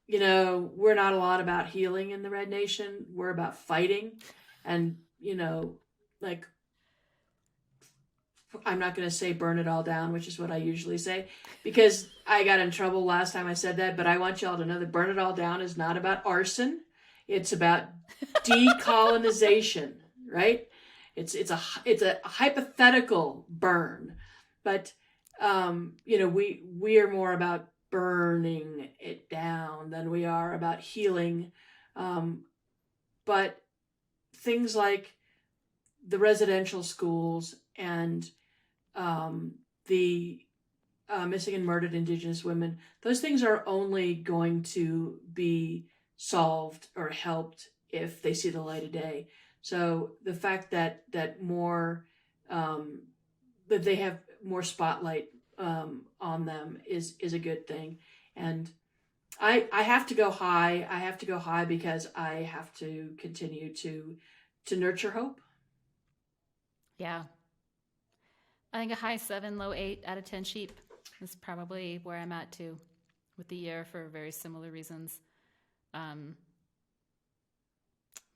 We're not a lot about healing in the Red Nation. We're about fighting. And, I'm not going to say burn it all down, which is what I usually say, because I got in trouble last time I said that. But I want y'all to know that burn it all down is not about arson. It's about decolonization, right? It's a hypothetical burn. But, we are more about burning it down than we are about healing. But things like the residential schools and the missing and murdered Indigenous women, those things are only going to be solved or helped if they see the light of day. So the fact that more that they have more spotlight on them is a good thing. And I have to go high. I have to go high because I have to continue to nurture hope. Yeah. I think a high 7, low 8 out of 10 sheep is probably where I'm at too with the year for very similar reasons.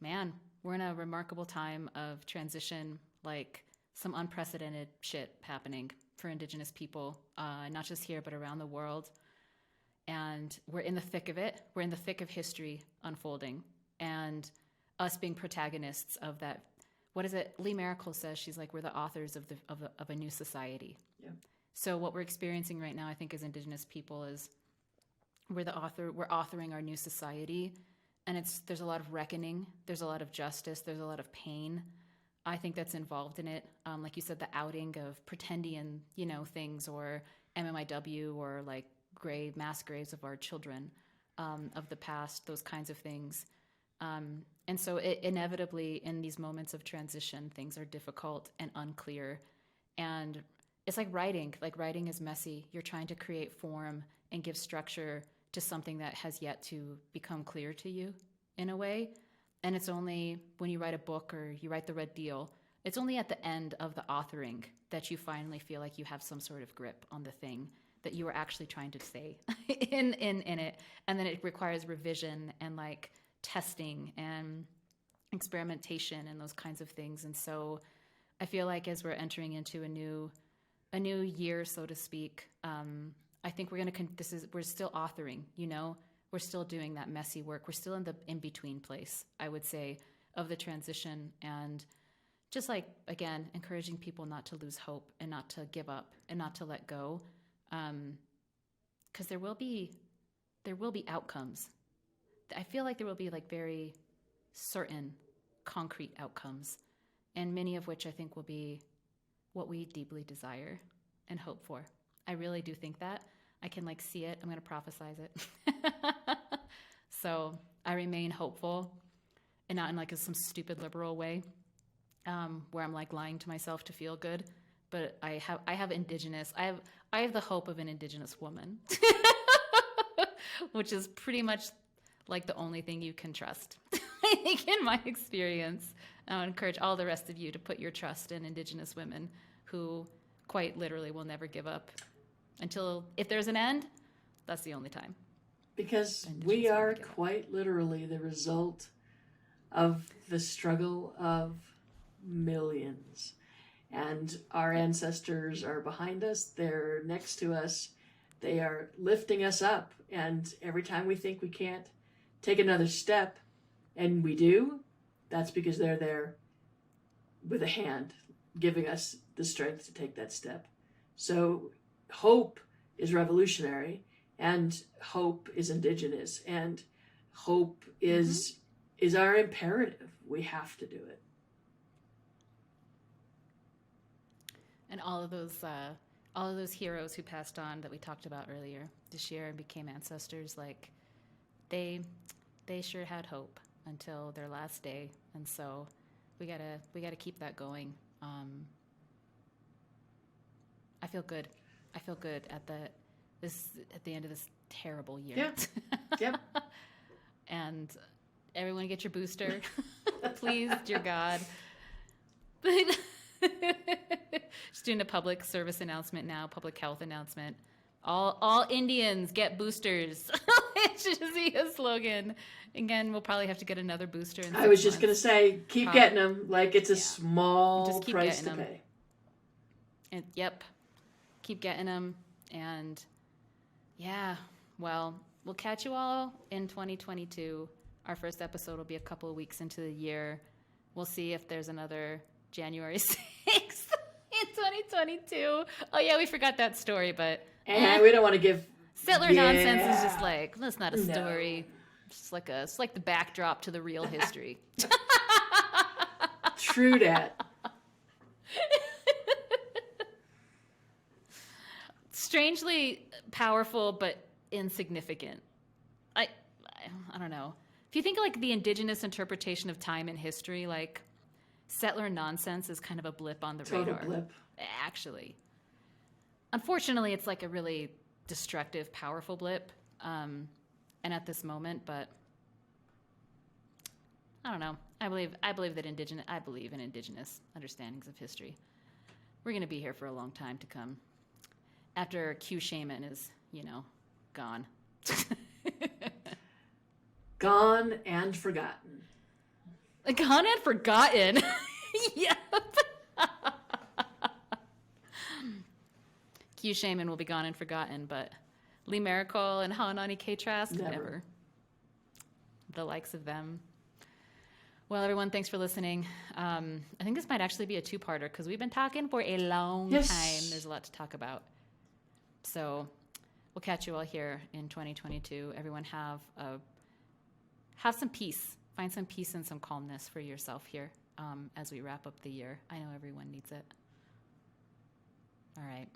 Man, we're in a remarkable time of transition, like some unprecedented shit happening for Indigenous people, not just here, but around the world. And we're in the thick of it. We're in the thick of history unfolding and us being protagonists of that. What is it? Lee Maracle says, she's like, we're the authors of a new society. Yeah. So what we're experiencing right now, I think, as Indigenous people is we're authoring our new society. And there's a lot of reckoning. There's a lot of justice. There's a lot of pain. I think that's involved in it. Like you said, the outing of pretendian, things, or MMIW, or like mass graves of our children of the past, those kinds of things. And so inevitably in these moments of transition, things are difficult and unclear. And it's like writing. Like writing is messy. You're trying to create form and give structure to something that has yet to become clear to you in a way. And it's only when you write a book or you write the Red Deal, it's only at the end of the authoring that you finally feel like you have some sort of grip on the thing that you were actually trying to say in it. And then it requires revision and like testing and experimentation and those kinds of things. And so I feel like as we're entering into a new year, so to speak, I think we're still authoring, we're still doing that messy work. We're still in the in-between place, I would say, of the transition. And just like, again, encouraging people not to lose hope and not to give up and not to let go. Because there will be outcomes. I feel like there will be like very certain concrete outcomes, and many of which I think will be what we deeply desire and hope for. I really do think that. I can like see it. I'm going to prophesize it. So I remain hopeful, and not in like some stupid liberal way, where I'm like lying to myself to feel good. But I have Indigenous. I have the hope of an Indigenous woman, which is pretty much like the only thing you can trust. I think in my experience, I would encourage all the rest of you to put your trust in Indigenous women who quite literally will never give up until, if there's an end, that's the only time. Because we are quite literally the result of the struggle of millions. And our ancestors are behind us. They're next to us. They are lifting us up. And every time we think we can't take another step, and we do, that's because they're there with a hand, giving us the strength to take that step. So hope is revolutionary, and hope is Indigenous, and hope is our imperative. We have to do it. And all of those heroes who passed on that we talked about earlier this year and became ancestors, like they sure had hope until their last day, and so we gotta keep that going. I feel good. I feel good at the end of this terrible year. Yep. Yep. And everyone get your booster, please, dear God. Just doing a public service announcement now, public health announcement. All Indians get boosters. It should be a slogan. Again, we'll probably have to get another booster. I was just going to say, keep getting them. Like it's a small price to pay. And, yep. Keep getting them. And yeah, well, we'll catch you all in 2022. Our first episode will be a couple of weeks into the year. We'll see if there's another January 6th in 2022. Oh yeah, we forgot that story, but we don't want to give settler nonsense is just like, that's not a story. It's like the backdrop to the real history. True that. Strangely powerful, but insignificant. I don't know. If you think of like the Indigenous interpretation of time and history, like settler nonsense is kind of a blip on the radar. Total blip. Actually. Unfortunately, it's like a really destructive, powerful blip. And at this moment, but I don't know. I believe in Indigenous understandings of history. We're going to be here for a long time to come. After Q Shaman is, gone. Gone and forgotten. Gone and forgotten. Yep. Q Shaman will be gone and forgotten, but Lee Maracle and Haunani-Kay Trask, never. The likes of them. Well, everyone, thanks for listening. I think this might actually be a two-parter because we've been talking for a long time. There's a lot to talk about. So we'll catch you all here in 2022. Everyone have some peace. Find some peace and some calmness for yourself here as we wrap up the year. I know everyone needs it. All right.